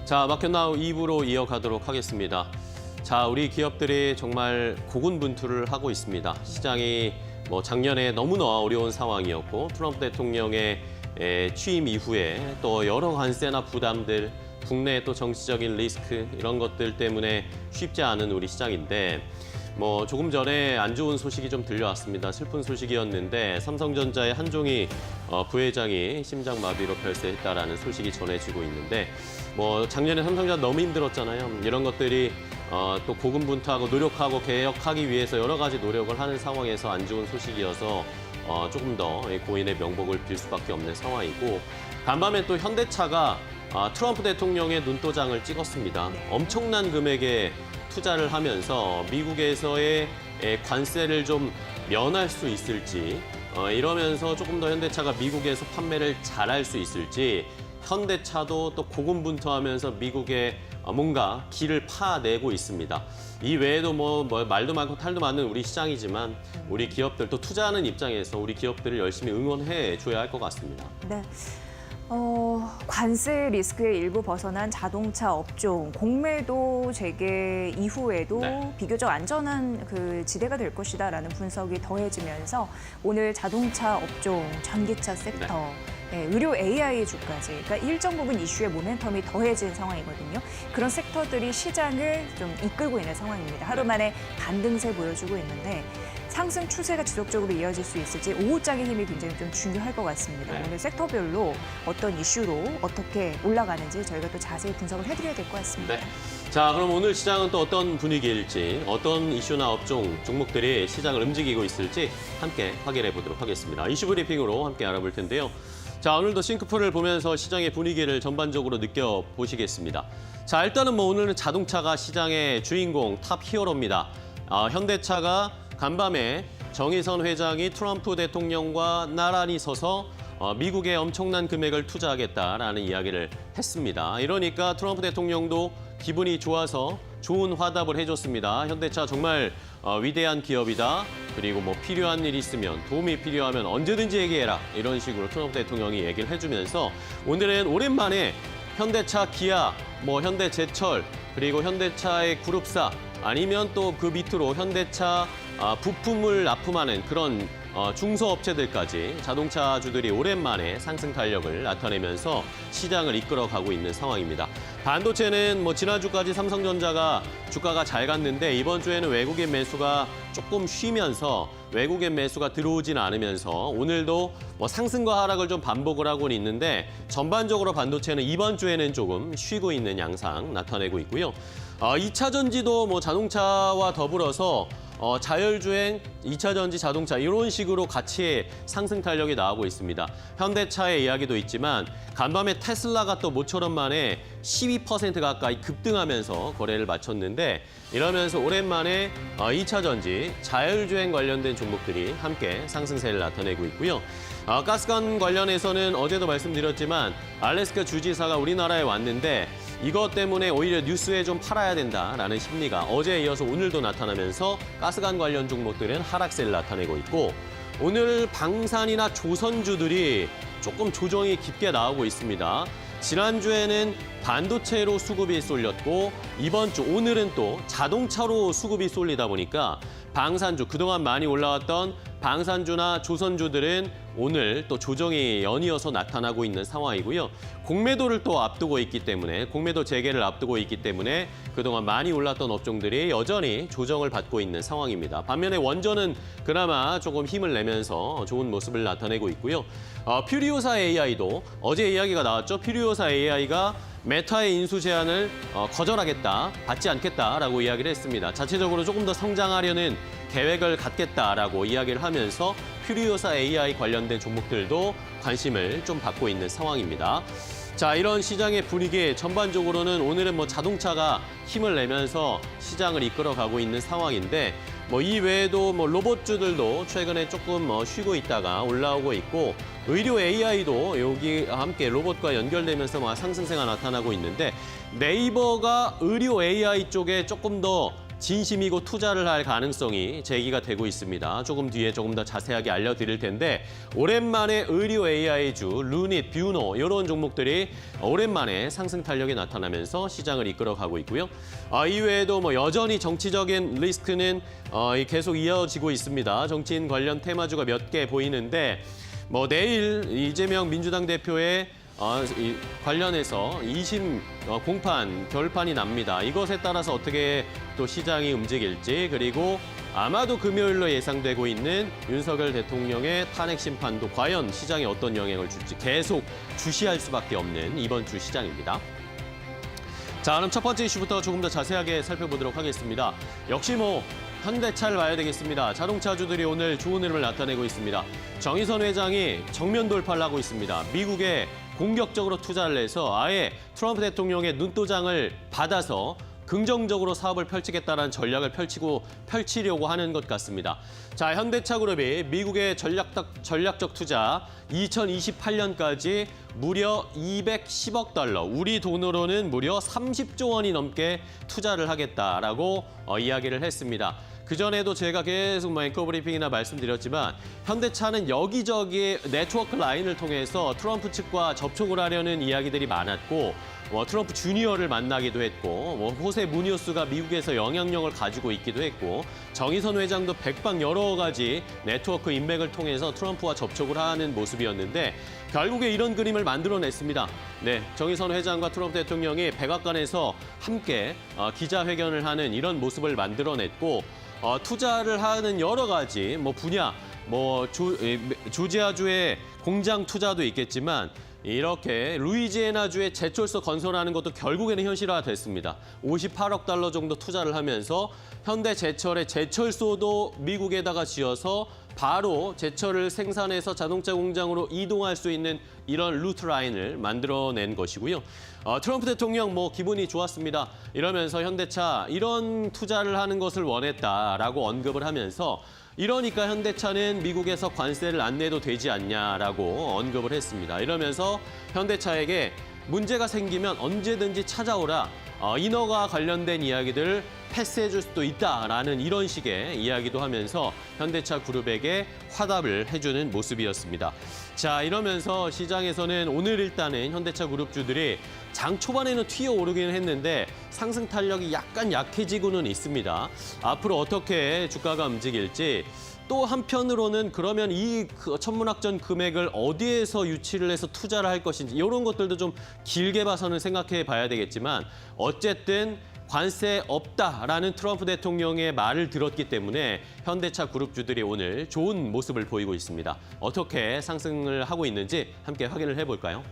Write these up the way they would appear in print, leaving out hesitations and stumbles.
자, 마켓나우 2부로 이어가도록 하겠습니다. 자, 우리 기업들이 정말 고군분투를 하고 있습니다. 시장이 작년에 너무나 어려운 상황이었고 트럼프 대통령의 취임 이후에 또 여러 관세나 부담들, 국내 또 정치적인 리스크 이런 것들 때문에 쉽지 않은 우리 시장인데 조금 전에 안 좋은 소식이 좀 들려왔습니다. 슬픈 소식이었는데 삼성전자의 한종희 부회장이 심장마비로 별세했다라는 소식이 전해지고 있는데 작년에 삼성전자 너무 힘들었잖아요. 이런 것들이 또 고군분투하고 노력하고 개혁하기 위해서 여러 가지 노력을 하는 상황에서 안 좋은 소식이어서 조금 더 고인의 명복을 빌 수밖에 없는 상황이고 간밤에 또 현대차가 트럼프 대통령의 눈도장을 찍었습니다. 엄청난 금액의 투자를 하면서 미국에서의 관세를 좀 면할 수 있을지 이러면서 조금 더 현대차가 미국에서 판매를 잘할 수 있을지 현대차도 또 고군분투하면서 미국에 뭔가 길을 파내고 있습니다. 이 외에도 말도 많고 탈도 많은 우리 시장이지만 우리 기업들 또 투자하는 입장에서 우리 기업들을 열심히 응원해 줘야 할 것 같습니다. 네. 관세 리스크에 일부 벗어난 자동차 업종, 공매도 재개 이후에도 비교적 안전한 그 지대가 될 것이다라는 분석이 더해지면서 오늘 자동차 업종, 전기차 섹터, 의료 AI 주까지, 그러니까 일정 부분 이슈의 모멘텀이 더해진 상황이거든요. 그런 섹터들이 시장을 좀 이끌고 있는 상황입니다. 하루 만에 반등세 보여주고 있는데 상승 추세가 지속적으로 이어질 수 있을지 오후장의 힘이 굉장히 좀 중요할 것 같습니다. 오늘 섹터별로 어떤 이슈로 어떻게 올라가는지 저희가 또 자세히 분석을 해드려야 될 것 같습니다. 네. 자, 그럼 오늘 시장은 또 어떤 분위기일지, 어떤 이슈나 업종, 종목들이 시장을 움직이고 있을지 함께 확인해 보도록 하겠습니다. 이슈 브리핑으로 함께 알아볼 텐데요. 자, 오늘도 싱크풀을 보면서 시장의 분위기를 전반적으로 느껴보시겠습니다. 자, 일단은 오늘은 자동차가 시장의 주인공, 탑 히어로입니다. 현대차가 간밤에 정의선 회장이 트럼프 대통령과 나란히 서서 미국에 엄청난 금액을 투자하겠다라는 이야기를 했습니다. 이러니까 트럼프 대통령도 기분이 좋아서 좋은 화답을 해줬습니다. 현대차 정말 위대한 기업이다. 그리고 필요한 일 있으면 도움이 필요하면 언제든지 얘기해라. 이런 식으로 트럼프 대통령이 얘기를 해주면서 오늘은 오랜만에 현대차, 기아, 현대제철, 그리고 현대차의 그룹사 아니면 또 그 밑으로 현대차 부품을 납품하는 그런 중소업체들까지 자동차주들이 오랜만에 상승 탄력을 나타내면서 시장을 이끌어가고 있는 상황입니다. 반도체는 지난주까지 삼성전자가 주가가 잘 갔는데 이번 주에는 외국인 매수가 조금 쉬면서 외국인 매수가 들어오진 않으면서 오늘도 상승과 하락을 좀 반복을 하고는 있는데 전반적으로 반도체는 이번 주에는 조금 쉬고 있는 양상 나타내고 있고요. 2차 전지도 자동차와 더불어서 자율주행, 2차 전지 자동차 이런 식으로 같이 상승 탄력이 나오고 있습니다. 현대차의 이야기도 있지만 간밤에 테슬라가 또 모처럼 만에 12% 가까이 급등하면서 거래를 마쳤는데 이러면서 오랜만에 2차 전지, 자율주행 관련된 종목들이 함께 상승세를 나타내고 있고요. 가스관 관련해서는 어제도 말씀드렸지만 알래스카 주지사가 우리나라에 왔는데 이것 때문에 오히려 뉴스에 좀 팔아야 된다라는 심리가 어제에 이어서 오늘도 나타나면서 가스관 관련 종목들은 하락세를 나타내고 있고 오늘 방산이나 조선주들이 조금 조정이 깊게 나오고 있습니다. 지난주에는 반도체로 수급이 쏠렸고 이번 주 오늘은 또 자동차로 수급이 쏠리다 보니까 방산주, 그동안 많이 올라왔던 방산주나 조선주들은 오늘 또 조정이 연이어서 나타나고 있는 상황이고요. 공매도를 또 앞두고 있기 때문에 공매도 재개를 앞두고 있기 때문에 그동안 많이 올랐던 업종들이 여전히 조정을 받고 있는 상황입니다. 반면에 원전은 그나마 조금 힘을 내면서 좋은 모습을 나타내고 있고요. 퓨리오사 AI도 어제 이야기가 나왔죠. 퓨리오사 AI가 메타의 인수 제안을 거절하겠다, 받지 않겠다라고 이야기를 했습니다. 자체적으로 조금 더 성장하려는 계획을 갖겠다라고 이야기를 하면서 퓨리오사 AI 관련된 종목들도 관심을 좀 받고 있는 상황입니다. 자, 이런 시장의 분위기 전반적으로는 오늘은 자동차가 힘을 내면서 시장을 이끌어가고 있는 상황인데 이 외에도 로봇주들도 최근에 조금 쉬고 있다가 올라오고 있고 의료 AI도 여기와 함께 로봇과 연결되면서 상승세가 나타나고 있는데 네이버가 의료 AI 쪽에 조금 더 진심이고 투자를 할 가능성이 제기가 되고 있습니다. 조금 뒤에 조금 더 자세하게 알려드릴 텐데 오랜만에 의료 AI주, 루닛, 뷰노 이런 종목들이 오랜만에 상승 탄력이 나타나면서 시장을 이끌어가고 있고요. 이외에도 뭐 여전히 정치적인 리스크는 계속 이어지고 있습니다. 정치인 관련 테마주가 몇 개 보이는데 뭐 내일 이재명 민주당 대표의 관련해서 2심 공판, 결판이 납니다. 이것에 따라서 어떻게 또 시장이 움직일지, 그리고 아마도 금요일로 예상되고 있는 윤석열 대통령의 탄핵 심판도 과연 시장에 어떤 영향을 줄지 계속 주시할 수밖에 없는 이번 주 시장입니다. 자, 그럼 첫 번째 이슈부터 조금 더 자세하게 살펴보도록 하겠습니다. 역시 뭐 현대차를 봐야 되겠습니다. 자동차주들이 오늘 좋은 흐름을 나타내고 있습니다. 정의선 회장이 정면 돌파를 하고 있습니다. 미국에 공격적으로 투자를 해서 아예 트럼프 대통령의 눈도장을 받아서 긍정적으로 사업을 펼치겠다는 전략을 펼치려고 하는 것 같습니다. 자, 현대차 그룹이 미국의 전략적 투자 2028년까지 무려 210억 달러, 우리 돈으로는 무려 30조 원이 넘게 투자를 하겠다라고 이야기를 했습니다. 그전에도 제가 계속 앵커 브리핑이나 말씀드렸지만 현대차는 여기저기 네트워크 라인을 통해서 트럼프 측과 접촉을 하려는 이야기들이 많았고 트럼프 주니어를 만나기도 했고 호세 무니오스가 미국에서 영향력을 가지고 있기도 했고 정의선 회장도 백방 여러 가지 네트워크 인맥을 통해서 트럼프와 접촉을 하는 모습이었는데 결국에 이런 그림을 만들어냈습니다. 네, 정의선 회장과 트럼프 대통령이 백악관에서 함께 기자회견을 하는 이런 모습을 만들어냈고 투자를 하는 여러 가지 분야, 조지아주의 공장 투자도 있겠지만 이렇게 루이지애나주의 제철소 건설하는 것도 결국에는 현실화됐습니다. 58억 달러 정도 투자를 하면서 현대제철의 제철소도 미국에다가 지어서 바로 제철을 생산해서 자동차 공장으로 이동할 수 있는 이런 루트 라인을 만들어낸 것이고요. 트럼프 대통령 기분이 좋았습니다. 이러면서 현대차 이런 투자를 하는 것을 원했다라고 언급을 하면서 이러니까 현대차는 미국에서 관세를 안 내도 되지 않냐라고 언급을 했습니다. 이러면서 현대차에게 문제가 생기면 언제든지 찾아오라. 인허가 관련된 이야기들 패스해줄 수도 있다라는 이런 식의 이야기도 하면서 현대차 그룹에게 화답을 해주는 모습이었습니다. 자, 이러면서 시장에서는 오늘 일단은 현대차 그룹주들이 장 초반에는 튀어오르기는 했는데 상승 탄력이 약간 약해지고는 있습니다. 앞으로 어떻게 주가가 움직일지, 또 한편으로는 그러면 이 천문학전 금액을 어디에서 유치를 해서 투자를 할 것인지 이런 것들도 좀 길게 봐서는 생각해 봐야 되겠지만 어쨌든 관세 없다라는 트럼프 대통령의 말을 들었기 때문에 현대차 그룹주들이 오늘 좋은 모습을 보이고 있습니다. 어떻게 상승을 하고 있는지 함께 확인을 해볼까요?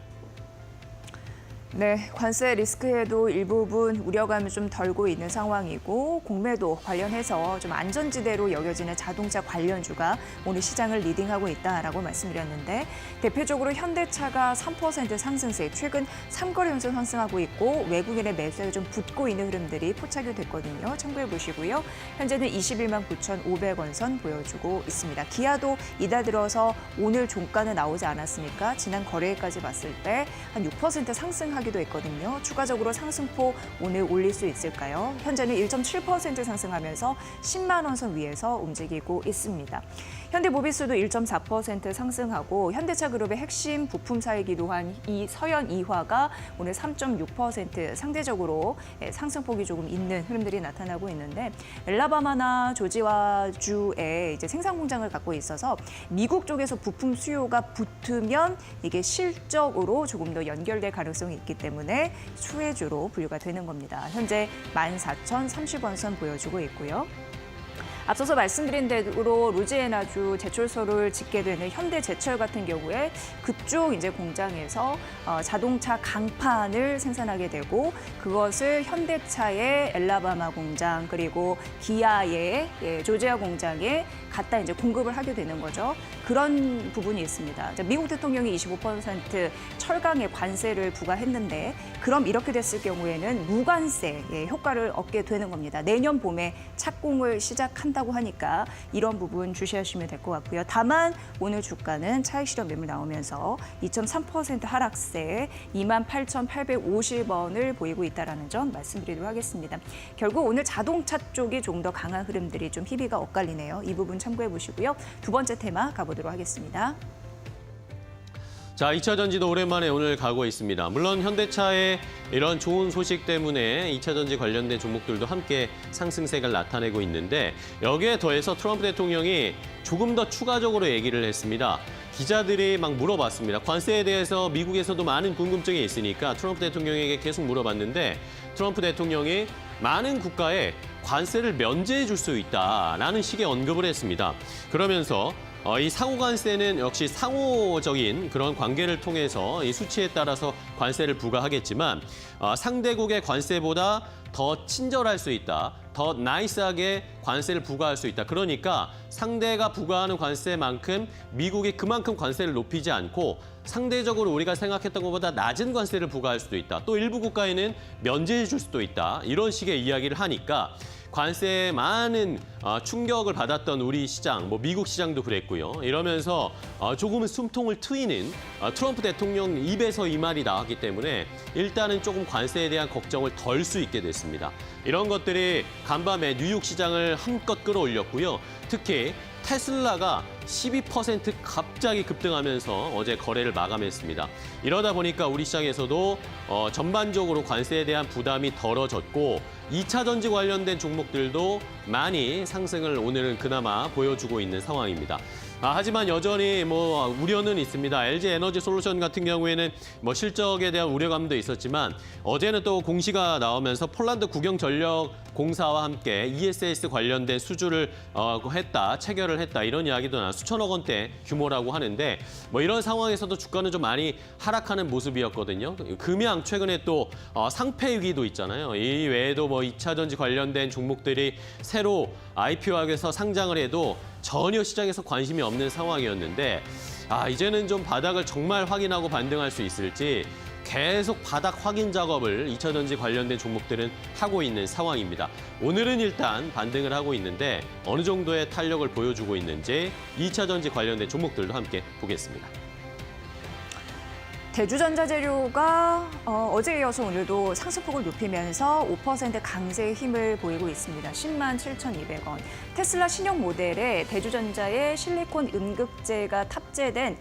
네, 관세 리스크에도 일부분 우려감을 좀 덜고 있는 상황이고 공매도 관련해서 좀 안전지대로 여겨지는 자동차 관련주가 오늘 시장을 리딩하고 있다라고 말씀드렸는데 대표적으로 현대차가 3% 상승세, 최근 3거래 연속 상승하고 있고 외국인의 매수에 좀 붙고 있는 흐름들이 포착이 됐거든요. 참고해 보시고요. 현재는 21만 9,500원 선 보여주고 있습니다. 기아도 이달 들어서 오늘 종가는 나오지 않았습니까? 지난 거래일까지 봤을 때 한 6% 상승하기도 했거든요. 추가적으로 상승폭 오늘 올릴 수 있을까요? 현재는 1.7% 상승하면서 10만 원 선 위에서 움직이고 있습니다. 현대모비스도 1.4% 상승하고 현대차 그룹의 핵심 부품사이기도 한 이 서현 이화가 오늘 3.6% 상대적으로 상승폭이 조금 있는 흐름들이 나타나고 있는데 엘라바마나 조지아주에 이제 생산 공장을 갖고 있어서 미국 쪽에서 부품 수요가 붙으면 이게 실적으로 조금 더 연결될 가능성이 있기 때문에 수혜주로 분류가 되는 겁니다. 현재 14,030원 선 보여주고 있고요. 앞서서 말씀드린 대로 루이지애나주 제철소를 짓게 되는 현대제철 같은 경우에 그쪽 이제 공장에서 자동차 강판을 생산하게 되고 그것을 현대차의 엘라바마 공장 그리고 기아의 조지아 공장에 갖다 이제 공급을 하게 되는 거죠. 그런 부분이 있습니다. 미국 대통령이 25% 철강에 관세를 부과했는데 그럼 이렇게 됐을 경우에는 무관세 효과를 얻게 되는 겁니다. 내년 봄에 착공을 시작한다. 한다고 하니까 이런 부분 주시하시면 될 것 같고요. 다만 오늘 주가는 차익 실현 매물 나오면서 2.3% 하락세 28,850원을 보이고 있다는 점 말씀드리도록 하겠습니다. 결국 오늘 자동차 쪽이 좀 더 강한 흐름들이 좀 희비가 엇갈리네요. 이 부분 참고해 보시고요. 두 번째 테마 가보도록 하겠습니다. 자, 2차 전지도 오랜만에 오늘 가고 있습니다. 물론 현대차의 이런 좋은 소식 때문에 2차 전지 관련된 종목들도 함께 상승세를 나타내고 있는데 여기에 더해서 트럼프 대통령이 조금 더 추가적으로 얘기를 했습니다. 기자들이 막 물어봤습니다. 관세에 대해서 미국에서도 많은 궁금증이 있으니까 트럼프 대통령에게 계속 물어봤는데 트럼프 대통령이 많은 국가에 관세를 면제해 줄 수 있다라는 식의 언급을 했습니다. 그러면서 이 상호관세는 역시 상호적인 그런 관계를 통해서 이 수치에 따라서 관세를 부과하겠지만 상대국의 관세보다 더 친절할 수 있다. 더 나이스하게 관세를 부과할 수 있다. 그러니까 상대가 부과하는 관세만큼 미국이 그만큼 관세를 높이지 않고 상대적으로 우리가 생각했던 것보다 낮은 관세를 부과할 수도 있다. 또 일부 국가에는 면제해 줄 수도 있다. 이런 식의 이야기를 하니까 관세에 많은 충격을 받았던 우리 시장, 뭐 미국 시장도 그랬고요. 이러면서 조금은 숨통을 트이는 트럼프 대통령 입에서 이 말이 나왔기 때문에 일단은 조금 관세에 대한 걱정을 덜 수 있게 됐습니다. 이런 것들이 간밤에 뉴욕 시장을 한껏 끌어올렸고요. 특히 테슬라가 12% 갑자기 급등하면서 어제 거래를 마감했습니다. 이러다 보니까 우리 시장에서도 전반적으로 관세에 대한 부담이 덜어졌고 2차 전지 관련된 종목들도 많이 상승을 오늘은 그나마 보여주고 있는 상황입니다. 하지만 여전히 뭐 우려는 있습니다. LG 에너지 솔루션 같은 경우에는 뭐 실적에 대한 우려감도 있었지만 어제는 또 공시가 나오면서 폴란드 국영전력공사와 함께 ESS 관련된 수주를 체결을 했다 이런 이야기도 나 수천억 원대 규모라고 하는데 뭐 이런 상황에서도 주가는 좀 많이 하락하는 모습이었거든요. 금양 최근에 또 상패 위기도 있잖아요. 이 외에도 뭐 2차 전지 관련된 종목들이 새로 IPO하게서 상장을 해도 전혀 시장에서 관심이 없는 상황이었는데 이제는 좀 바닥을 정말 확인하고 반등할 수 있을지 계속 바닥 확인 작업을 2차 전지 관련된 종목들은 하고 있는 상황입니다. 오늘은 일단 반등을 하고 있는데 어느 정도의 탄력을 보여주고 있는지 2차 전지 관련된 종목들도 함께 보겠습니다. 대주전자재료가 어제에 이어서 오늘도 상승폭을 높이면서 5% 강세의 힘을 보이고 있습니다. 10만 7,200원. 테슬라 신형 모델에 대주전자의 실리콘 음극재가 탑재된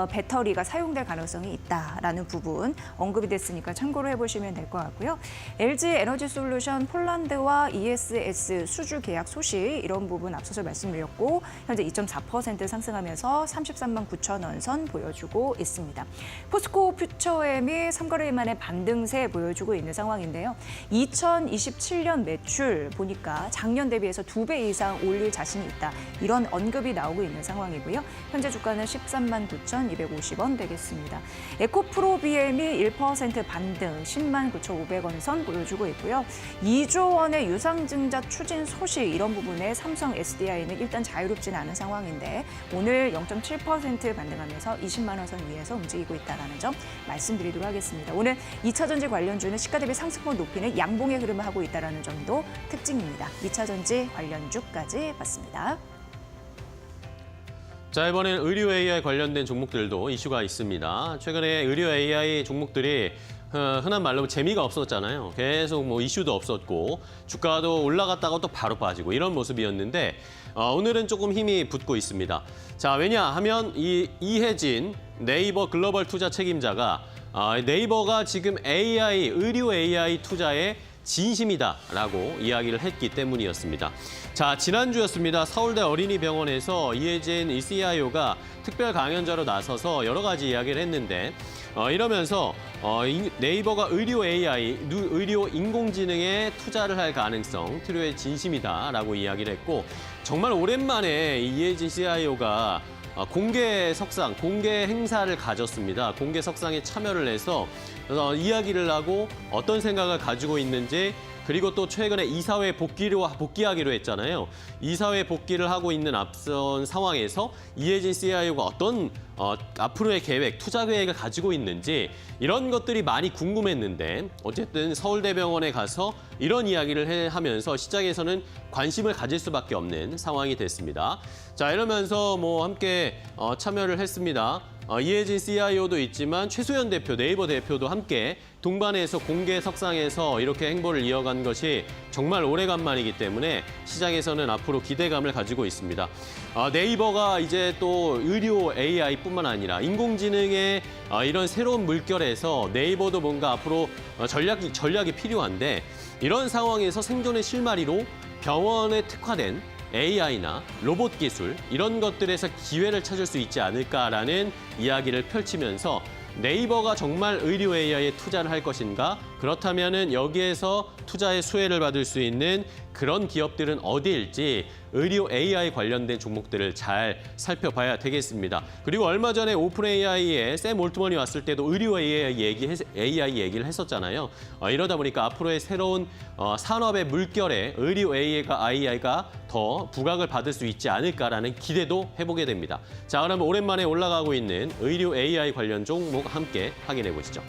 배터리가 사용될 가능성이 있다라는 부분 언급이 됐으니까 참고로 해보시면 될 것 같고요. LG 에너지 솔루션 폴란드와 ESS 수주 계약 소식 이런 부분 앞서서 말씀드렸고 현재 2.4% 상승하면서 33만 9천 원 선 보여주고 있습니다. 포스코 퓨처엠이 3거래일 만에 반등세 보여주고 있는 상황인데요. 2027년 매출 보니까 작년 대비해서 2배 이상 올릴 자신이 있다. 이런 언급이 나오고 있는 상황이고요. 현재 주가는 13만 9,250원 되겠습니다. 에코프로비엠이 1% 반등 10만 9,500원 선 보여주고 있고요. 2조 원의 유상증자 추진 소식 이런 부분에 삼성 SDI는 일단 자유롭지는 않은 상황인데 오늘 0.7% 반등하면서 20만 원 선 위에서 움직이고 있다는 점 말씀드리도록 하겠습니다. 오늘 2차 전지 관련주는 시가 대비 상승폭을 높이는 양봉의 흐름을 하고 있다는 점도 특징입니다. 2차 전지 관련주까지 봤습니다. 자, 이번엔 의료 AI 관련된 종목들도 이슈가 있습니다. 최근에 의료 AI 종목들이 흔한 말로 재미가 없었잖아요. 계속 뭐 이슈도 없었고 주가도 올라갔다가 또 바로 빠지고 이런 모습이었는데 오늘은 조금 힘이 붙고 있습니다. 자, 왜냐하면 이혜진 네이버 글로벌 투자 책임자가 네이버가 지금 의료 AI 투자에 진심이다라고 이야기를 했기 때문이었습니다. 자, 지난주였습니다. 서울대 어린이병원에서 이혜진 CIO가 특별 강연자로 나서서 여러 가지 이야기를 했는데 이러면서 네이버가 의료 AI, 의료 인공지능에 투자를 할 가능성, 투자에 진심이다라고 이야기를 했고 정말 오랜만에 이혜진 CIO가 공개 석상, 공개 행사를 가졌습니다. 공개 석상에 참여를 해서 이야기를 하고 어떤 생각을 가지고 있는지 그리고 또 최근에 이사회 복귀하기로 했잖아요. 이사회 복귀를 하고 있는 앞선 상황에서 이혜진 CIO가 어떤 앞으로의 계획, 투자 계획을 가지고 있는지 이런 것들이 많이 궁금했는데 어쨌든 서울대병원에 가서 이런 이야기를 하면서 시장에서는 관심을 가질 수밖에 없는 상황이 됐습니다. 자, 이러면서 뭐 함께 참여를 했습니다. 이혜진 CIO도 있지만 최소연 대표, 네이버 대표도 함께 동반해서 공개 석상에서 이렇게 행보를 이어간 것이 정말 오래간만이기 때문에 시장에서는 앞으로 기대감을 가지고 있습니다. 네이버가 이제 또 의료 AI뿐만 아니라 인공지능의 이런 새로운 물결에서 네이버도 뭔가 앞으로 전략이 필요한데 이런 상황에서 생존의 실마리로 병원에 특화된 AI나 로봇 기술 이런 것들에서 기회를 찾을 수 있지 않을까라는 이야기를 펼치면서 네이버가 정말 의료 AI에 투자를 할 것인가? 그렇다면은 여기에서 투자의 수혜를 받을 수 있는 그런 기업들은 어디일지 의료 AI 관련된 종목들을 잘 살펴봐야 되겠습니다. 그리고 얼마 전에 오픈 AI에 샘 올트먼이 왔을 때도 의료 AI 얘기를 했었잖아요. 이러다 보니까 앞으로의 새로운 산업의 물결에 의료 AI가 더 부각을 받을 수 있지 않을까라는 기대도 해보게 됩니다. 자, 그러면 오랜만에 올라가고 있는 의료 AI 관련 종목 함께 확인해 보시죠.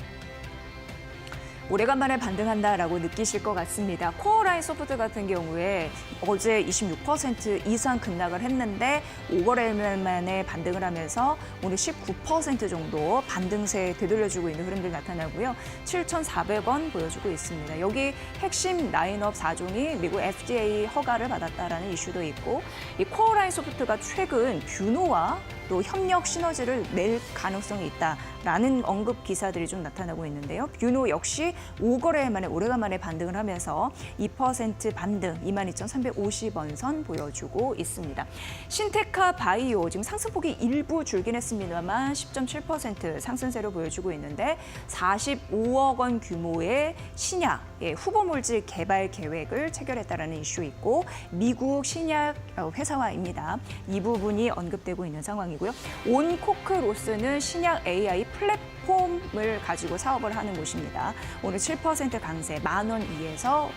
오래간만에 반등한다라고 느끼실 것 같습니다. 코어라인 소프트 같은 경우에 어제 26% 이상 급락을 했는데 5거래 만에 반등을 하면서 오늘 19% 정도 반등세에 되돌려주고 있는 흐름들 나타나고요. 7,400원 보여주고 있습니다. 여기 핵심 라인업 4종이 미국 FDA 허가를 받았다라는 이슈도 있고 이 코어라인 소프트가 최근 뷰노와 또 협력 시너지를 낼 가능성이 있다라는 언급 기사들이 좀 나타나고 있는데요. 뷰노 역시 5거래 만에 오래간만에 반등을 하면서 2% 반등 22,350원 선 보여주고 있습니다. 신테카 바이오 지금 상승폭이 일부 줄긴 했습니다만 10.7% 상승세를 보여주고 있는데 45억 원 규모의 신약 후보 물질 개발 계획을 체결했다라는 이슈 있고 미국 신약 회사와입니다. 이 부분이 언급되고 있는 상황이고요. 온코크로스는 신약 AI 플랫폼을 가지고 사업을 하는 곳입니다. 오늘 7% 강세, 10,000원 위에서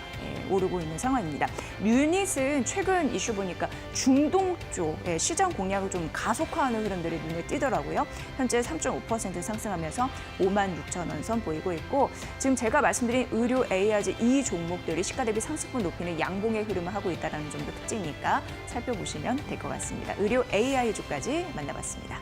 오르고 있는 상황입니다. 뮤닛은 최근 이슈 보니까 중동 쪽 시장 공략을 좀 가속화하는 흐름들이 눈에 띄더라고요. 현재 3.5% 상승하면서 56,000원 선 보이고 있고 지금 제가 말씀드린 의료 AI지 이 종목들이 시가 대비 상승폭 높이는 양봉의 흐름을 하고 있다는 점도 특징이니까 살펴보시면 될 것 같습니다. 의료 AI 주까지 만나봤습니다.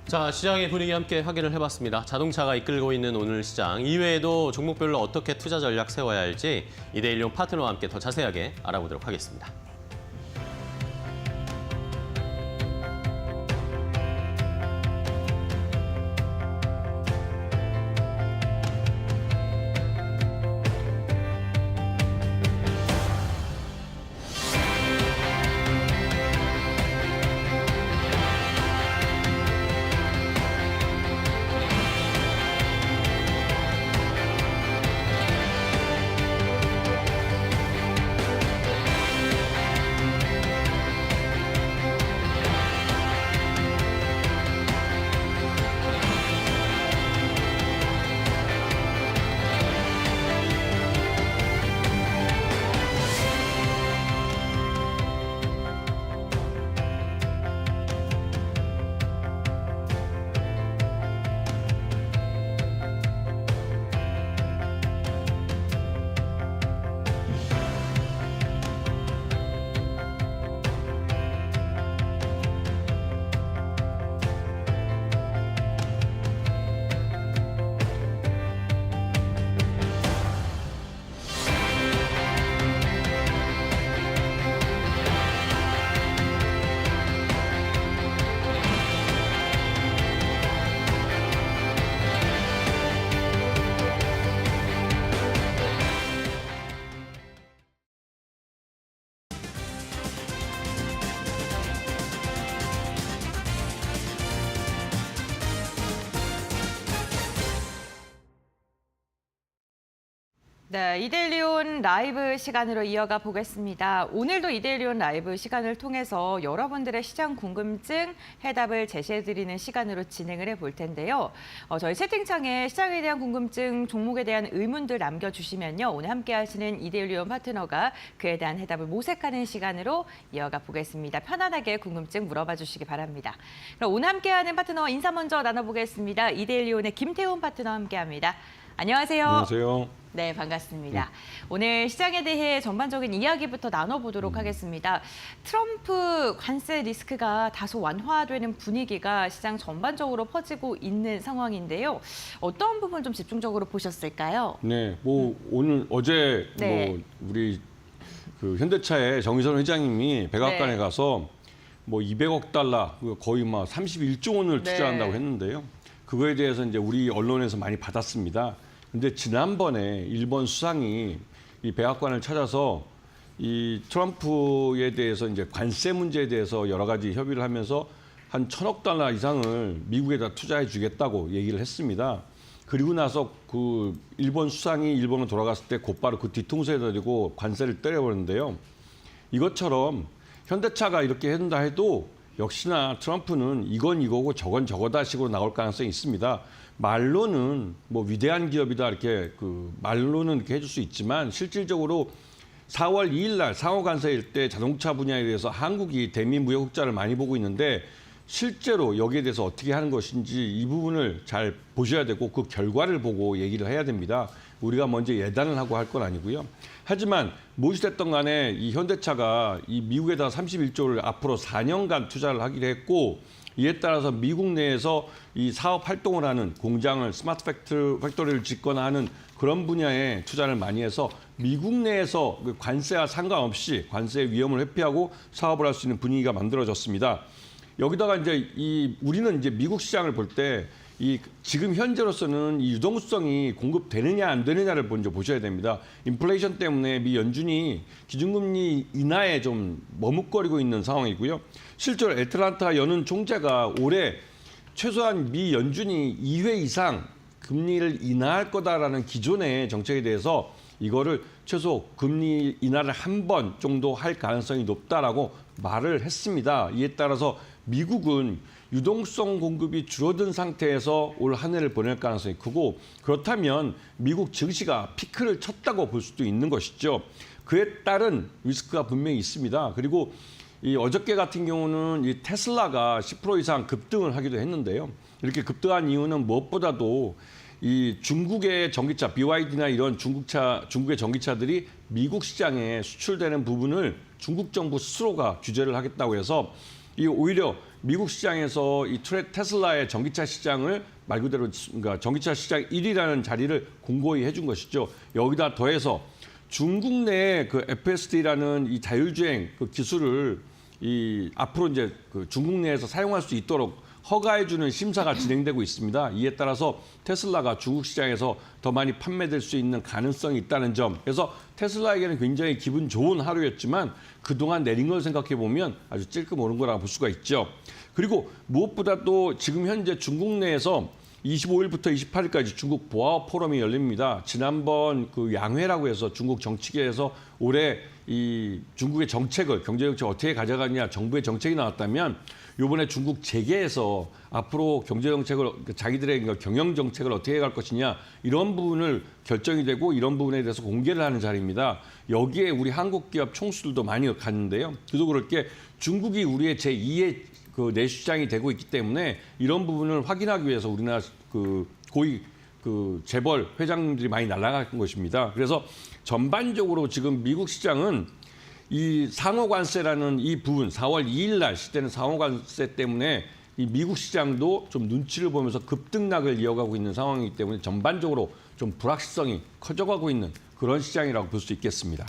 자, 시장의 분위기 함께 확인을 해봤습니다. 자동차가 이끌고 있는 오늘 시장 이외에도 종목별로 어떻게 투자 전략 세워야 할지 이데일리온 파트너와 함께 더 자세하게 알아보도록 하겠습니다. 네, 이데일리온 라이브 시간으로 이어가 보겠습니다. 오늘도 이데일리온 라이브 시간을 통해서 여러분들의 시장 궁금증 해답을 제시해드리는 시간으로 진행을 해볼 텐데요. 저희 채팅창에 시장에 대한 궁금증, 종목에 대한 의문들 남겨주시면요. 오늘 함께 하시는 이데일리온 파트너가 그에 대한 해답을 모색하는 시간으로 이어가 보겠습니다. 편안하게 궁금증 물어봐 주시기 바랍니다. 그럼 오늘 함께하는 파트너 인사 먼저 나눠보겠습니다. 이데일리온의 김태훈 파트너 함께합니다. 안녕하세요. 안녕하세요. 네, 반갑습니다. 오늘 시장에 대해 전반적인 이야기부터 나눠보도록 하겠습니다. 트럼프 관세 리스크가 다소 완화되는 분위기가 시장 전반적으로 퍼지고 있는 상황인데요. 어떤 부분 좀 집중적으로 보셨을까요? 네, 오늘 어제 네. 우리 그 현대차의 정의선 회장님이 백악관에 네. 가서 200억 달러 거의 31조 원을 네. 투자한다고 했는데요. 그거에 대해서 이제 우리 언론에서 많이 받았습니다. 근데 지난번에 일본 수상이 이 백악관을 찾아서 이 트럼프에 대해서 이제 관세 문제에 대해서 여러 가지 협의를 하면서 한 1,000억 달러 이상을 미국에다 투자해 주겠다고 얘기를 했습니다. 그리고 나서 그 일본 수상이 일본으로 돌아갔을 때 곧바로 그 뒤통수에 대고 관세를 때려버렸는데요. 이것처럼 현대차가 이렇게 한다 해도 역시나 트럼프는 이건 이거고 저건 저거다 식으로 나올 가능성이 있습니다. 말로는 위대한 기업이다 이렇게 말로는 이렇게 해줄 수 있지만 실질적으로 4월 2일 날 상호 관세일 때 자동차 분야에 대해서 한국이 대미 무역 흑자를 많이 보고 있는데 실제로 여기에 대해서 어떻게 하는 것인지 이 부분을 잘 보셔야 되고 그 결과를 보고 얘기를 해야 됩니다. 우리가 먼저 예단을 하고 할 건 아니고요. 하지만 무엇이 됐든 간에 이 현대차가 이 미국에다 31조를 앞으로 4년간 투자를 하기로 했고 이에 따라서 미국 내에서 이 사업 활동을 하는 공장을 스마트 팩토리를 짓거나 하는 그런 분야에 투자를 많이 해서 미국 내에서 관세와 상관없이 관세의 위험을 회피하고 사업을 할 수 있는 분위기가 만들어졌습니다. 여기다가 이제 우리는 이제 미국 시장을 볼 때 지금 현재로서는 이 유동성이 공급되느냐 안 되느냐를 먼저 보셔야 됩니다. 인플레이션 때문에 미 연준이 기준금리 인하에 좀 머뭇거리고 있는 상황이고요. 실제로 애틀란타 연은 총재가 올해 최소한 미 연준이 2회 이상 금리를 인하할 거다라는 기존의 정책에 대해서 이거를 최소 금리 인하를 한 번 정도 할 가능성이 높다라고 말을 했습니다. 이에 따라서 미국은 유동성 공급이 줄어든 상태에서 올 한 해를 보낼 가능성이 크고 그렇다면 미국 증시가 피크를 쳤다고 볼 수도 있는 것이죠. 그에 따른 리스크가 분명히 있습니다. 그리고 이 어저께 같은 경우는 이 테슬라가 10% 이상 급등을 하기도 했는데요. 이렇게 급등한 이유는 무엇보다도 이 중국의 전기차, BYD나 이런 중국의 전기차들이 미국 시장에 수출되는 부분을 중국 정부 스스로가 규제를 하겠다고 해서 이 오히려 미국 시장에서 이 테슬라의 전기차 시장을 말 그대로 그러니까 전기차 시장 1위라는 자리를 공고히 해준 것이죠. 여기다 더해서 중국 내의 그 FSD라는 이 자율주행 그 기술을 앞으로 이제 그 중국 내에서 사용할 수 있도록 허가해주는 심사가 진행되고 있습니다. 이에 따라서 테슬라가 중국 시장에서 더 많이 판매될 수 있는 가능성이 있다는 점. 그래서 테슬라에게는 굉장히 기분 좋은 하루였지만 그동안 내린 걸 생각해 보면 아주 찔끔 오른 거라고 볼 수가 있죠. 그리고 무엇보다도 지금 현재 중국 내에서 25일부터 28일까지 중국 보아 포럼이 열립니다. 지난번 그 양회라고 해서 중국 정치계에서 올해 이 중국의 정책을 경제정책 어떻게 가져가느냐 정부의 정책이 나왔다면 이번에 중국 재계에서 앞으로 경제정책을 자기들의 경영정책을 어떻게 갈 것이냐 이런 부분을 결정이 되고 이런 부분에 대해서 공개를 하는 자리입니다. 여기에 우리 한국 기업 총수들도 많이 갔는데요. 그래서 그럴 게 중국이 우리의 제2의 그 내수시장이 되고 있기 때문에 이런 부분을 확인하기 위해서 우리나라 그 고위 그 재벌 회장님들이 많이 날아간 것입니다. 그래서 전반적으로 지금 미국 시장은 이 상호관세라는 이 부분 4월 2일 날 시대는 상호관세 때문에 이 미국 시장도 좀 눈치를 보면서 급등락을 이어가고 있는 상황이기 때문에 전반적으로 좀 불확실성이 커져가고 있는 그런 시장이라고 볼 수 있겠습니다.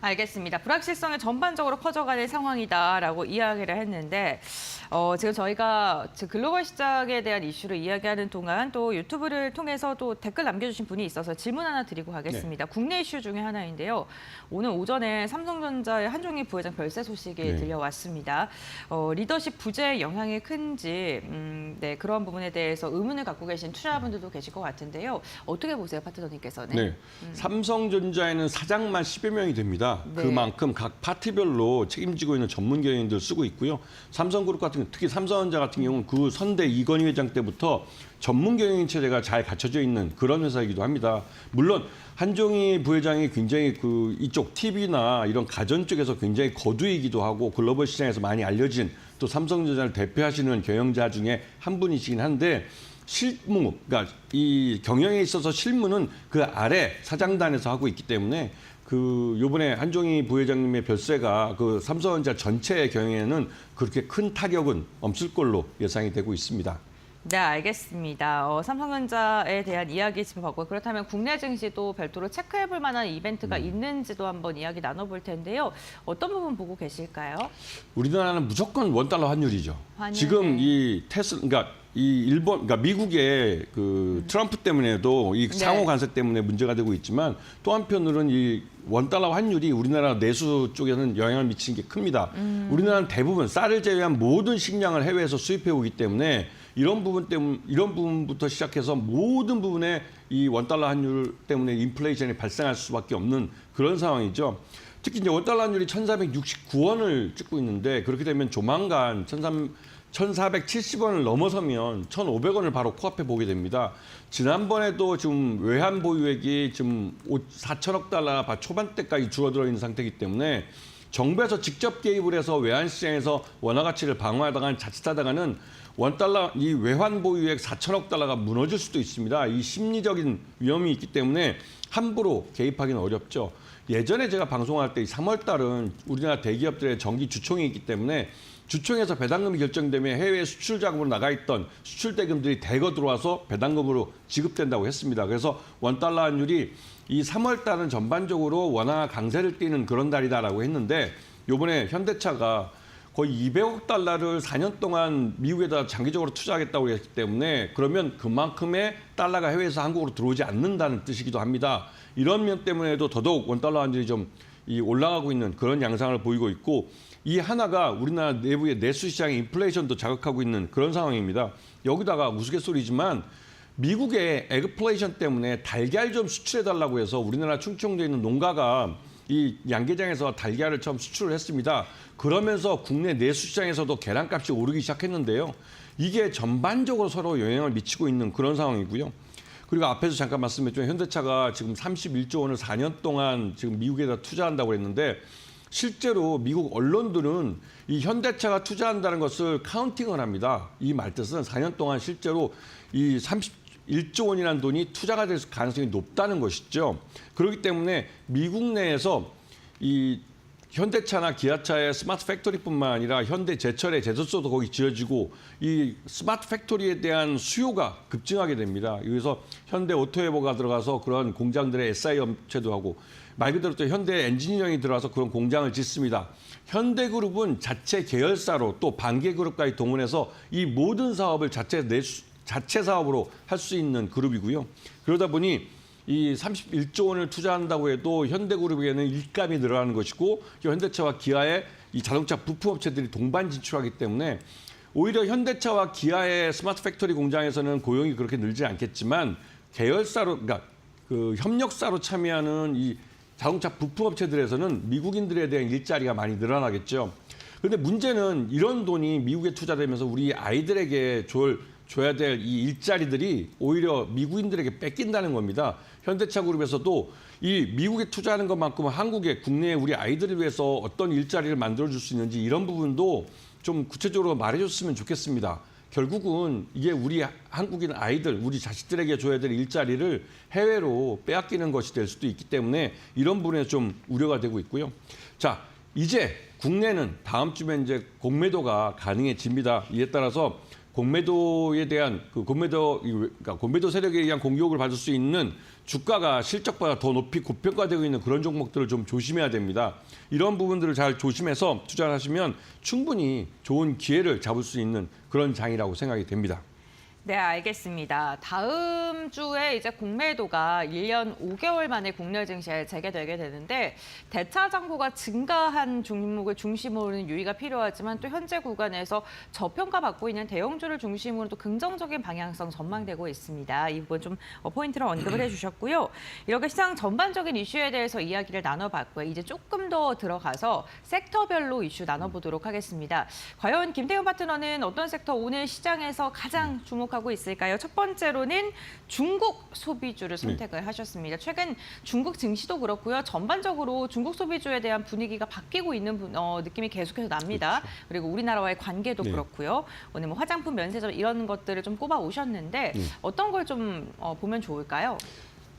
알겠습니다. 불확실성이 전반적으로 커져가는 상황이다라고 이야기를 했는데 지금 저희가 글로벌 시장에 대한 이슈를 이야기하는 동안 또 유튜브를 통해서 또 댓글 남겨주신 분이 있어서 질문 하나 드리고 가겠습니다. 국내 이슈 중에 하나인데요. 오늘 오전에 삼성전자의 한종희 부회장 별세 소식이 들려왔습니다. 리더십 부재의 영향이 큰지 네, 그런 부분에 대해서 의문을 갖고 계신 투자자분들도 계실 것 같은데요. 어떻게 보세요, 파트너님께서는? 네. 삼성전자에는 사장만 10여 명이 됩니다. 네. 그만큼 각 파트별로 책임지고 있는 전문 경영인들 쓰고 있고요. 삼성그룹 같은 경우, 특히 삼성전자 같은 경우는 그 선대 이건희 회장 때부터 전문 경영인 체제가 잘 갖춰져 있는 그런 회사이기도 합니다. 물론 한종희 부회장이 굉장히 이쪽 TV나 이런 가전 쪽에서 굉장히 거두이기도 하고 글로벌 시장에서 많이 알려진 또 삼성전자를 대표하시는 경영자 중에 한 분이시긴 한데 실무, 그러니까 이 경영에 있어서 실무는 그 아래 사장단에서 하고 있기 때문에 요번에 한종희 부회장님의 별세가 그 삼성전자 전체 경영에는 그렇게 큰 타격은 없을 걸로 예상이 되고 있습니다. 네, 알겠습니다. 삼성전자에 대한 이야기 짚어봤고요. 그렇다면 국내 증시도 별도로 체크해볼 만한 이벤트가 있는지도 한번 이야기 나눠볼 텐데요. 어떤 부분 보고 계실까요? 우리나라는 무조건 원달러 환율이죠. 환율, 지금 네. 이 그러니까 그러니까 미국의 트럼프 때문에도 이 상호 관세 때문에 문제가 되고 있지만 또 한편으로는 이 원달러 환율이 우리나라 내수 쪽에는 영향을 미치는 게 큽니다. 우리나라는 대부분 쌀을 제외한 모든 식량을 해외에서 수입해 오기 때문에 이런 부분부터 시작해서 모든 부분에 이 원달러 환율 때문에 인플레이션이 발생할 수밖에 없는 그런 상황이죠. 특히 이제 원달러 환율이 1,469원을 찍고 있는데 그렇게 되면 조만간 1,470원을 넘어서면 1,500원을 바로 코앞에 보게 됩니다. 지난번에도 지금 외환 보유액이 지금 4천억 달러 초반대까지 줄어들어 있는 상태이기 때문에 정부에서 직접 개입을 해서 외환 시장에서 원화 가치를 방어하다가 자칫하다가는 원달러 이 외환 보유액 4천억 달러가 무너질 수도 있습니다. 이 심리적인 위험이 있기 때문에 함부로 개입하기는 어렵죠. 예전에 제가 방송할 때 3월 달은 우리나라 대기업들의 정기 주총이 있기 때문에 주총에서 배당금이 결정되면 해외 수출 자금으로 나가 있던 수출 대금들이 대거 들어와서 배당금으로 지급된다고 했습니다. 그래서 원달러 환율이 이 3월 달은 전반적으로 원화 강세를 띠는 그런 달이다라고 했는데 이번에 현대차가 거의 200억 달러를 4년 동안 미국에다 장기적으로 투자하겠다고 했기 때문에 그러면 그만큼의 달러가 해외에서 한국으로 들어오지 않는다는 뜻이기도 합니다. 이런 면 때문에도 더더욱 원달러 환율이 좀 올라가고 있는 그런 양상을 보이고 있고 이 하나가 우리나라 내부의 내수 시장의 인플레이션도 자극하고 있는 그런 상황입니다. 여기다가 우스갯소리지만 미국의 에그플레이션 때문에 달걀 좀 수출해달라고 해서 우리나라 충청도에 있는 농가가 이 양계장에서 달걀을 처음 수출을 했습니다. 그러면서 국내 내수 시장에서도 계란값이 오르기 시작했는데요. 이게 전반적으로 서로 영향을 미치고 있는 그런 상황이고요. 그리고 앞에서 잠깐 말씀드렸지만 현대차가 지금 31조 원을 4년 동안 지금 미국에다 투자한다고 했는데 실제로 미국 언론들은 이 현대차가 투자한다는 것을 카운팅을 합니다. 이 말뜻은 4년 동안 실제로 이 31조 원이라는 돈이 투자가 될 가능성이 높다는 것이죠. 그렇기 때문에 미국 내에서 이 현대차나 기아차의 스마트 팩토리뿐만 아니라 현대 제철의 제조소도 거기 지어지고 이 스마트 팩토리에 대한 수요가 급증하게 됩니다. 여기서 현대 오토웨버가 들어가서 그런 공장들의 SI 업체도 하고 말 그대로 또 현대 엔지니어링이 들어와서 그런 공장을 짓습니다. 현대그룹은 자체 계열사로 또 반계그룹까지 동원해서 이 모든 사업을 자체 사업으로 할 수 있는 그룹이고요. 그러다 보니 이 31조 원을 투자한다고 해도 현대그룹에게는 일감이 늘어나는 것이고 현대차와 기아의 이 자동차 부품업체들이 동반 진출하기 때문에 오히려 현대차와 기아의 스마트 팩토리 공장에서는 고용이 그렇게 늘지 않겠지만 계열사로 그러니까 협력사로 참여하는 이 자동차 부품업체들에서는 미국인들에 대한 일자리가 많이 늘어나겠죠. 그런데 문제는 이런 돈이 미국에 투자되면서 우리 아이들에게 줘야 될 이 일자리들이 오히려 미국인들에게 뺏긴다는 겁니다. 현대차 그룹에서도 이 미국에 투자하는 것만큼은 한국의 국내에 우리 아이들을 위해서 어떤 일자리를 만들어줄 수 있는지 이런 부분도 좀 구체적으로 말해줬으면 좋겠습니다. 결국은 이게 우리 한국인 아이들, 우리 자식들에게 줘야 될 일자리를 해외로 빼앗기는 것이 될 수도 있기 때문에 이런 부분에 좀 우려가 되고 있고요. 자, 이제 국내는 다음 주면 이제 공매도가 가능해집니다. 이에 따라서 공매도에 대한 그러니까 공매도 세력에 의한 공격을 받을 수 있는 주가가 실적보다 더 높이 고평가되고 있는 그런 종목들을 좀 조심해야 됩니다. 이런 부분들을 잘 조심해서 투자를 하시면 충분히 좋은 기회를 잡을 수 있는 그런 장이라고 생각이 됩니다. 네, 알겠습니다. 다음 주에 이제 공매도가 1년 5개월 만에 국내 증시에 재개되게 되는데 대차 잔고가 증가한 종목을 중심으로는 유의가 필요하지만 또 현재 구간에서 저평가받고 있는 대형주를 중심으로 또 긍정적인 방향성 전망되고 있습니다. 이 부분 좀 포인트로 언급을 해주셨고요. 이렇게 시장 전반적인 이슈에 대해서 이야기를 나눠봤고요. 이제 조금 더 들어가서 섹터별로 이슈 나눠보도록 하겠습니다. 과연 김태훈 파트너는 어떤 섹터 오늘 시장에서 가장 주목하고 있을까요? 첫 번째로는 중국 소비주를 선택을 하셨습니다. 최근 중국 증시도 그렇고요. 전반적으로 중국 소비주에 대한 분위기가 바뀌고 있는 느낌이 계속해서 납니다. 그렇죠. 그리고 우리나라와의 관계도 그렇고요. 오늘 뭐 화장품, 면세점 이런 것들을 좀 꼽아 오셨는데 어떤 걸 좀 보면 좋을까요?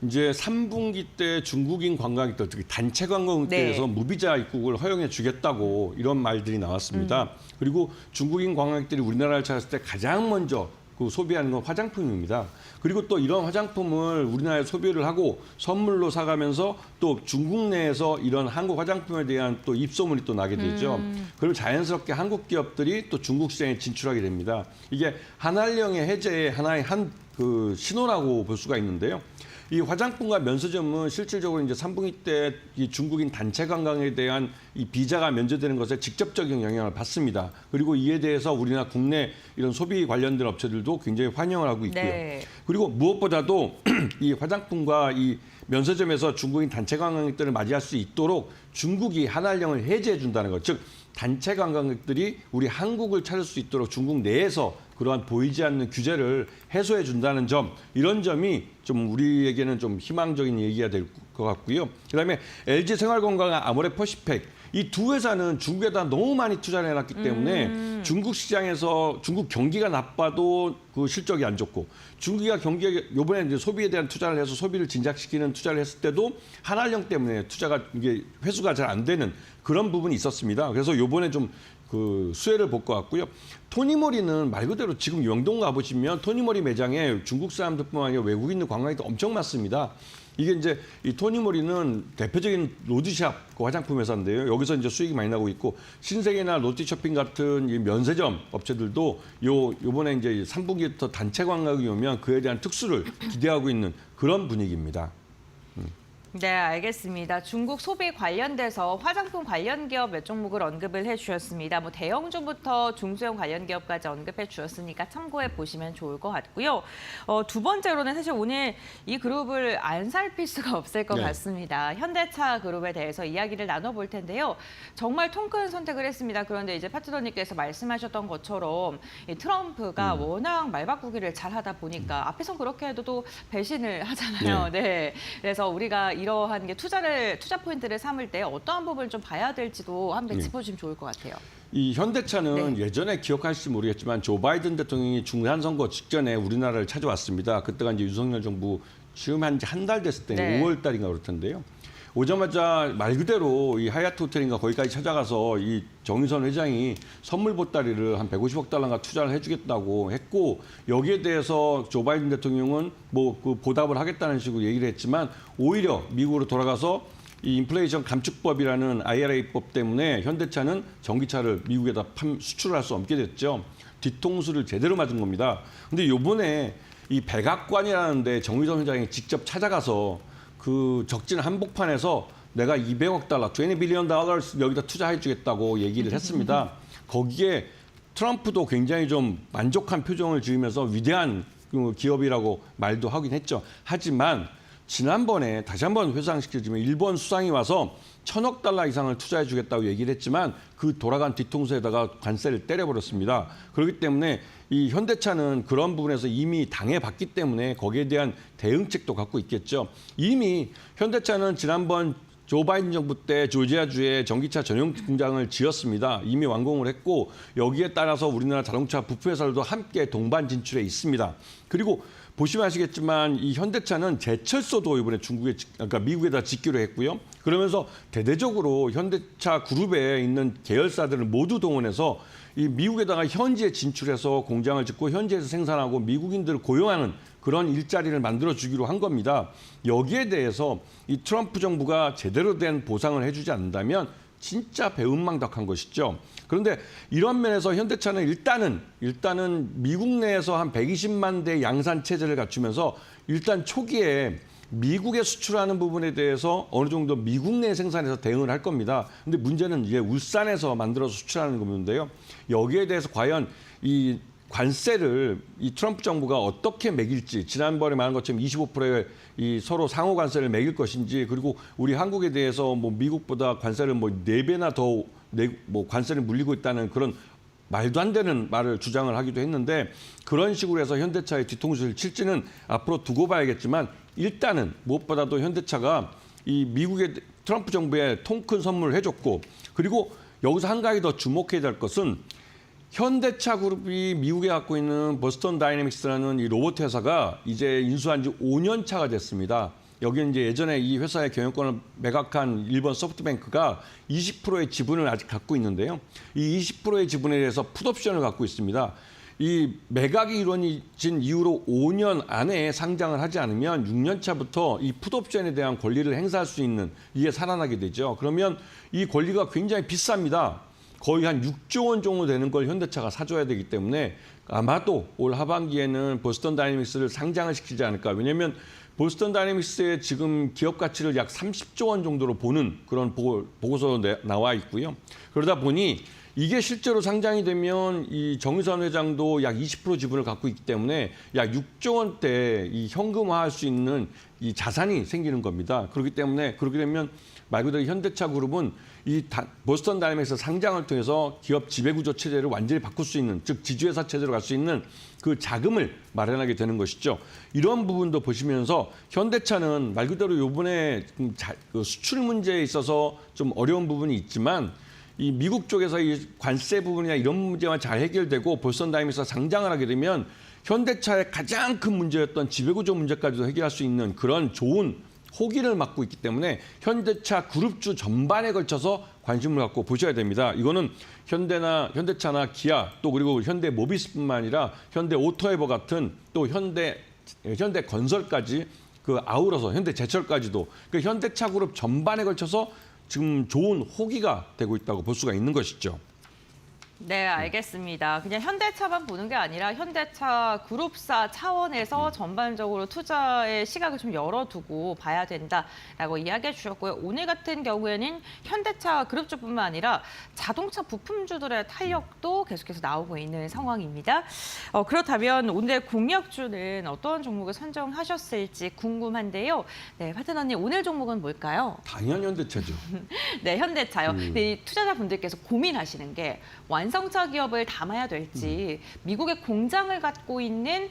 이제 3분기 때 중국인 관광객들, 특히 단체 관광객들에서 무비자 입국을 허용해 주겠다고 이런 말들이 나왔습니다. 그리고 중국인 관광객들이 우리나라를 찾았을 때 가장 먼저 그 소비하는 건 화장품입니다. 그리고 또 이런 화장품을 우리나라에 소비를 하고 선물로 사가면서 또 중국 내에서 이런 한국 화장품에 대한 또 입소문이 또 나게 되죠. 그리고 자연스럽게 한국 기업들이 또 중국 시장에 진출하게 됩니다. 이게 한한령의 해제의 하나의 그 신호라고 볼 수가 있는데요. 이 화장품과 면세점은 실질적으로 이제 3분기 때 이 중국인 단체 관광에 대한 이 비자가 면제되는 것에 직접적인 영향을 받습니다. 그리고 이에 대해서 우리나라 국내 이런 소비 관련된 업체들도 굉장히 환영을 하고 있고요. 네. 그리고 무엇보다도 이 화장품과 이 면세점에서 중국인 단체 관광객들을 맞이할 수 있도록 중국이 한한령을 해제해 준다는 것, 즉 단체 관광객들이 우리 한국을 찾을 수 있도록 중국 내에서 그러한 보이지 않는 규제를 해소해 준다는 점, 이런 점이 좀 우리에게는 좀 희망적인 얘기가 될 것 같고요. 그다음에 LG 생활건강과 아모레퍼시픽, 이 두 회사는 중국에다 너무 많이 투자를 해놨기 때문에 중국 시장에서 중국 경기가 나빠도 그 실적이 안 좋고, 중국이가 경기가 이번에 이제 소비에 대한 투자를 해서 소비를 진작시키는 투자를 했을 때도 한한령 때문에 투자가 이게 회수가 잘 안 되는 그런 부분이 있었습니다. 그래서 이번에 좀 그 수혜를 볼 것 같고요. 토니모리는 말 그대로 지금 영동 가보시면 토니모리 매장에 중국 사람들뿐만 아니라 외국인들 관광객도 엄청 많습니다. 이게 이제 이 토니모리는 대표적인 로드샵 그 화장품 회사인데요. 여기서 이제 수익이 많이 나고 있고, 신세계나 롯데쇼핑 같은 이 면세점 업체들도 요번에 이제 3분기부터 단체 관광이 오면 그에 대한 특수를 기대하고 있는 그런 분위기입니다. 네, 알겠습니다. 중국 소비 관련돼서 화장품 관련 기업 몇 종목을 언급을 해주셨습니다. 뭐 대형주부터 중소형 관련 기업까지 언급해 주셨으니까 참고해 보시면 좋을 것 같고요. 두 번째로는 사실 오늘 이 그룹을 안 살필 수가 없을 것 같습니다. 현대차 그룹에 대해서 이야기를 나눠볼 텐데요. 정말 통큰 선택을 했습니다. 그런데 이제 파트너님께서 말씀하셨던 것처럼 이 트럼프가 워낙 말 바꾸기를 잘하다 보니까 앞에서 그렇게 해도 또 배신을 하잖아요. 네. 그래서 우리가 이러한 게 투자 포인트를 삼을 때 어떠한 부분을 좀 봐야 될지도 한번 짚어주시면 좋을 것 같아요. 이 현대차는 예전에 기억하실지 모르겠지만 조 바이든 대통령이 중간 선거 직전에 우리나라를 찾아왔습니다. 그때가 이제 윤석열 정부 지금 한 달 됐을 때 5월 달인가 그럴 텐데요. 오자마자 말 그대로 이 하얏트 호텔인가 거기까지 찾아가서 이 정의선 회장이 선물 보따리를 한 150억 달러가 투자를 해주겠다고 했고, 여기에 대해서 조 바이든 대통령은 뭐 그 보답을 하겠다는 식으로 얘기를 했지만, 오히려 미국으로 돌아가서 이 인플레이션 감축법이라는 IRA법 때문에 현대차는 전기차를 미국에다 수출을 할 수 없게 됐죠. 뒤통수를 제대로 맞은 겁니다. 근데 요번에 이 백악관이라는 데 정의선 회장이 직접 찾아가서 그 적진 한복판에서 내가 200억 달러, 20 빌리언 달러 여기다 투자해 주겠다고 얘기를 했습니다. 거기에 트럼프도 굉장히 좀 만족한 표정을 지으면서 위대한 기업이라고 말도 하긴 했죠. 하지만 지난번에 다시 한번 회상시켜주면 일본 수상이 와서 1,000억 달러 이상을 투자해 주겠다고 얘기를 했지만 그 돌아간 뒤통수에다가 관세를 때려버렸습니다. 그렇기 때문에 이 현대차는 그런 부분에서 이미 당해봤기 때문에 거기에 대한 대응책도 갖고 있겠죠. 이미 현대차는 지난번 조 바이든 정부 때 조지아주에 전기차 전용 공장을 지었습니다. 이미 완공을 했고, 여기에 따라서 우리나라 자동차 부품 회사들도 함께 동반 진출해 있습니다. 그리고 보시면 아시겠지만 이 현대차는 제철소도 이번에 그러니까 미국에다 짓기로 했고요. 그러면서 대대적으로 현대차 그룹에 있는 계열사들을 모두 동원해서 이 미국에다가 현지에 진출해서 공장을 짓고 현지에서 생산하고 미국인들을 고용하는 그런 일자리를 만들어주기로 한 겁니다. 여기에 대해서 이 트럼프 정부가 제대로 된 보상을 해주지 않는다면 진짜 배은망덕한 것이죠. 그런데 이런 면에서 현대차는 일단은 미국 내에서 한 120만 대 양산 체제를 갖추면서 일단 초기에 미국에 수출하는 부분에 대해서 어느 정도 미국 내 생산해서 대응을 할 겁니다. 근데 문제는 이제 울산에서 만들어서 수출하는 건데요. 여기에 대해서 과연 이 관세를 이 트럼프 정부가 어떻게 매길지, 지난번에 말한 것처럼 25%의 이 서로 상호 관세를 매길 것인지, 그리고 우리 한국에 대해서 뭐 미국보다 관세를 뭐 4배나 더 관세를 물리고 있다는 그런 말도 안 되는 말을 주장을 하기도 했는데, 그런 식으로 해서 현대차의 뒤통수를 칠지는 앞으로 두고 봐야겠지만, 일단은 무엇보다도 현대차가 이 미국의 트럼프 정부에 통 큰 선물을 해줬고, 그리고 여기서 한 가지 더 주목해야 될 것은 현대차 그룹이 미국에 갖고 있는 보스턴 다이내믹스라는 이 로봇 회사가 이제 인수한 지 5년 차가 됐습니다. 여기는 이제 예전에 이 회사의 경영권을 매각한 일본 소프트뱅크가 20%의 지분을 아직 갖고 있는데요. 이 20%의 지분에 대해서 풋옵션을 갖고 있습니다. 이 매각이 이루어진 이후로 5년 안에 상장을 하지 않으면 6년 차부터 이 풋옵션에 대한 권리를 행사할 수 있는, 이게 살아나게 되죠. 그러면 이 권리가 굉장히 비쌉니다. 거의 한 6조 원 정도 되는 걸 현대차가 사줘야 되기 때문에 아마도 올 하반기에는 보스턴 다이내믹스를 상장을 시키지 않을까. 왜냐하면 보스턴 다이내믹스의 지금 기업 가치를 약 30조 원 정도로 보는 그런 보고서 나와 있고요. 그러다 보니 이게 실제로 상장이 되면 이 정의선 회장도 약 20% 지분을 갖고 있기 때문에 약 6조 원대 이 현금화할 수 있는 이 자산이 생기는 겁니다. 그렇기 때문에 그렇게 되면 말 그대로 현대차 그룹은 이 보스턴 다이내믹스 상장을 통해서 기업 지배구조 체제를 완전히 바꿀 수 있는, 즉 지주회사 체제로 갈 수 있는 그 자금을 마련하게 되는 것이죠. 이런 부분도 보시면서 현대차는 말 그대로 이번에 그 수출 문제에 있어서 좀 어려운 부분이 있지만, 이 미국 쪽에서 이 관세 부분이나 이런 문제만 잘 해결되고 보스턴 다이내믹스가 상장을 하게 되면 현대차의 가장 큰 문제였던 지배구조 문제까지도 해결할 수 있는 그런 좋은 호기를 맞고 있기 때문에 현대차 그룹주 전반에 걸쳐서 관심을 갖고 보셔야 됩니다. 이거는 현대차나 기아, 또 그리고 현대모비스뿐만 아니라 현대오토에버 같은, 또 현대건설까지 그 아우러서 현대제철까지도, 그 현대차 그룹 전반에 걸쳐서 지금 좋은 호기가 되고 있다고 볼 수가 있는 것이죠. 네, 알겠습니다. 그냥 현대차만 보는 게 아니라 현대차 그룹사 차원에서 전반적으로 투자의 시각을 좀 열어두고 봐야 된다라고 이야기해 주셨고요. 오늘 같은 경우에는 현대차 그룹주뿐만 아니라 자동차 부품주들의 탄력도 계속해서 나오고 있는 상황입니다. 그렇다면 오늘 공략주는 어떤 종목을 선정하셨을지 궁금한데요. 네, 파트너님, 오늘 종목은 뭘까요? 당연히 현대차죠. 네, 현대차요. 근데 이 투자자분들께서 고민하시는 게 완성차 기업을 담아야 될지, 미국의 공장을 갖고 있는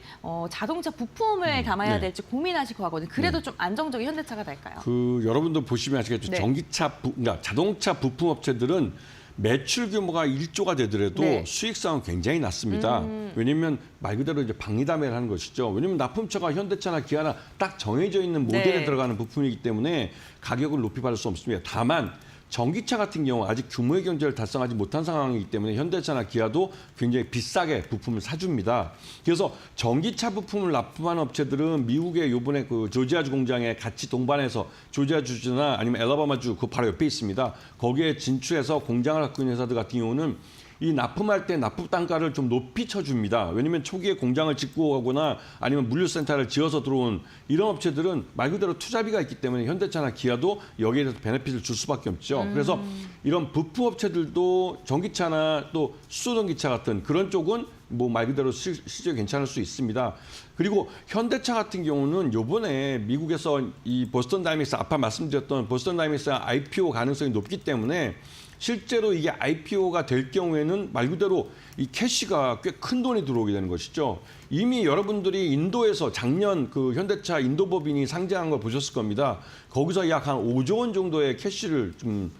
자동차 부품을 담아야 될지 고민하실 것 같거든요. 그래도 좀 안정적인 현대차가 될까요? 여러분도 보시면 아시겠죠. 네. 그러니까 자동차 부품 업체들은 매출 규모가 1조가 되더라도 네. 수익성은 굉장히 낮습니다. 왜냐하면 말 그대로 이제 박리담회를 하는 것이죠. 왜냐하면 납품처가 현대차나 기아나 딱 정해져 있는 모델에 네. 들어가는 부품이기 때문에 가격을 높이 받을 수 없습니다. 다만 전기차 같은 경우 아직 규모의 경제를 달성하지 못한 상황이기 때문에 현대차나 기아도 굉장히 비싸게 부품을 사줍니다. 그래서 전기차 부품을 납품하는 업체들은 미국의 요번에 그 조지아주 공장에 같이 동반해서, 조지아주나 아니면 엘라바마주 그 바로 옆에 있습니다. 거기에 진출해서 공장을 갖고 있는 회사들 같은 경우는 이 납품할 때 납품 단가를 좀 높이 쳐줍니다. 왜냐하면 초기에 공장을 짓고 오거나 아니면 물류센터를 지어서 들어온 이런 업체들은 말 그대로 투자비가 있기 때문에 현대차나 기아도 여기에 대해서 베네핏을 줄 수밖에 없죠. 그래서 이런 부품 업체들도 전기차나 또 수소전기차 같은 그런 쪽은 뭐 말 그대로 시장이 괜찮을 수 있습니다. 그리고 현대차 같은 경우는 요번에 미국에서 이 보스턴 다이내믹스, 아까 말씀드렸던 보스턴 다이내믹스가 IPO 가능성이 높기 때문에 실제로 이게 IPO가 될 경우에는 말 그대로 이 캐시가 꽤 큰 돈이 들어오게 되는 것이죠. 이미 여러분들이 인도에서 작년 그 현대차 인도법인이 상장한 걸 보셨을 겁니다. 거기서 약 한 5조 원 정도의 캐시를 좀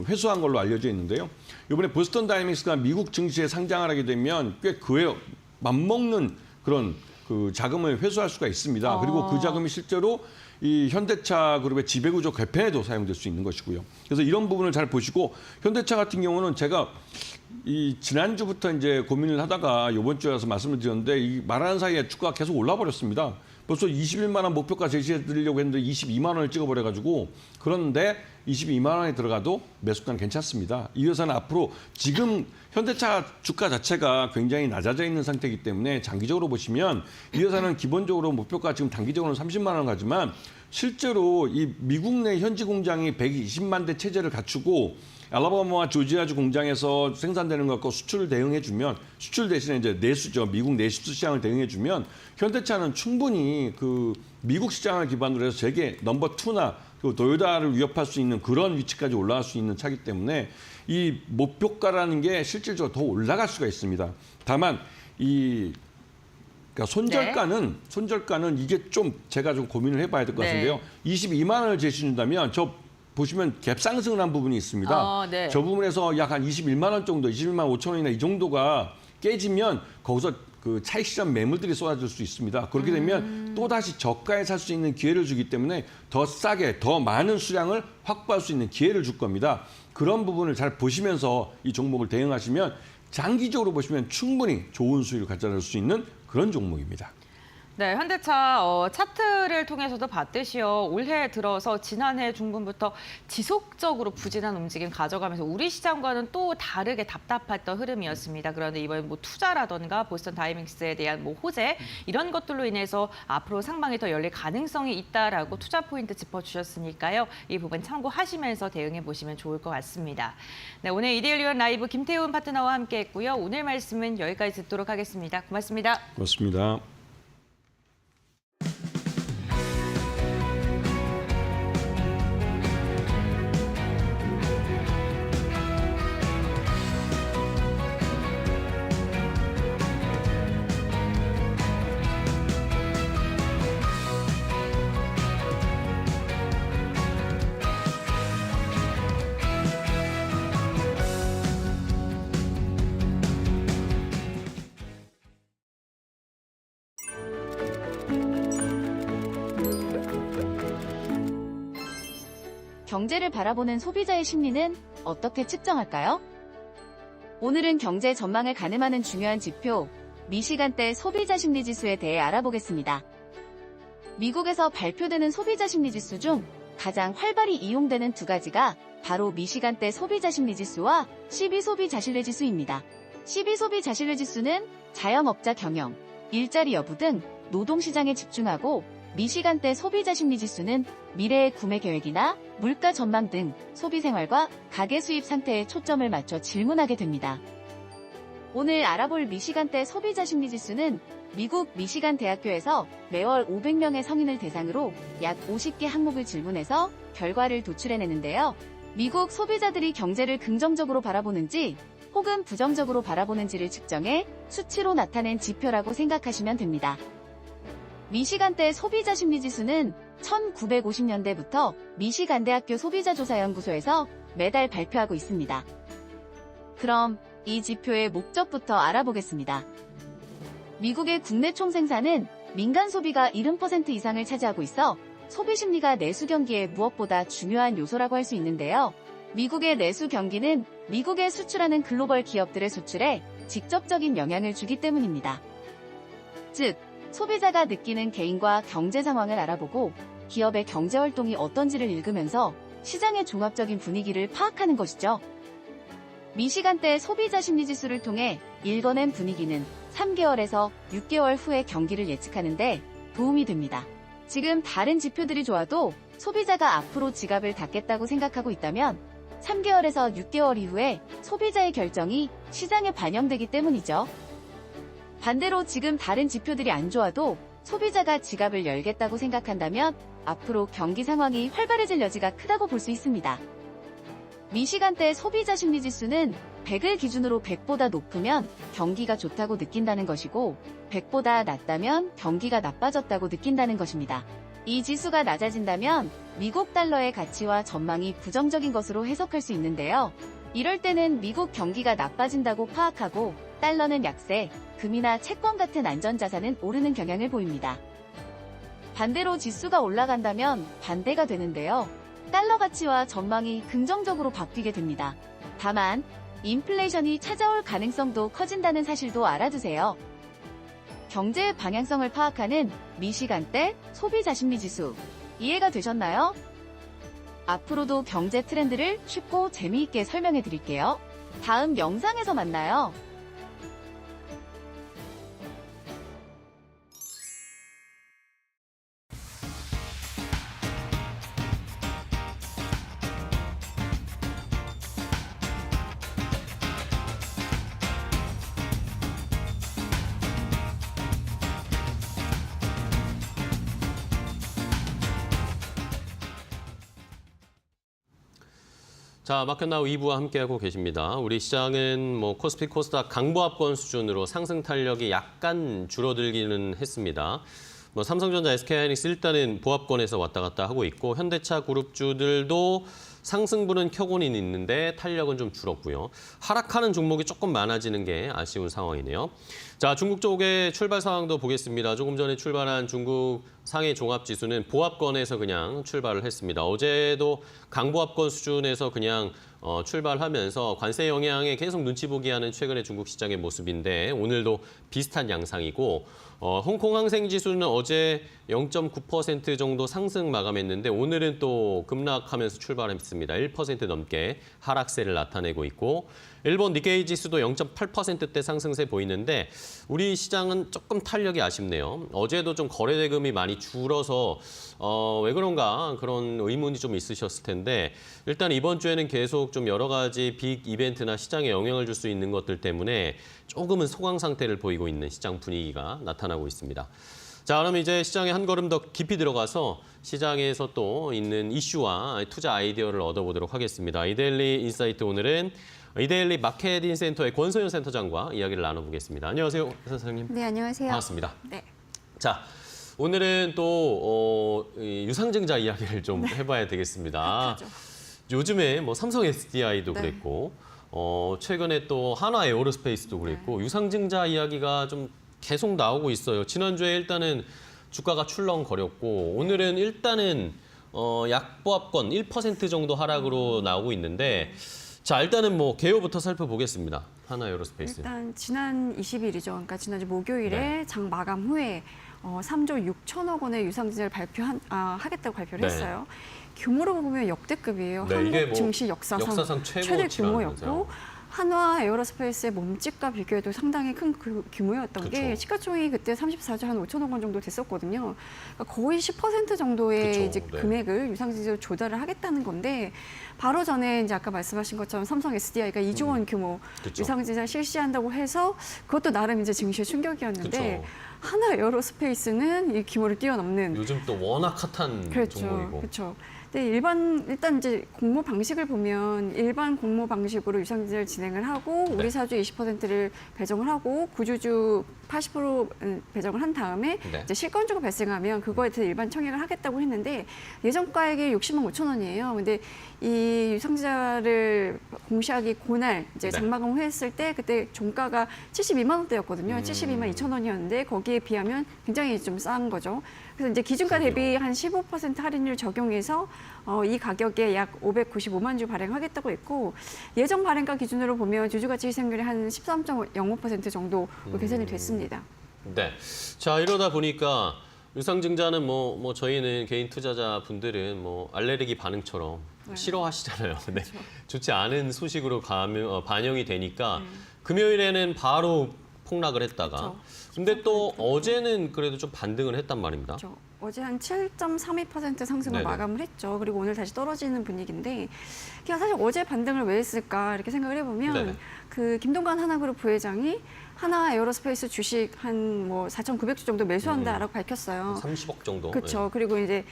회수한 걸로 알려져 있는데요. 이번에 보스턴 다이내믹스가 미국 증시에 상장을 하게 되면 꽤 그에 맞먹는 그런 그 자금을 회수할 수가 있습니다. 그리고 그 자금이 실제로 이 현대차 그룹의 지배구조 개편에도 사용될 수 있는 것이고요. 그래서 이런 부분을 잘 보시고 현대차 같은 경우는 제가 이 지난주부터 이제 고민을 하다가 이번 주에 와서 말씀을 드렸는데 이 말하는 사이에 주가가 계속 올라 버렸습니다. 벌써 21만 원 목표가 제시해 드리려고 했는데 22만 원을 찍어버려 가지고 그런데 22만 원에 들어가도 매수가는 괜찮습니다. 이 회사는 앞으로 지금 현대차 주가 자체가 굉장히 낮아져 있는 상태이기 때문에 장기적으로 보시면 이 회사는 기본적으로 목표가 지금 단기적으로는 30만 원 가지만 실제로 이 미국 내 현지 공장이 120만 대 체제를 갖추고 알라바마와 조지아주 공장에서 생산되는 것과 수출을 대응해주면 수출 대신에 이제 내수죠. 미국 내수 시장을 대응해주면 현대차는 충분히 그 미국 시장을 기반으로 해서 세계 넘버 2나 그 도요타를 위협할 수 있는 그런 위치까지 올라갈 수 있는 차기 때문에 이 목표가라는 게 실질적으로 더 올라갈 수가 있습니다. 다만 이 그러니까 손절가는 이게 좀 제가 좀 고민을 해봐야 될 것 같은데요. 22만 원을 제시준다면 저 보시면 갭 상승을 한 부분이 있습니다. 네. 저 부분에서 약 한 21만 원 정도, 21만 5천 원이나 이 정도가 깨지면 거기서 그 차익 실현 매물들이 쏟아질 수 있습니다. 그렇게 되면 또다시 저가에 살 수 있는 기회를 주기 때문에 더 싸게, 더 많은 수량을 확보할 수 있는 기회를 줄 겁니다. 그런 부분을 잘 보시면서 이 종목을 대응하시면 장기적으로 보시면 충분히 좋은 수익을 가져갈 수 있는 그런 종목입니다. 네, 현대차 차트를 통해서도 봤듯이요. 올해 들어서 지난해 중순부터 지속적으로 부진한 움직임 가져가면서 우리 시장과는 또 다르게 답답했던 흐름이었습니다. 그런데 이번에 뭐 투자라던가 보스턴 다이내믹스에 대한 뭐 호재 이런 것들로 인해서 앞으로 상방이 더 열릴 가능성이 있다라고 투자 포인트 짚어주셨으니까요. 이 부분 참고하시면서 대응해 보시면 좋을 것 같습니다. 네, 오늘 이데일리 라이브 김태훈 파트너와 함께했고요. 오늘 말씀은 여기까지 듣도록 하겠습니다. 고맙습니다. 고맙습니다. 경제를 바라보는 소비자의 심리는 어떻게 측정할까요? 오늘은 경제 전망을 가늠하는 중요한 지표, 미시간대 소비자 심리지수에 대해 알아보겠습니다. 미국에서 발표되는 소비자 심리지수 중 가장 활발히 이용되는 두 가지가 바로 미시간대 소비자 심리지수와 12소비자신뢰지수입니다. 12소비자신뢰지수는 자영업자 경영, 일자리 여부 등 노동시장에 집중하고 미시간대 소비자 심리지수는 미래의 구매 계획이나 물가 전망 등 소비생활과 가계 수입 상태에 초점을 맞춰 질문하게 됩니다. 오늘 알아볼 미시간대 소비자 심리지수는 미국 미시간 대학교에서 매월 500명의 성인을 대상으로 약 50개 항목을 질문해서 결과를 도출해내는데요. 미국 소비자들이 경제를 긍정적으로 바라보는지 혹은 부정적으로 바라보는지를 측정해 수치로 나타낸 지표라고 생각하시면 됩니다. 미시간대 소비자 심리지수는 1950년대부터 미시간 대학교 소비자조사연구소에서 매달 발표하고 있습니다. 그럼 이 지표의 목적부터 알아보겠습니다. 미국의 국내 총생산은 민간 소비가 70% 이상을 차지하고 있어 소비 심리가 내수 경기의 무엇보다 중요한 요소라고 할 수 있는데요. 미국의 내수 경기는 미국에 수출하는 글로벌 기업들의 수출에 직접적인 영향을 주기 때문입니다. 즉, 소비자가 느끼는 개인과 경제 상황을 알아보고 기업의 경제 활동이 어떤지를 읽으면서 시장의 종합적인 분위기를 파악하는 것이죠. 미시간대 소비자 심리지수를 통해 읽어낸 분위기는 3개월에서 6개월 후의 경기를 예측하는데 도움이 됩니다. 지금 다른 지표들이 좋아도 소비자가 앞으로 지갑을 닫겠다고 생각하고 있다면 3개월에서 6개월 이후에 소비자의 결정이 시장에 반영되기 때문이죠. 반대로 지금 다른 지표들이 안 좋아도 소비자가 지갑을 열겠다고 생각한다면 앞으로 경기 상황이 활발해질 여지가 크다고 볼 수 있습니다. 미시간대 소비자 심리지수는 100을 기준으로 100보다 높으면 경기가 좋다고 느낀다는 것이고 100보다 낮다면 경기가 나빠졌다고 느낀다는 것입니다. 이 지수가 낮아진다면 미국 달러의 가치와 전망이 부정적인 것으로 해석할 수 있는데요. 이럴 때는 미국 경기가 나빠진다고 파악하고 달러는 약세, 금이나 채권 같은 안전자산은 오르는 경향을 보입니다. 반대로 지수가 올라간다면 반대가 되는데요. 달러 가치와 전망이 긍정적으로 바뀌게 됩니다. 다만 인플레이션이 찾아올 가능성도 커진다는 사실도 알아두세요. 경제의 방향성을 파악하는 미시간대 소비자심리지수 이해가 되셨나요? 앞으로도 경제 트렌드를 쉽고 재미있게 설명해 드릴게요. 다음 영상에서 만나요. 자, 마켓나우 2부와 함께하고 계십니다. 우리 시장은 뭐 코스피 코스닥 강보합권 수준으로 상승 탄력이 약간 줄어들기는 했습니다. 뭐 삼성전자, SK하이닉스 일단은 보합권에서 왔다 갔다 하고 있고 현대차 그룹주들도 상승분은 켜고는 있는데 탄력은 좀 줄었고요. 하락하는 종목이 조금 많아지는 게 아쉬운 상황이네요. 자, 중국 쪽의 출발 상황도 보겠습니다. 조금 전에 출발한 중국 상해 종합지수는 보합권에서 그냥 출발을 했습니다. 어제도 강보합권 수준에서 그냥 출발하면서 관세 영향에 계속 눈치 보기 하는 최근의 중국 시장의 모습인데 오늘도 비슷한 양상이고 홍콩 항생지수는 어제 0.9% 정도 상승 마감했는데 오늘은 또 급락하면서 출발했습니다. 1% 넘게 하락세를 나타내고 있고 일본 니케이 지수도 0.8%대 상승세 보이는데 우리 시장은 조금 탄력이 아쉽네요. 어제도 좀 거래 대금이 많이 줄어서 왜 그런가 그런 의문이 좀 있으셨을 텐데 일단 이번 주에는 계속 좀 여러 가지 빅 이벤트나 시장에 영향을 줄 수 있는 것들 때문에 조금은 소강 상태를 보이고 있는 시장 분위기가 나타나고 있습니다. 자, 그럼 이제 시장에 한 걸음 더 깊이 들어가서 시장에서 또 있는 이슈와 투자 아이디어를 얻어보도록 하겠습니다. 이데일리 인사이트 오늘은 이데일리 마케팅 센터의 권소연 센터장과 이야기를 나눠보겠습니다. 안녕하세요, 선생님. 네, 안녕하세요. 반갑습니다. 네. 자, 오늘은 또 유상증자 이야기를 좀 해봐야 되겠습니다. 그렇죠. 요즘에 뭐 삼성 SDI도 네. 그랬고 최근에 또 한화 에어로스페이스도 그랬고 유상증자 이야기가 좀 계속 나오고 있어요. 지난주에 일단은 주가가 출렁거렸고 오늘은 일단은 약보합권 1% 정도 하락으로 나오고 있는데 자, 일단은 뭐 개요부터 살펴보겠습니다. 한화 에어로스페이스. 일단 지난 20일이죠. 그러니까 지난주 목요일에 네. 장 마감 후에 3조 6천억 원의 유상증자를 하겠다고 발표를 네. 했어요. 규모로 보면 역대급이에요. 네, 이게 한국 뭐 증시 역사상 최대 규모였고 한화 에어로스페이스의 몸집과 비교해도 상당히 큰 규모였던 게 그쵸. 시가총액이 그때 34조 한 5천억 원 정도 됐었거든요. 그러니까 거의 10% 정도의 그쵸, 이제 네. 금액을 유상증자로 조달을 하겠다는 건데 바로 전에 이제 아까 말씀하신 것처럼 삼성 SDI가 2조 원 규모 그쵸. 유상증자 실시한다고 해서 그것도 나름 이제 증시의 충격이었는데 그쵸. 한화 에어로스페이스는 이 규모를 뛰어넘는 요즘 또 워낙 핫한 그렇죠. 종목이고. 그렇죠. 근데 일단 이제 공모 방식을 보면 일반 공모 방식으로 유상증자를 진행을 하고 네. 우리 사주 20%를 배정을 하고 구주주 80% 배정을 한 다음에 네. 이제 실권주가 발생하면 그거에 대해서 일반 청약을 하겠다고 했는데 예정가액이 60만 5천 원이에요. 근데 이 유상증자를 공시하기 그날 이제 네. 장마감 후에 했을 때 그때 종가가 72만 원대였거든요. 72만 2천 원이었는데 거기에 비하면 굉장히 좀 싼 거죠. 그래서 이제 기준가 대비 한 15% 할인율 적용해서 이 가격에 약 595만 주 발행하겠다고 했고 예정 발행가 기준으로 보면 주주가치 희생률이 한 13.05% 정도 계산이 됐습니다. 네. 자, 이러다 보니까 유상증자는 뭐 저희는 개인 투자자 분들은 뭐 알레르기 반응처럼 네. 싫어하시잖아요. 네. 그렇죠. 좋지 않은 소식으로 반영이 되니까 금요일에는 바로 폭락을 했다가 그렇죠. 근데 또 어제는 그래도 좀 반등을 했단 말입니다. 그렇죠. 어제 한 7.32% 상승을 네네. 마감을 했죠. 그리고 오늘 다시 떨어지는 분위기인데 그냥 사실 어제 반등을 왜 했을까 이렇게 생각을 해보면 네네. 그 김동관 하나그룹 부회장이 하나 에어로스페이스 주식 한 뭐 4,900주 정도 매수한다라고 밝혔어요. 30억 정도. 그렇죠. 그리고 이제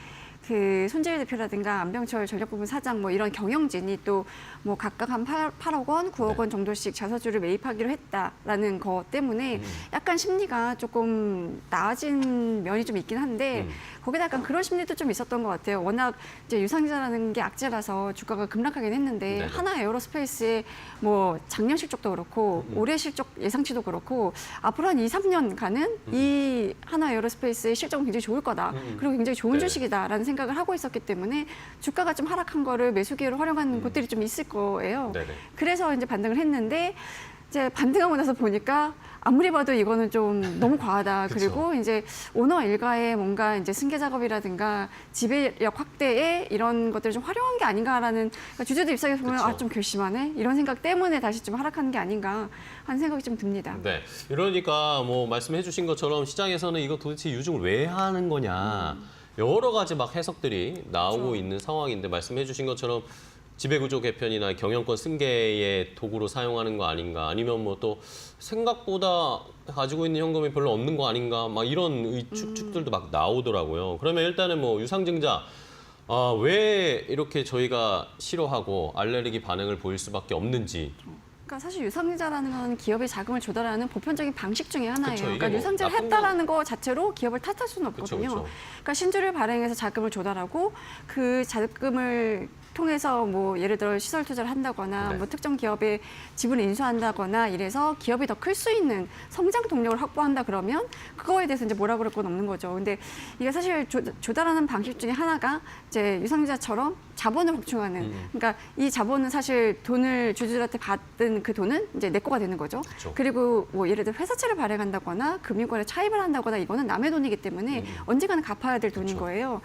그 손재일 대표라든가 안병철 전력부분 사장 뭐 이런 경영진이 또 뭐 각각 한 8억 원, 9억 네. 원 정도씩 자사주를 매입하기로 했다라는 것 때문에 약간 심리가 조금 나아진 면이 좀 있긴 한데 거기다 약간 그런 심리도 좀 있었던 것 같아요. 워낙 이제 유상증자라는 게 악재라서 주가가 급락하긴 했는데 네네. 하나 에어로스페이스의 뭐 작년 실적도 그렇고 올해 실적 예상치도 그렇고 앞으로 한 2, 3년간은 이 하나 에어로스페이스의 실적은 굉장히 좋을 거다. 그리고 굉장히 좋은 네. 주식이다라는 생각을 하고 있었기 때문에 주가가 좀 하락한 거를 매수 기회로 활용하는 곳들이 좀 있을 거예요. 네네. 그래서 이제 반등을 했는데 이제 반등하고 나서 보니까 아무리 봐도 이거는 좀 너무 과하다. 그쵸. 그리고 이제 오너 일가의 뭔가 이제 승계 작업이라든가 지배력 확대에 이런 것들을 좀 활용한 게 아닌가라는, 그러니까 주주들 입장에서 보면 그쵸. 아, 좀 괘씸하네 이런 생각 때문에 다시 좀 하락하는 게 아닌가 하는 생각이 좀 듭니다. 네. 이러니까 뭐 말씀해 주신 것처럼 시장에서는 이거 도대체 유증을 왜 하는 거냐. 여러 가지 막 해석들이 나오고 그렇죠. 있는 상황인데 말씀해 주신 것처럼 지배구조 개편이나 경영권 승계의 도구로 사용하는 거 아닌가, 아니면 뭐 또 생각보다 가지고 있는 현금이 별로 없는 거 아닌가, 막 이런 추측들도 막 나오더라고요. 그러면 일단은 뭐 유상증자 왜 이렇게 저희가 싫어하고 알레르기 반응을 보일 수밖에 없는지. 그러니까 사실 유상증자라는 건 기업의 자금을 조달하는 보편적인 방식 중에 하나예요. 그쵸, 이게 그러니까 뭐 유상증자를 나쁜 했다라는 거 자체로 기업을 탓할 수는 없거든요. 그쵸, 그쵸. 그러니까 신주를 발행해서 자금을 조달하고 그 자금을 통해서 뭐 예를 들어 시설 투자를 한다거나 네. 뭐 특정 기업에 지분을 인수한다거나 이래서 기업이 더 클 수 있는 성장 동력을 확보한다 그러면 그거에 대해서 이제 뭐라 그럴 건 없는 거죠. 근데 이게 사실 조달하는 방식 중에 하나가 이제 유상증자처럼 자본을 확충하는, 그러니까 이 자본은 사실 돈을 주주들한테 받은 그 돈은 이제 내 거가 되는 거죠. 그쵸. 그리고 뭐 예를 들어 회사채를 발행한다거나 금융권에 차입을 한다거나 이거는 남의 돈이기 때문에 언젠가는 갚아야 될 돈인 그쵸. 거예요.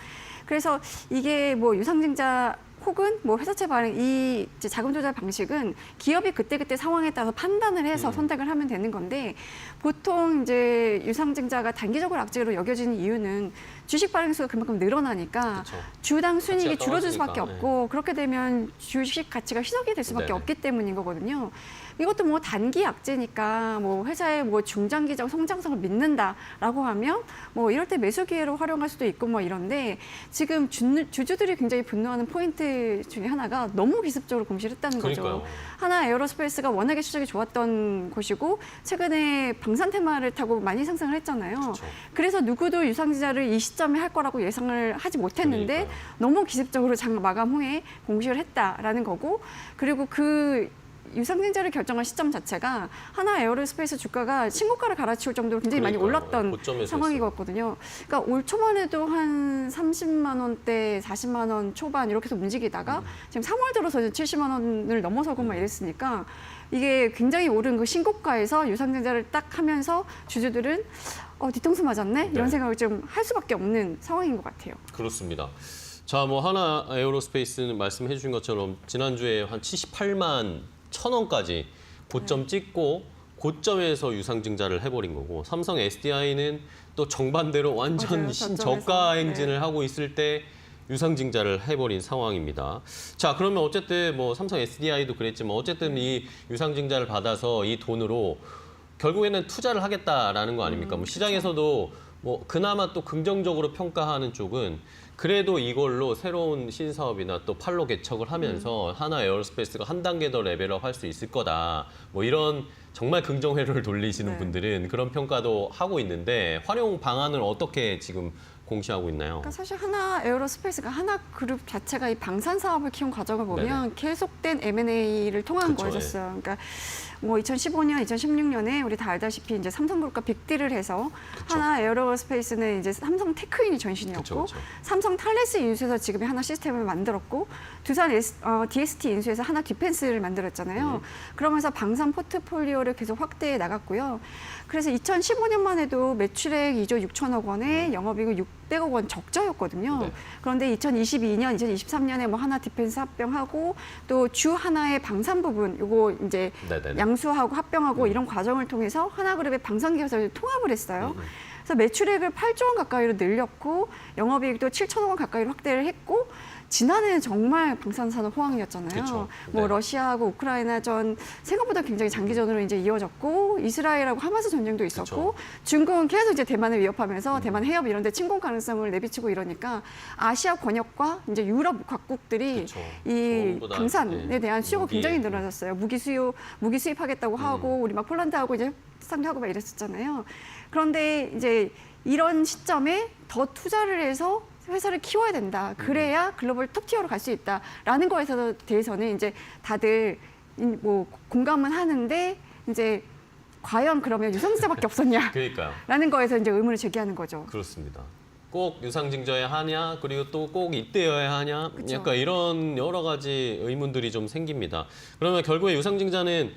그래서 이게 뭐 유상증자 혹은 뭐 회사채 발행 이 이제 자금 조달 방식은 기업이 그때그때 상황에 따라서 판단을 해서 선택을 하면 되는 건데, 보통 이제 유상증자가 단기적으로 악재로 여겨지는 이유는 주식 발행 수가 그만큼 늘어나니까 그쵸. 주당 순이익이 가치가 줄어들 수밖에 떨어지니까, 없고 그렇게 되면 주식 가치가 희석이 될 수밖에 네네. 없기 때문인 거거든요. 이것도 뭐 단기 악재니까 뭐 회사의 뭐 중장기적 성장성을 믿는다라고 하면 뭐 이럴 때 매수 기회로 활용할 수도 있고 뭐 이런데, 지금 주주들이 굉장히 분노하는 포인트 중에 하나가 너무 기습적으로 공시를 했다는 거죠. 그러니까요. 하나 에어로스페이스가 워낙에 실적이 좋았던 곳이고 최근에 방산 테마를 타고 많이 상승을 했잖아요. 그쵸. 그래서 누구도 유상증자를 이 시점에 할 거라고 예상을 하지 못했는데 그러니까요. 너무 기습적으로 장 마감 후에 공시를 했다라는 거고, 그리고 그 유상증자를 결정한 시점 자체가 하나 에어로스페이스 주가가 신고가를 갈아치울 정도로 굉장히 많이 그러니까요. 올랐던 고점에서 상황이거든요. 그러니까 올 초반에도 한 30만 원대, 40만 원 초반 이렇게 해서 움직이다가 지금 3월 들어서 이제 70만 원을 넘어서고 막 이랬으니까 이게 굉장히 오른 그 신고가에서 유상증자를 딱 하면서 주주들은 뒤통수 맞았네? 이런 네. 생각을 좀 할 수밖에 없는 상황인 것 같아요. 그렇습니다. 자, 뭐 하나 에어로스페이스는 말씀해 주신 것처럼 지난주에 한 78만 1,000원까지 고점 찍고 고점에서 유상증자를 해버린 거고, 삼성 SDI는 또 정반대로 완전 맞아요, 신저가 저점에서. 행진을 하고 있을 때 유상증자를 해버린 상황입니다. 자, 그러면 어쨌든 뭐 삼성 SDI도 그랬지만 어쨌든 이 유상증자를 받아서 이 돈으로 결국에는 투자를 하겠다라는 거 아닙니까? 뭐 시장에서도 뭐 그나마 또 긍정적으로 평가하는 쪽은 그래도 이걸로 새로운 신사업이나 또 판로 개척을 하면서 하나 에어로스페이스가 한 단계 더 레벨업 할 수 있을 거다. 뭐 이런 정말 긍정회로를 돌리시는 네. 분들은 그런 평가도 하고 있는데, 활용 방안을 어떻게 지금 공시하고 있나요? 그러니까 사실 하나 에어로스페이스가 하나 그룹 자체가 이 방산 사업을 키운 과정을 보면 계속된 M&A를 통한 그쵸, 거였어요. 그러니까 뭐 2015년, 2016년에 우리 다 알다시피 이제 삼성그룹과 빅딜을 해서 그쵸. 하나 에어로스페이스는 이제 삼성 테크인이 전신이었고, 그쵸, 그쵸. 삼성 탈레스 인수해서 지금의 하나 시스템을 만들었고, 두산 DST 인수해서 하나 디펜스를 만들었잖아요. 그러면서 방산 포트폴리오를 계속 확대해 나갔고요. 그래서 2015년만 해도 매출액 2조 6천억 원에 영업이익 600억 원 적자였거든요. 네. 그런데 2022년, 2023년에 뭐 하나 디펜스 합병하고 또 주 하나의 방산 부분 요거 이제 네네네. 양수하고 합병하고 이런 과정을 통해서 하나그룹의 방산 기업을 통합을 했어요. 그래서 매출액을 8조 원 가까이로 늘렸고 영업이익도 7천억 원 가까이로 확대를 했고, 지난해는 정말 방산산업 호황이었잖아요. 그쵸. 뭐 네. 러시아하고 우크라이나전 생각보다 굉장히 장기전으로 이제 이어졌고, 이스라엘하고 하마스 전쟁도 있었고, 그쵸. 중국은 계속 이제 대만을 위협하면서 대만 해협 이런 데 침공 가능성을 내비치고 이러니까 아시아 권역과 이제 유럽 각국들이 그쵸. 이 전부 다, 방산에 네. 대한 수요가 무기. 굉장히 늘어났어요. 무기 수입하겠다고 하고 우리 막 폴란드하고 이제 상대하고 막 이랬었잖아요. 그런데 이제 이런 시점에 더 투자를 해서 회사를 키워야 된다. 그래야 글로벌 톱티어로 갈 수 있다라는 거에 대해서는 이제 다들 뭐 공감은 하는데 이제 과연 그러면 유상증자밖에 없었냐? 그러니까요. 라는 거에서 이제 의문을 제기하는 거죠. 그렇습니다. 꼭 유상증자여야 하냐, 그리고 또 꼭 이때여야 하냐, 그쵸. 약간 이런 여러 가지 의문들이 좀 생깁니다. 그러면 결국에 유상증자는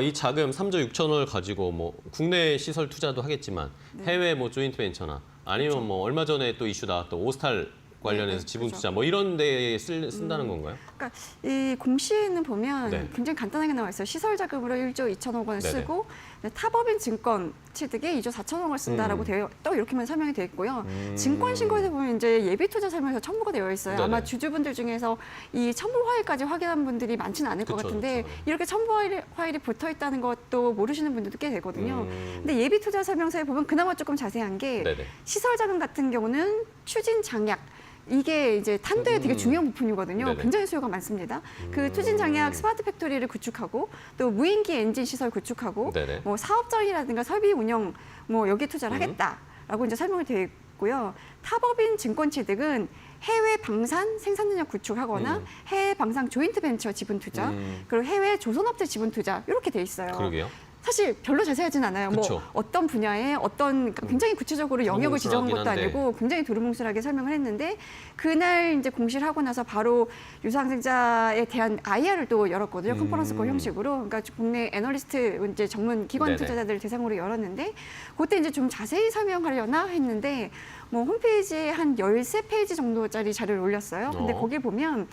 이 자금 3조 6천억을 가지고 뭐 국내 시설 투자도 하겠지만 해외 뭐 조인트 벤처나 아니면 뭐 얼마 전에 또 이슈 나왔던 오스탈 관련해서 네, 지분 그죠. 투자 뭐 이런 데에 쓴다는 건가요? 그러니까 이 공시에는 보면 네. 굉장히 간단하게 나와 있어요. 시설 자금으로 1조 2천억 원을 네네. 쓰고 타법인 증권 취득에 2조 4천억을 쓴다라고 되어 또 이렇게만 설명이 되어 있고요. 증권 신고에서 보면 이제 예비 투자 설명에서 첨부가 되어 있어요. 네네. 아마 주주분들 중에서 이 첨부 파일까지 확인한 분들이 많지는 않을 것 그쵸, 같은데 그쵸. 이렇게 첨부 파일이 붙어 있다는 것도 모르시는 분들도 꽤 되거든요. 음. 근데 예비 투자 설명서에 보면 그나마 조금 자세한 게 네네. 시설 자금 같은 경우는 추진 장약 이게 이제 탄도에 되게 중요한 부분이거든요. 네네. 굉장히 수요가 많습니다. 그 투진 장약 스마트 팩토리를 구축하고 또 무인기 엔진 시설 구축하고 네네. 뭐 사업전이라든가 설비 운영 뭐 여기에 투자를 하겠다라고 이제 설명이 되어 있고요. 타법인 증권 취득은 해외 방산 생산 능력 구축하거나 해외 방산 조인트 벤처 지분 투자 그리고 해외 조선업체 지분 투자 이렇게 돼 있어요. 그러게요. 사실 별로 자세하진 않아요. 그쵸. 뭐 어떤 분야에 어떤 굉장히 구체적으로 영역을 지정한 것도 두루뭉술하긴 한데. 아니고 굉장히 두루뭉술하게 설명을 했는데 그날 이제 공시를 하고 나서 바로 유상증자에 대한 IR을 또 열었거든요. 컨퍼런스 콜 형식으로. 그러니까 국내 애널리스트 이제 전문 기관 네네. 투자자들 대상으로 열었는데 그때 이제 좀 자세히 설명하려나 했는데 뭐 홈페이지에 한 13페이지 정도짜리 자료를 올렸어요. 근데 거기 보면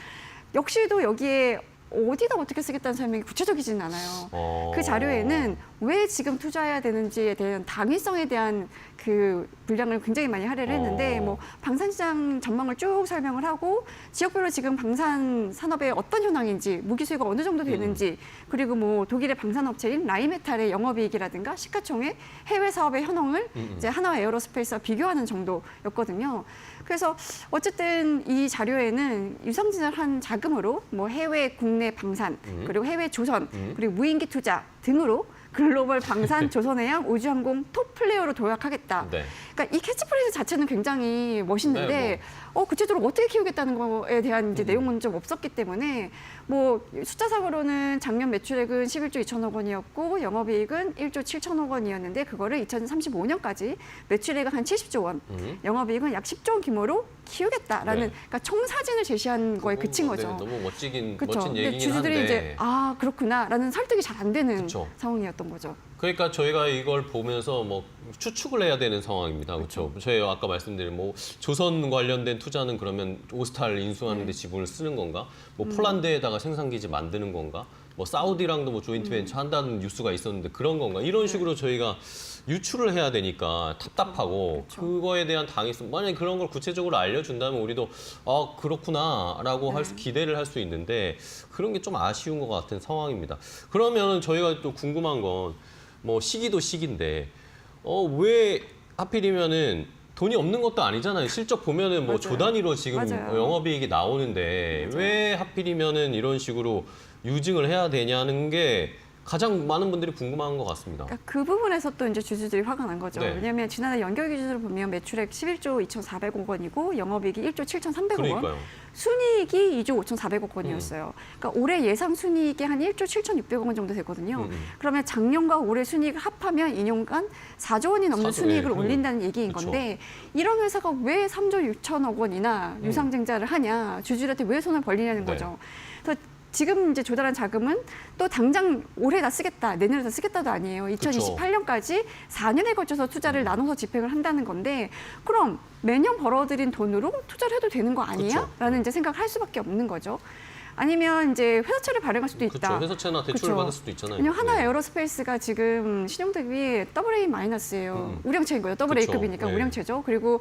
역시도 여기에 어디다 어떻게 쓰겠다는 설명이 구체적이지는 않아요. 그 자료에는 왜 지금 투자해야 되는지에 대한 당위성에 대한 그 분량을 굉장히 많이 할애를 했는데 뭐 방산시장 전망을 쭉 설명을 하고 지역별로 지금 방산 산업의 어떤 현황인지 무기 수요가 어느 정도 되는지 그리고 뭐 독일의 방산업체인 라이메탈의 영업이익이라든가 시가총액 해외 사업의 현황을 이제 하나와 에어로스페이스와 비교하는 정도였거든요. 그래서 어쨌든 이 자료에는 유상증자를 한 자금으로 뭐 해외 국내 방산 그리고 해외 조선 그리고 무인기 투자 등으로 글로벌 방산 조선해양 우주항공 톱 플레이어로 도약하겠다. 네. 그러니까 이 캐치프레이즈 자체는 굉장히 멋있는데 네, 구체적으로 어떻게 키우겠다는 거에 대한 이제 내용은 좀 없었기 때문에 뭐 숫자상으로는 작년 매출액은 11조 2천억 원이었고 영업이익은 1조 7천억 원이었는데 그거를 2035년까지 매출액은 한 70조 원, 영업이익은 약 10조 원 규모로 키우겠다라는 네. 그러니까 총사진을 제시한 거에 그친 거죠. 네, 너무 멋진 그렇죠. 근데 얘기긴 주주들이 한데. 이제 아 그렇구나라는 설득이 잘 안 되는 그쵸. 상황이었던 거죠. 그러니까 저희가 이걸 보면서 뭐 추측을 해야 되는 상황입니다. 그렇죠? 저희 아까 말씀드린 뭐 조선 관련된 투자는 그러면 오스탈 인수하는 데 지분을 쓰는 건가? 뭐 폴란드에다가 생산기지 만드는 건가? 뭐 사우디랑도 뭐 조인트 벤처 한다는 뉴스가 있었는데 그런 건가? 이런 식으로 저희가 유출을 해야 되니까 답답하고 그거에 대한 당위성 만약에 그런 걸 구체적으로 알려준다면 우리도 아 그렇구나라고 기대를 할 수 있는데 그런 게 좀 아쉬운 것 같은 상황입니다. 그러면 저희가 또 궁금한 건 뭐 시기도 시기인데 왜 하필이면은 돈이 없는 것도 아니잖아요. 실적 보면은 뭐 맞아요. 조 단위로 지금 맞아요. 영업이익이 나오는데 왜 하필이면은 이런 식으로 유증을 해야 되냐는 게 가장 많은 분들이 궁금한 것 같습니다. 그러니까 그 부분에서 또 이제 주주들이 화가 난 거죠. 네. 왜냐하면 지난해 연결 기준으로 보면 매출액 11조 2,400억 원이고 영업이익이 1조 7,300억 원, 그러니까요. 순이익이 2조 5,400억 원이었어요. 그러니까 올해 예상 순이익이 한 1조 7,600억 원 정도 되거든요. 그러면 작년과 올해 순이익을 합하면 2년간 4조 원이 넘는 4조, 순이익을 네, 올린다는 얘기인 그쵸. 건데 이런 회사가 왜 3조 6천억 원이나 유상증자를 하냐, 주주들한테 왜 손을 벌리냐는 네. 거죠. 그래서 지금 이제 조달한 자금은 또 당장 올해 다 쓰겠다, 내년에 다 쓰겠다도 아니에요. 2028년까지 4년에 걸쳐서 투자를 나눠서 집행을 한다는 건데 그럼 매년 벌어들인 돈으로 투자를 해도 되는 거 아니야? 그쵸. 라는 이제 생각을 할 수밖에 없는 거죠. 아니면 이제 회사채를 발행할 수도 있다. 그렇죠. 회사채나 대출을 그쵸. 받을 수도 있잖아요. 왜냐면 하나 네. 에어로스페이스가 지금 신용대비 AA 마이너스예요. 우량채인 거예요. AA급이니까 네. 우량채죠. 그리고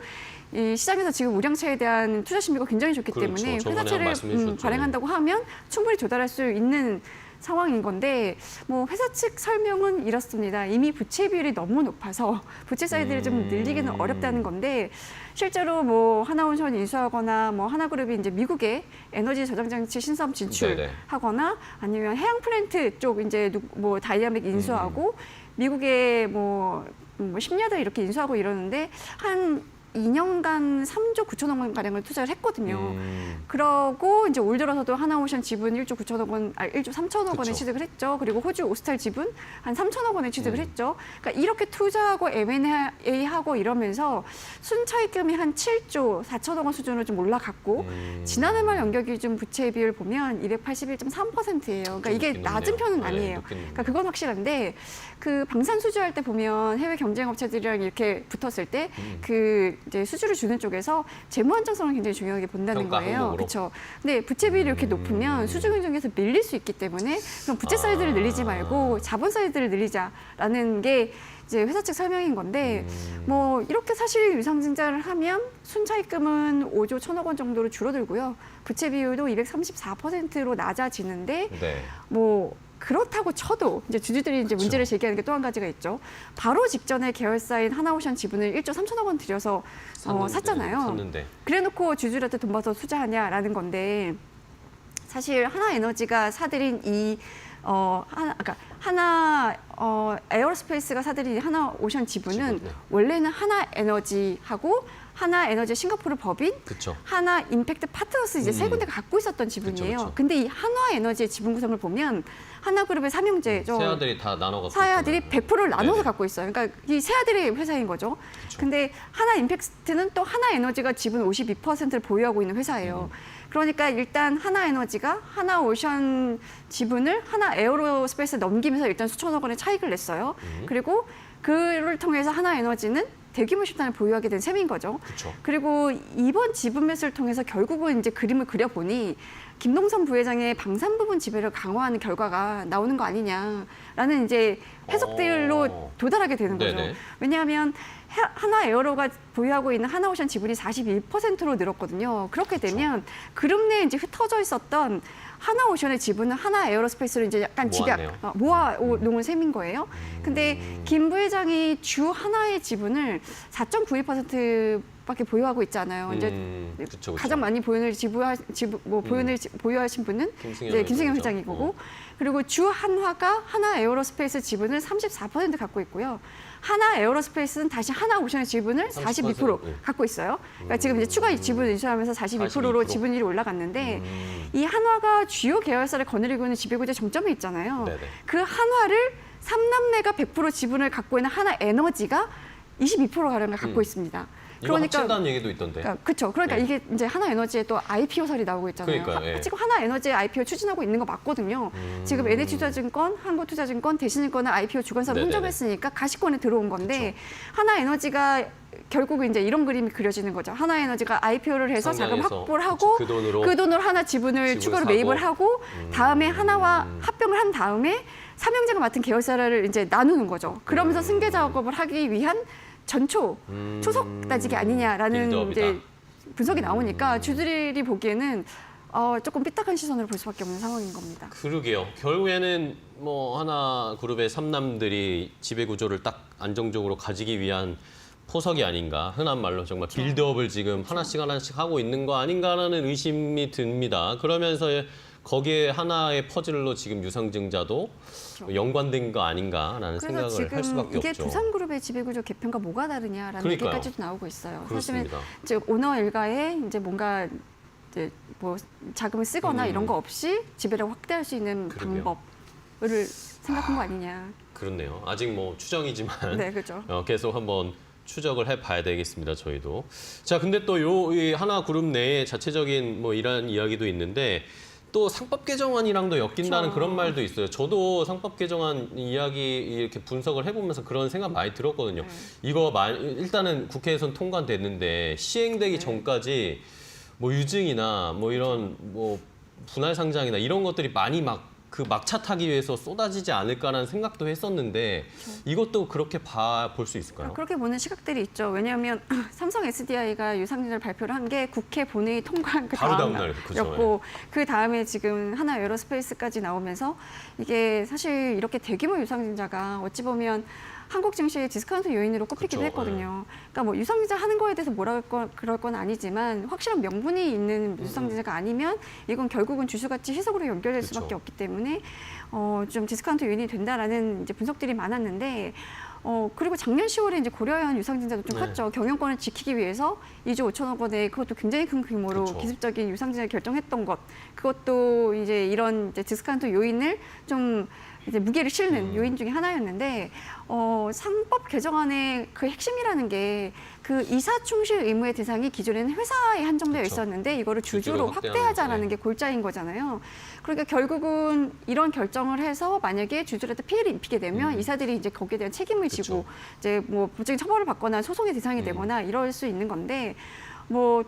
이 시장에서 지금 우량채에 대한 투자 심리가 굉장히 좋기 그렇죠. 때문에 저번에 회사채를 말씀해 주셨죠. 발행한다고 하면 충분히 조달할 수 있는 상황인 건데 뭐 회사 측 설명은 이렇습니다. 이미 부채 비율이 너무 높아서 부채 사이즈를 좀 늘리기는 어렵다는 건데 실제로 뭐 하나온션 인수하거나 뭐 하나그룹이 이제 미국에 에너지 저장 장치 신사업 진출하거나 아니면 해양 플랜트 쪽 이제 뭐 다이나믹 인수하고 미국의 뭐 뭐 10년을 이렇게 인수하고 이러는데 한 2년간 3조 9천억 원 가량을 투자를 했거든요. 그러고 이제 올 들어서도 하나오션 지분 1조 9천억 원, 1조 3천억 원에 그쵸. 취득을 했죠. 그리고 호주 오스탈 지분 한 3천억 원에 취득을 했죠. 그러니까 이렇게 투자하고 M&A하고 이러면서 순차익금이 한 7조 4천억 원 수준으로 좀 올라갔고 지난해 말 연결기준 부채 비율 보면 281.3%예요. 그러니까 이게 높긴 낮은 높네요. 편은 네, 아니에요. 높긴 그러니까 그건 확실한데 그 방산 수주할 때 보면 해외 경쟁 업체들이랑 이렇게 붙었을 때 그 이제 수주를 주는 쪽에서 재무 안정성을 굉장히 중요하게 본다는 평가 거예요. 항목으로. 그렇죠. 근데 부채 비율이 이렇게 높으면 수주 경쟁에서 밀릴 수 있기 때문에 그럼 부채 사이즈를 늘리지 말고 자본 사이즈를 늘리자라는 게 이제 회사 측 설명인 건데 뭐 이렇게 사실 유상증자를 하면 순차익금은 5조 1천억 원 정도로 줄어들고요. 부채 비율도 234%로 낮아지는데 네. 뭐 그렇다고 쳐도 이제 주주들이 이제 문제를 제기하는 게 또 한 가지가 있죠. 바로 직전에 계열사인 하나오션 지분을 1조 3천억 원 들여서 샀잖아요. 샀는데. 그래놓고 주주들한테 돈 받아서 투자하냐라는 건데 사실 하나에너지가 사들인 이 하나 에어로스페이스가 사들인 하나오션 지분은 지분, 네. 원래는 하나에너지하고 하나에너지 싱가포르 법인 그렇죠. 하나 임팩트 파트너스 이제 세 군데가 갖고 있었던 지분이에요. 그쵸. 근데 이 한화에너지의 지분 구성을 보면 하나그룹의 삼형제죠. 세 아들이 다 나눠 갖고 사야들이 있잖아요. 100%를 나눠서 네네. 갖고 있어요. 그러니까 이 세 아들의 회사인 거죠. 근데 하나 임팩트는 또 하나에너지가 지분 52%를 보유하고 있는 회사예요. 그러니까 일단 하나에너지가 하나오션 지분을 하나에어로스페이스에 넘기면서 일단 수천억 원의 차익을 냈어요. 그리고 그를 통해서 하나에너지는 대규모 집단을 보유하게 된 셈인 거죠. 그쵸. 그리고 이번 지분 매수를 통해서 결국은 이제 그림을 그려보니 김동선 부회장의 방산 부분 지배를 강화하는 결과가 나오는 거 아니냐라는 이제 해석들로 도달하게 되는 거죠. 네네. 왜냐하면 하나에어로가 보유하고 있는 하나오션 지분이 41%로 늘었거든요. 그렇게 되면 그룹 내에 이제 흩어져 있었던 하나오션의 지분은 하나에어로스페이스로 이제 약간 모았네요. 모아놓은 셈인 거예요. 근데 김 부회장이 주 하나의 지분을 4.91%밖에 보유하고 있잖아요. 이제 그쵸. 가장 많이 보유를 보유하신 분은 김승현 이제 김승현 회장이죠. 회장이고, 그리고 주 한화가 하나 에어로스페이스 지분을 34% 갖고 있고요. 하나 에어로스페이스는 다시 하나오션의 지분을 42% 네. 갖고 있어요. 그러니까 지금 이제 추가 지분을 인수하면서 42%로 42%. 지분율이 올라갔는데 이 한화가 주요 계열사를 거느리고 있는 지배구조 정점에 있잖아요. 네네. 그 한화를 삼남매가 100% 지분을 갖고 있는 하나에너지가 22%가량을 갖고 있습니다. 이거 합친다는 얘기도 있던데. 그렇죠. 그러니까 네. 이게 이제 하나에너지에 또 IPO설이 나오고 있잖아요. 그러니까요, 예. 지금 하나에너지 IPO 추진하고 있는 거 맞거든요. 지금 NH투자증권, 한국투자증권, 대신증권은 IPO 주관사로 네네네. 혼접했으니까 가시권에 들어온 건데 하나에너지가 결국 이제 이런 그림이 그려지는 거죠. 하나에너지가 IPO를 해서 자금 상장해서 확보를 하고 그 돈으로 하나 지분을 지분을 추가로 사고. 매입을 하고 다음에 하나와 합병을 한 다음에 삼형제가 맡은 계열사를 이제 나누는 거죠. 그러면서 승계 작업을 하기 위한 전초 초석 따지기 아니냐라는 빌드업이다. 이제 분석이 나오니까 주들이 보기에는 조금 삐딱한 시선으로 볼 수밖에 없는 상황인 겁니다. 그러게요. 결국에는 뭐 하나 그룹의 삼남들이 지배 구조를 딱 안정적으로 가지기 위한 포석이 아닌가. 흔한 말로 정말 빌드업을 지금 하나씩 하고 있는 거 아닌가라는 의심이 듭니다. 그러면서 거기에 하나의 퍼즐로 지금 유상증자도 연관된 거 아닌가라는 그래서 생각을 지금 할 수밖에 이게 없죠. 두산그룹의 지배구조 개편과 뭐가 다르냐라는 그러니까요. 얘기까지도 나오고 있어요. 그렇습니다. 사실은 이제 오너 일가에 이제 뭔가 이제 뭐 자금을 쓰거나 이런 거 없이 지배를 확대할 수 있는 그러게요. 방법을 생각한 거 아니냐. 그렇네요. 아직 뭐 추정이지만 네, 그렇죠. 계속 한번 추적을 해봐야 되겠습니다. 저희도. 자, 근데 또 이 하나 그룹 내에 자체적인 뭐 이런 이야기도 있는데 또 상법 개정안이랑도 엮인다는 그렇죠. 그런 말도 있어요. 저도 상법 개정안 이야기 이렇게 분석을 해보면서 그런 생각 많이 들었거든요. 이거 일단은 국회에선 통과됐는데 시행되기 전까지 뭐 유증이나 뭐 이런 뭐 분할 상장이나 이런 것들이 많이 그 막차 타기 위해서 쏟아지지 않을까라는 생각도 했었는데 이것도 그렇게 볼 수 있을까요? 그렇게 보는 시각들이 있죠. 왜냐하면 삼성 SDI가 유상증자를 발표를 한 게 국회 본회의 통과한 그 바로 다음 다음 날, 그죠, 날이었고 그 다음에 지금 하나 에어로스페이스까지 나오면서 이게 사실 이렇게 대규모 유상증자가 어찌 보면 한국 증시의 디스카운트 요인으로 꼽히기도 그쵸, 했거든요. 그러니까 뭐 유상증자 하는 거에 대해서 그럴 건 아니지만 확실한 명분이 있는 유상증자가 아니면 이건 결국은 주주가치 희석으로 연결될 그쵸. 수밖에 없기 때문에 좀 디스카운트 요인이 된다라는 이제 분석들이 많았는데 그리고 작년 10월에 이제 고려한 유상증자도 좀 네. 컸죠. 경영권을 지키기 위해서 2조 5천억 원의 그것도 굉장히 큰 규모로 그렇죠. 기습적인 유상증자 결정했던 것. 그것도 이제 이런 이제 디스카운트 요인을 좀 이제 무게를 실는 요인 중에 하나였는데 상법 개정안의 그 핵심이라는 게 그 이사 충실 의무의 대상이 기존에는 회사에 한정되어 그렇죠. 있었는데 이거를 주주로 주주로 확대하는 확대하자라는 거죠. 게 골자인 거잖아요. 그러니까 결국은 이런 결정을 해서 만약에 주주한테 피해를 입히게 되면 이사들이 이제 거기에 대한 책임을 지고 그렇죠. 이제 뭐 법적인 처벌을 받거나 소송의 대상이 되거나 이럴 수 있는 건데 뭐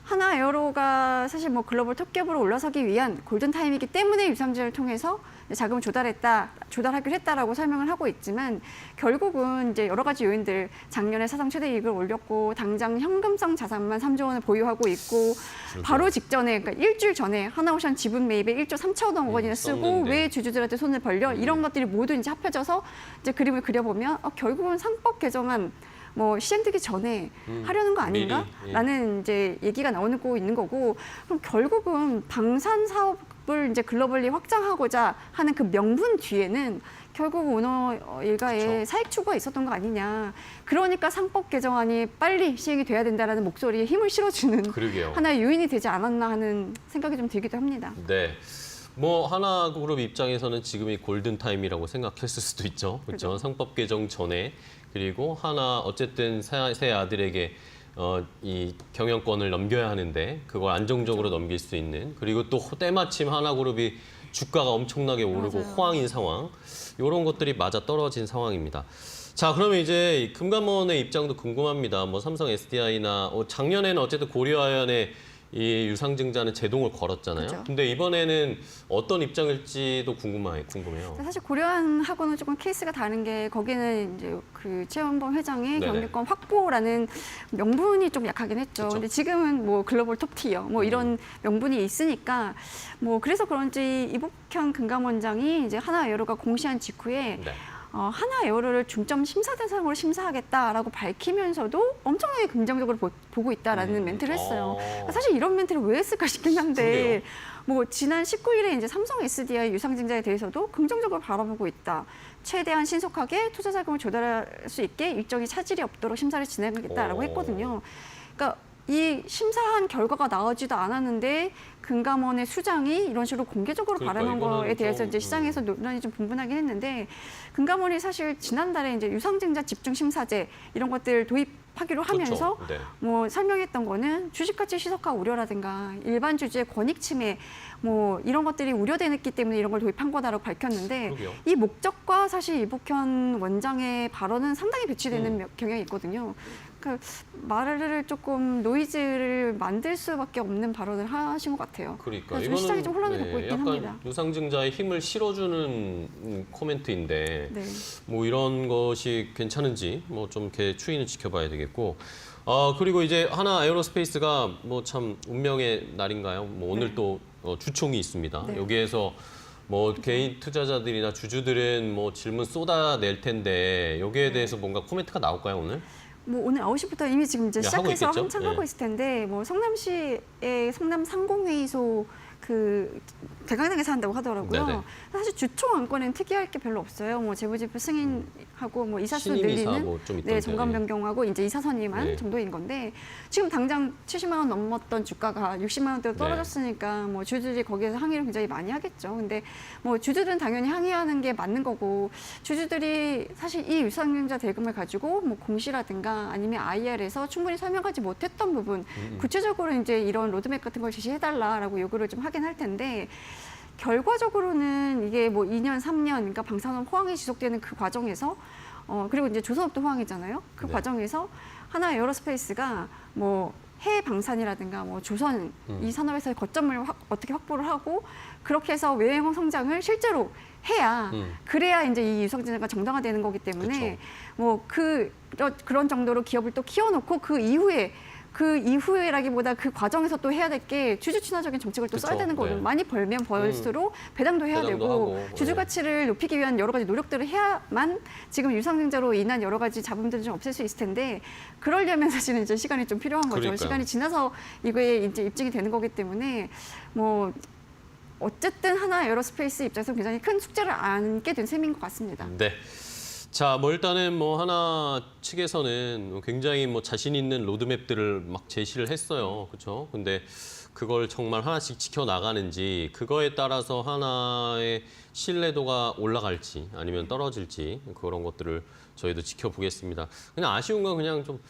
하나 에어로가 사실 뭐 글로벌 톱기업으로 올라서기 위한 골든 타임이기 때문에 유상증자를 통해서 자금을 조달하기로 했다라고 설명을 하고 있지만 결국은 이제 여러 가지 요인들 작년에 사상 최대 이익을 올렸고 당장 현금성 자산만 3조 원을 보유하고 있고 바로 직전에 그러니까 일주일 전에 하나오션 지분 매입에 1조 3천억 원이나 쓰고 썼는데. 왜 주주들한테 손을 벌려 이런 것들이 모두 이제 합해져서 이제 그림을 그려보면 결국은 상법 개정안 뭐 시행되기 전에 하려는 거 아닌가? 미리, 예. 라는 이제 얘기가 나오고 있는 거고 그럼 결국은 방산 사업을 이제 글로벌리 확장하고자 하는 그 명분 뒤에는 결국 오너 일가의 그렇죠. 사익 추구가 있었던 거 아니냐. 그러니까 상법 개정안이 빨리 시행이 돼야 된다라는 목소리에 힘을 실어주는 그러게요. 하나의 요인이 되지 않았나 하는 생각이 좀 들기도 합니다. 네. 뭐 하나그룹 입장에서는 지금이 골든 타임이라고 생각했을 수도 있죠. 그렇죠. 상법 개정 전에 그리고 하나 어쨌든 새 아들에게 이 경영권을 넘겨야 하는데 그걸 안정적으로 넘길 수 있는 그리고 또 때마침 하나그룹이 주가가 엄청나게 오르고 맞아요. 호황인 상황 이런 것들이 맞아 떨어진 상황입니다. 자, 그러면 이제 금감원의 입장도 궁금합니다. 뭐 삼성 SDI나 작년에는 어쨌든 고려아연의 이 유상증자는 제동을 걸었잖아요. 그렇죠. 근데 이번에는 어떤 입장일지도 궁금해요. 사실 고려한하고는 조금 케이스가 다른 게 거기는 이제 그 최원범 회장의 네네. 경영권 확보라는 명분이 좀 약하긴 했죠. 그쵸. 근데 지금은 뭐 글로벌 톱티어 뭐 이런 명분이 있으니까 뭐 그래서 그런지 이복현 금감원장이 이제 하나에어로가 공시한 직후에 네. 하나에어로를 중점 심사 대상으로 심사하겠다라고 밝히면서도 엄청나게 긍정적으로 보고 있다라는 멘트를 했어요. 사실 이런 멘트를 왜 했을까 싶긴 한데 그러게요. 뭐 지난 19일에 이제 삼성 SDI 유상증자에 대해서도 긍정적으로 바라보고 있다. 최대한 신속하게 투자 자금을 조달할 수 있게 일정이 차질이 없도록 심사를 진행하겠다라고 오. 했거든요. 그러니까 이 심사한 결과가 나오지도 않았는데 금감원의 수장이 이런 식으로 공개적으로 그러니까 발언한 이거는 거에 대해서 좀, 이제 시장에서 논란이 좀 분분하긴 했는데 금감원이 사실 지난달에 이제 유상증자 집중 심사제 이런 것들 도입하기로 하면서 그렇죠. 네. 뭐 설명했던 거는 주식가치 시석화 우려라든가 일반 주주의 권익 침해 뭐 이런 것들이 우려되기 때문에 이런 걸 도입한 거다라고 밝혔는데 그러게요. 이 목적과 사실 이복현 원장의 발언은 상당히 배치되는 경향이 있거든요. 그러니까 말을 조금 노이즈를 만들 수밖에 없는 발언을 하신 것 같아요. 그러니까 그래서 좀 시장이 좀 혼란을 겪고 있긴 약간 합니다. 유상증자의 힘을 실어주는 코멘트인데 네. 뭐 이런 것이 괜찮은지 뭐 좀 이렇게 추이는 지켜봐야 되겠고 그리고 이제 하나 에어로스페이스가 뭐 참 운명의 날인가요? 뭐 오늘 또 주총이 있습니다. 네. 여기에서 뭐 개인 투자자들이나 주주들은 뭐 질문 쏟아낼 텐데 여기에 대해서 뭔가 코멘트가 나올까요 오늘? 뭐 오늘 9시부터 이미 지금 이제 네, 하고 시작해서 있겠죠? 한창 하고 네. 있을 텐데 뭐 성남시의 성남 상공회의소 그 대강당에서 한다고 하더라고요. 네네. 사실 주총 안건에는 특이할 게 별로 없어요. 뭐 재부지표 승인하고 뭐 이사수 신임 이사 늘리는 뭐좀 있던데. 네, 정관 변경하고 이제 이사 선임한 네. 정도인 건데 지금 당장 70만 원 넘었던 주가가 60만 원대로 네. 떨어졌으니까 뭐 주주들이 거기에서 항의를 굉장히 많이 하겠죠. 근데 뭐 주주들은 당연히 항의하는 게 맞는 거고 주주들이 사실 이 유상증자 대금을 가지고 뭐 공시라든가 아니면 IR에서 충분히 설명하지 못했던 부분 구체적으로 이제 이런 로드맵 같은 걸 제시해달라라고 요구를 좀 하긴 할 텐데 결과적으로는 이게 뭐 2년, 3년, 그러니까 방산업 호황이 지속되는 그 과정에서 그리고 이제 조선업도 호황이잖아요. 그 네. 과정에서 하나 에어로스페이스가 뭐 해외 방산이라든가 뭐 조선 이 산업에서의 거점을 어떻게 확보를 하고 그렇게 해서 외형 성장을 실제로 해야 그래야 이제 이 유상증자가 정당화되는 거기 때문에 뭐 그런 정도로 기업을 또 키워놓고 그 이후에라기보다 그 과정에서 또 해야 될 게 주주 친화적인 정책을 또 써야 그쵸. 되는 거예요. 네. 많이 벌면 벌수록 배당도 해야 배당도 되고 하고, 주주 네. 가치를 높이기 위한 여러 가지 노력들을 해야만 지금 유상증자로 인한 여러 가지 잡음들을 좀 없앨 수 있을 텐데 그러려면 사실은 이제 시간이 좀 필요한 거죠. 그러니까요. 시간이 지나서 이거에 이제 입증이 되는 거기 때문에 뭐 어쨌든 하나 에어로스페이스 입장에서 굉장히 큰 숙제를 안게 된 셈인 것 같습니다. 네. 자, 뭐 일단은 뭐 하나 측에서는 굉장히 뭐 자신 있는 로드맵들을 막 제시를 했어요. 그렇죠? 근데 그걸 정말 하나씩 지켜 나가는지 그거에 따라서 하나의 신뢰도가 올라갈지 아니면 떨어질지 그런 것들을 저희도 지켜보겠습니다. 그냥 아쉬운 건 그냥 좀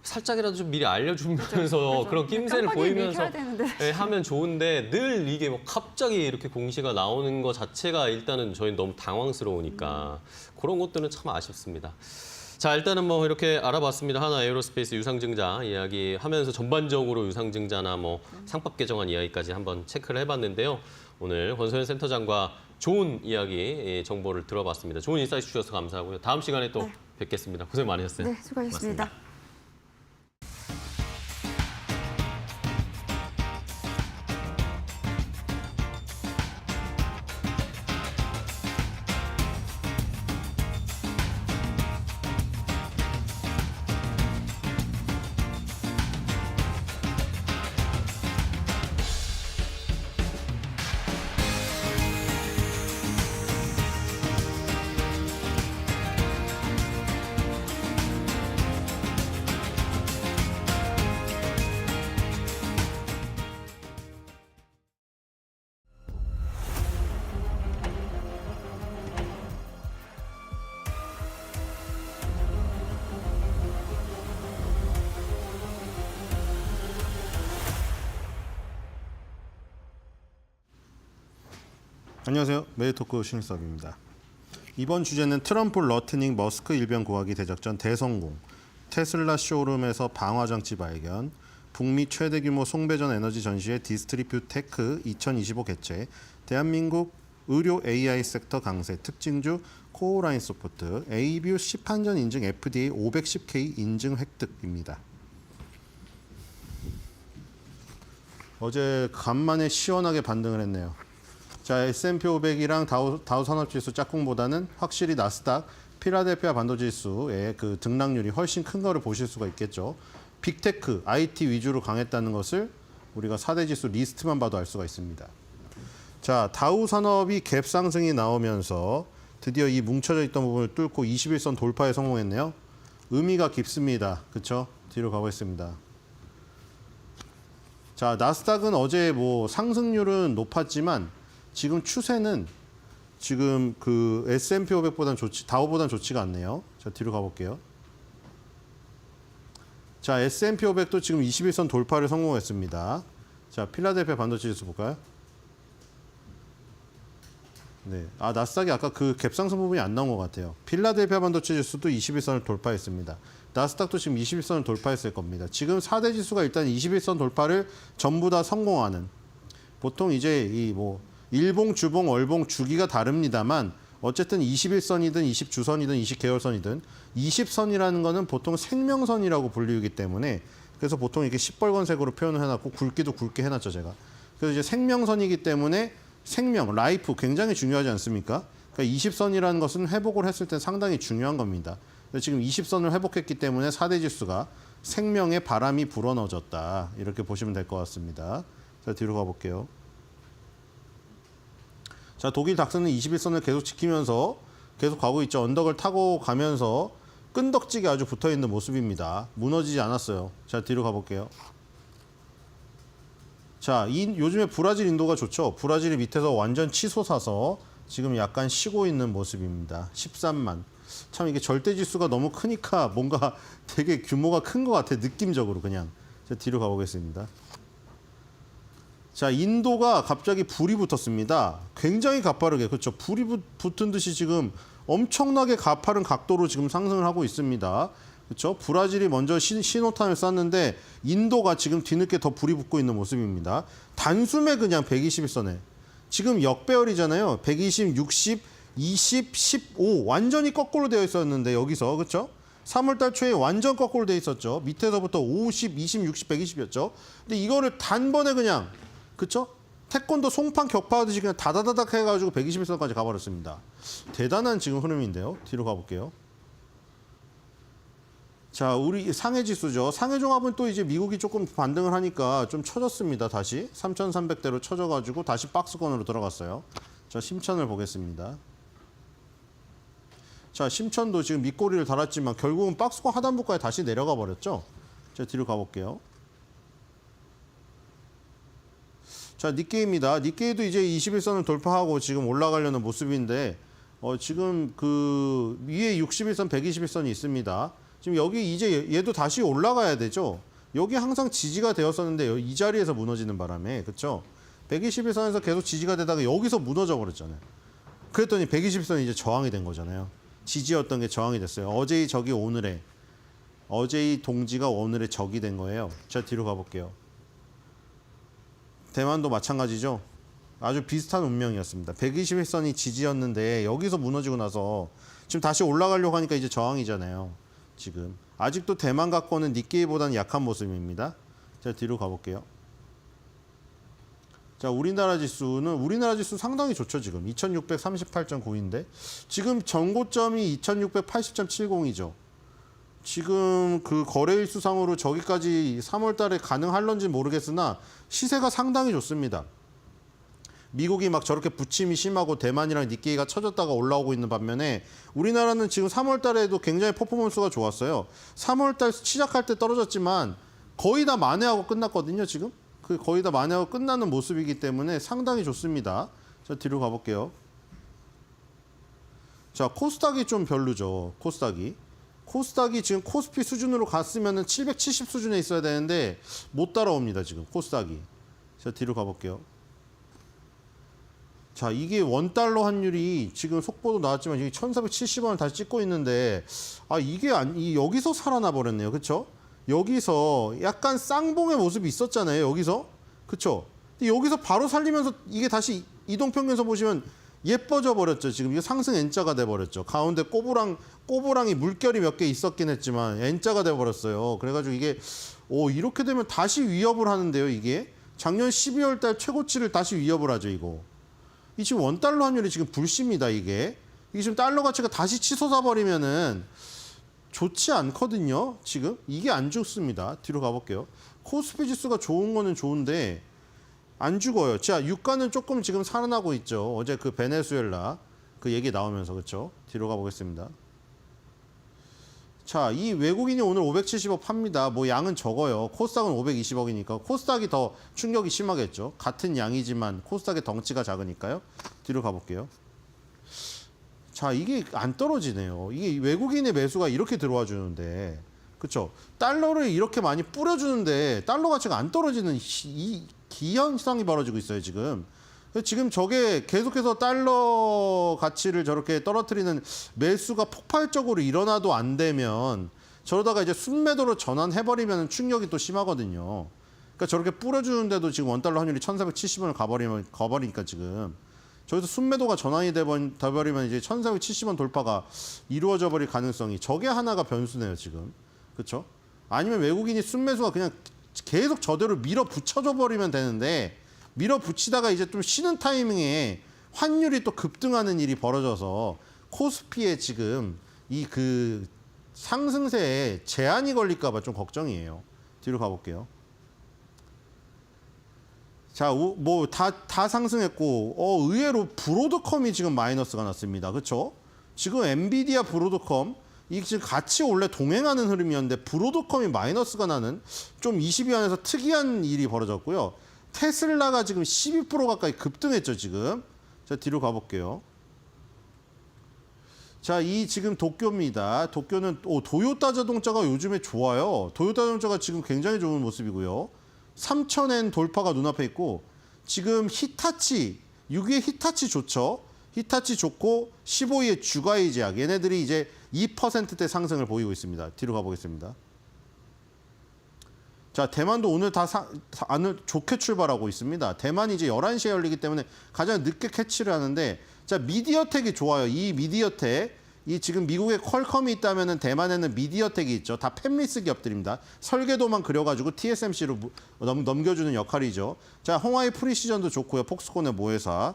살짝이라도 좀 미리 알려주면서 그런 낌새를 깜빡이 보이면서 켜야 되는데. 네, 하면 좋은데 늘 이게 뭐 갑자기 이렇게 공시가 나오는 것 자체가 일단은 저희 너무 당황스러우니까 그런 것들은 참 아쉽습니다. 자, 일단은 뭐 이렇게 알아봤습니다. 하나 에어로스페이스 유상증자 이야기하면서 전반적으로 유상증자나 뭐 상법 개정안 이야기까지 한번 체크를 해봤는데요. 오늘 권소연 센터장과 좋은 이야기, 정보를 들어봤습니다. 좋은 인사이트 주셔서 감사하고요. 다음 시간에 또 뵙겠습니다. 고생 많으셨어요. 네, 수고하셨습니다. 고맙습니다. 안녕하세요. 메이토크 신일섭입니다. 이번 주제는 트럼프, 러트닝, 머스크 일병 구하기 대작전 대성공, 테슬라 쇼룸에서 방화장치 발견, 북미 최대 규모 송배전 에너지 전시회 디스트리뷰 테크 2025 개최, 대한민국 의료 AI 섹터 강세, 특징주 코오라인 소프트, A뷰 시판전 인증 FDA 510K 인증 획득입니다. 어제 간만에 시원하게 반등을 했네요. 자, S&P 500이랑 다우 산업지수 짝꿍보다는 확실히 나스닥, 필라델피아 반도지수의 그 등락률이 훨씬 큰 거를 보실 수가 있겠죠. 빅테크, IT 위주로 강했다는 것을 우리가 4대 지수 리스트만 봐도 알 수가 있습니다. 자, 다우 산업이 갭 상승이 나오면서 드디어 이 뭉쳐져 있던 부분을 뚫고 21선 돌파에 성공했네요. 의미가 깊습니다. 그렇죠? 뒤로 가보겠습니다. 자, 나스닥은 어제 뭐 상승률은 높았지만 지금 추세는 지금 그 S&P 500보다는 다우보다는 좋지가 않네요. 자, 뒤로 가볼게요. 자, S&P 500도 지금 21선 돌파를 성공했습니다. 자, 필라델피아 반도체 지수 볼까요? 네, 아, 나스닥이 아까 그 갭상승 부분이 안 나온 것 같아요. 필라델피아 반도체 지수도 21선을 돌파했습니다. 나스닥도 지금 21선을 돌파했을 겁니다. 지금 4대 지수가 일단 21선 돌파를 전부 다 성공하는, 보통 이제 이 뭐 일봉, 주봉, 월봉 주기가 다릅니다만 어쨌든 21선이든 20주선이든 20계열선이든 20선이라는 거는 보통 생명선이라고 불리우기 때문에 그래서 보통 이렇게 시뻘건색으로 표현을 해놨고 굵기도 굵게 해놨죠, 제가. 그래서 이제 생명선이기 때문에 생명, 라이프 굉장히 중요하지 않습니까? 그러니까 20선이라는 것은 회복을 했을 때 상당히 중요한 겁니다. 지금 20선을 회복했기 때문에 4대 지수가 생명의 바람이 불어넣어졌다. 이렇게 보시면 될 것 같습니다. 자, 뒤로 가볼게요. 자, 독일 닥스는 21선을 계속 지키면서 계속 가고 있죠. 언덕을 타고 가면서 끈덕지게 아주 붙어있는 모습입니다. 무너지지 않았어요. 자, 뒤로 가볼게요. 자, 요즘에 브라질 인도가 좋죠. 브라질이 밑에서 완전 치솟아서 지금 약간 쉬고 있는 모습입니다. 13만. 참 이게 절대지수가 너무 크니까 뭔가 되게 규모가 큰 것 같아, 느낌적으로 그냥. 자, 뒤로 가보겠습니다. 자, 인도가 갑자기 불이 붙었습니다. 굉장히 가파르게, 그렇죠. 불이 붙은 듯이 지금 엄청나게 가파른 각도로 지금 상승을 하고 있습니다. 그렇죠. 브라질이 먼저 신호탄을 쐈는데 인도가 지금 뒤늦게 더 불이 붙고 있는 모습입니다. 단숨에 그냥 121선에. 지금 역배열이잖아요. 120, 60, 20, 15 완전히 거꾸로 되어 있었는데 여기서, 그렇죠. 3월달 초에 완전 거꾸로 되어 있었죠. 밑에서부터 50, 20, 60, 120이었죠. 근데 이거를 단번에 그냥, 그렇죠? 태권도 송판 격파하듯이 그냥 다다다닥 해가지고 121선까지 가버렸습니다. 대단한 지금 흐름인데요. 뒤로 가볼게요. 자, 우리 상해 지수죠. 상해 종합은 또 이제 미국이 조금 반등을 하니까 좀 쳐졌습니다. 다시 3,300대로 쳐져가지고 다시 박스권으로 들어갔어요. 자, 심천을 보겠습니다. 자, 심천도 지금 밑꼬리를 달았지만 결국은 박스권 하단부까지 다시 내려가 버렸죠. 자, 뒤로 가볼게요. 자, 니케이입니다. 니케이도 이제 21선을 돌파하고 지금 올라가려는 모습인데 지금 그 위에 61선, 121선이 있습니다. 지금 여기 이제 얘도 다시 올라가야 되죠. 여기 항상 지지가 되었었는데 이 자리에서 무너지는 바람에 그렇죠. 121선에서 계속 지지가 되다가 여기서 무너져 버렸잖아요. 그랬더니 120선이 이제 저항이 된 거잖아요. 지지였던 게 저항이 됐어요. 어제의 적이 오늘의 어제의 동지가 오늘의 적이 된 거예요. 자, 뒤로 가볼게요. 대만도 마찬가지죠. 아주 비슷한 운명이었습니다. 121선이 지지였는데 여기서 무너지고 나서 지금 다시 올라가려고 하니까 이제 저항이잖아요. 지금 아직도 대만 갖고는 니케이보다는 약한 모습입니다. 자, 뒤로 가볼게요. 자, 우리나라 지수 상당히 좋죠. 지금 2638.9인데 지금 전고점이 2680.70이죠. 지금 그 거래일수상으로 저기까지 3월 달에 가능할런지 모르겠으나 시세가 상당히 좋습니다. 미국이 막 저렇게 부침이 심하고 대만이랑 니케이가 쳐졌다가 올라오고 있는 반면에 우리나라는 지금 3월 달에도 굉장히 퍼포먼스가 좋았어요. 3월 달 시작할 때 떨어졌지만 거의 다 만회하고 끝났거든요, 지금. 그 거의 다 만회하고 끝나는 모습이기 때문에 상당히 좋습니다. 자, 뒤로 가볼게요. 자, 코스닥이 좀 별로죠. 코스닥이 지금 코스피 수준으로 갔으면 770 수준에 있어야 되는데 못 따라옵니다. 지금 코스닥이. 자, 뒤로 가볼게요. 자, 이게 원달러 환율이 지금 속보도 나왔지만 이게 1,470원을 다시 찍고 있는데 이게 여기서 살아나 버렸네요. 그렇죠? 여기서 약간 쌍봉의 모습이 있었잖아요. 여기서. 그렇죠? 근데 여기서 바로 살리면서 이게 다시 이동평균선 보시면 예뻐져 버렸죠. 지금 이게 상승 N자가 돼 버렸죠. 가운데 꼬부랑이 물결이 몇 개 있었긴 했지만 N자가 돼 버렸어요. 그래가지고 이게 이렇게 되면 다시 위협을 하는데요. 이게 작년 12월 달 최고치를 다시 위협을 하죠. 이거. 이 지금 원달러 환율이 지금 불씨입니다. 이게 지금 달러 가치가 다시 치솟아 버리면은 좋지 않거든요. 지금 이게 안 좋습니다. 뒤로 가볼게요. 코스피 지수가 좋은 거는 좋은데 안 죽어요. 자, 유가는 조금 지금 살아나고 있죠. 어제 그 베네수엘라 그 얘기 나오면서 그렇죠. 뒤로 가보겠습니다. 자, 이 외국인이 오늘 570억 팝니다. 뭐 양은 적어요. 코스닥은 520억이니까 코스닥이 더 충격이 심하겠죠. 같은 양이지만 코스닥의 덩치가 작으니까요. 뒤로 가볼게요. 자, 이게 안 떨어지네요. 이게 외국인의 매수가 이렇게 들어와 주는데 그렇죠. 달러를 이렇게 많이 뿌려주는데 달러 가치가 안 떨어지는 이 기현상이 벌어지고 있어요. 지금 저게 계속해서 달러 가치를 저렇게 떨어뜨리는 매수가 폭발적으로 일어나도 안 되면 저러다가 이제 순매도로 전환해버리면 충격이 또 심하거든요. 그러니까 저렇게 뿌려주는데도 지금 원달러 환율이 1,470원을 가버리니까 지금 저기서 순매도가 전환이 돼버리면 이제 1,470원 돌파가 이루어져 버릴 가능성이 저게 하나가 변수네요. 지금. 그렇죠? 아니면 외국인이 순매수가 그냥 계속 저대로 밀어붙여줘 버리면 되는데 밀어붙이다가 이제 좀 쉬는 타이밍에 환율이 또 급등하는 일이 벌어져서 코스피에 지금 이 그 상승세에 제한이 걸릴까 봐 좀 걱정이에요. 뒤로 가볼게요. 자, 뭐 다 상승했고 의외로 브로드컴이 지금 마이너스가 났습니다. 그렇죠? 지금 엔비디아 브로드컴 이게 지금 같이 원래 동행하는 흐름이었는데 브로드컴이 마이너스가 나는 좀 20위안에서 특이한 일이 벌어졌고요. 테슬라가 지금 12% 가까이 급등했죠, 지금. 자, 뒤로 가볼게요. 자, 이 지금 도쿄입니다. 도쿄는 도요타 자동차가 요즘에 좋아요. 도요타 자동차가 지금 굉장히 좋은 모습이고요. 3,000엔 돌파가 눈앞에 있고 지금 히타치, 6위에 히타치 좋죠. 히타치 좋고 15위에 주가이 제약. 얘네들이 이제 2%대 상승을 보이고 있습니다. 뒤로 가보겠습니다. 자, 대만도 오늘 오늘 좋게 출발하고 있습니다. 대만이 이제 11시에 열리기 때문에 가장 늦게 캐치를 하는데 자, 미디어텍이 좋아요. 이 미디어텍, 이 지금 미국에 퀄컴이 있다면은 대만에는 미디어텍이 있죠. 다 팹리스 기업들입니다. 설계도만 그려가지고 TSMC로 넘겨주는 역할이죠. 자, 홍하이 프리시전도 좋고요. 폭스콘의 모회사.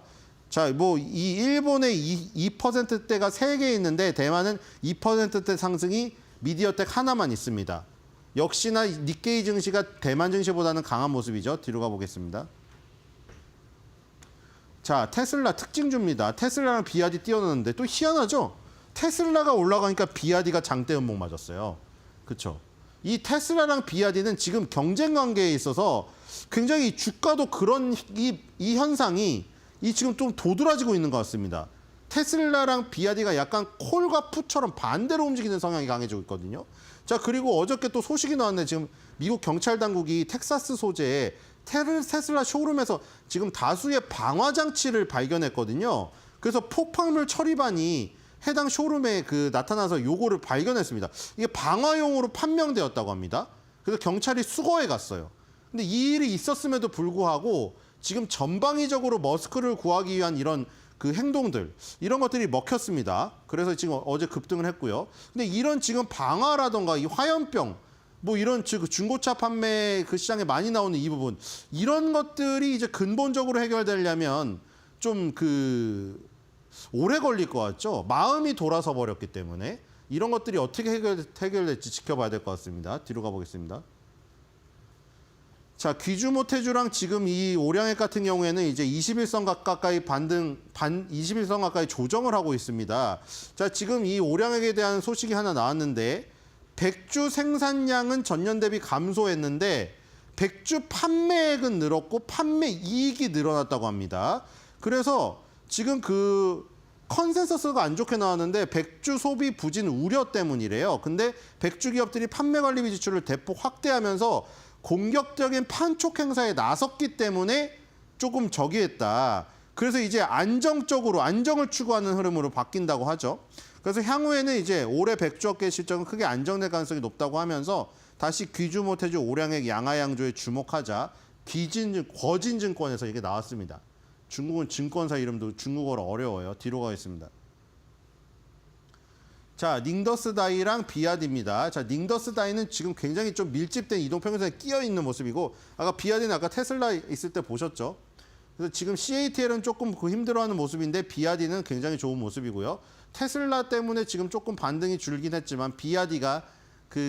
자, 뭐 이 일본의 2%대가 3개 있는데 대만은 2%대 상승이 미디어텍 하나만 있습니다. 역시나 니케이 증시가 대만 증시보다는 강한 모습이죠. 뒤로 가보겠습니다. 자, 테슬라 특징주입니다. 테슬라랑 비아디 뛰어나는데 또 희한하죠? 테슬라가 올라가니까 비아디가 장대 음봉 맞았어요. 그렇죠? 이 테슬라랑 비아디는 지금 경쟁 관계에 있어서 굉장히 주가도 그런 이 현상이 지금 좀 도드라지고 있는 것 같습니다. 테슬라랑 비아디가 약간 콜과 푸처럼 반대로 움직이는 성향이 강해지고 있거든요. 자, 그리고 어저께 또 소식이 나왔네. 지금 미국 경찰 당국이 텍사스 소재의 테슬라 쇼룸에서 지금 다수의 방화 장치를 발견했거든요. 그래서 폭발물 처리반이 해당 쇼룸에 나타나서 요거를 발견했습니다. 이게 방화용으로 판명되었다고 합니다. 그래서 경찰이 수거해 갔어요. 근데 이 일이 있었음에도 불구하고 지금 전방위적으로 머스크를 구하기 위한 이런 행동들, 이런 것들이 먹혔습니다. 그래서 지금 어제 급등을 했고요. 근데 이런 지금 방화라던가 이 화염병, 뭐 이런 중고차 판매 시장에 많이 나오는 이 부분, 이런 것들이 이제 근본적으로 해결되려면 좀 오래 걸릴 것 같죠. 마음이 돌아서 버렸기 때문에 이런 것들이 어떻게 해결될지 지켜봐야 될 것 같습니다. 뒤로 가보겠습니다. 자, 귀주모태주랑 지금 이 오량액 같은 경우에는 이제 21선 가까이 21선 가까이 조정을 하고 있습니다. 자, 지금 이 오량액에 대한 소식이 하나 나왔는데 백주 생산량은 전년 대비 감소했는데 백주 판매액은 늘었고 판매 이익이 늘어났다고 합니다. 그래서 지금 컨센서스가 안 좋게 나왔는데 백주 소비 부진 우려 때문이래요. 근데 백주 기업들이 판매 관리비 지출을 대폭 확대하면서 공격적인 판촉 행사에 나섰기 때문에 조금 저기했다. 그래서 이제 안정을 추구하는 흐름으로 바뀐다고 하죠. 그래서 향후에는 이제 올해 백주업계 실적은 크게 안정될 가능성이 높다고 하면서 다시 귀주모태주 오량액 양하양조에 주목하자. 거진증권에서 이게 나왔습니다. 중국은 증권사 이름도 중국어로 어려워요. 뒤로 가겠습니다. 자, 닝더스다이랑 비아디입니다. 자, 닝더스다이는 지금 굉장히 좀 밀집된 이동평균선에 끼어 있는 모습이고, 비아디는 아까 테슬라 있을 때 보셨죠? 그래서 지금 CATL은 조금 힘들어하는 모습인데 비아디는 굉장히 좋은 모습이고요. 테슬라 때문에 지금 조금 반등이 줄긴 했지만 비아디가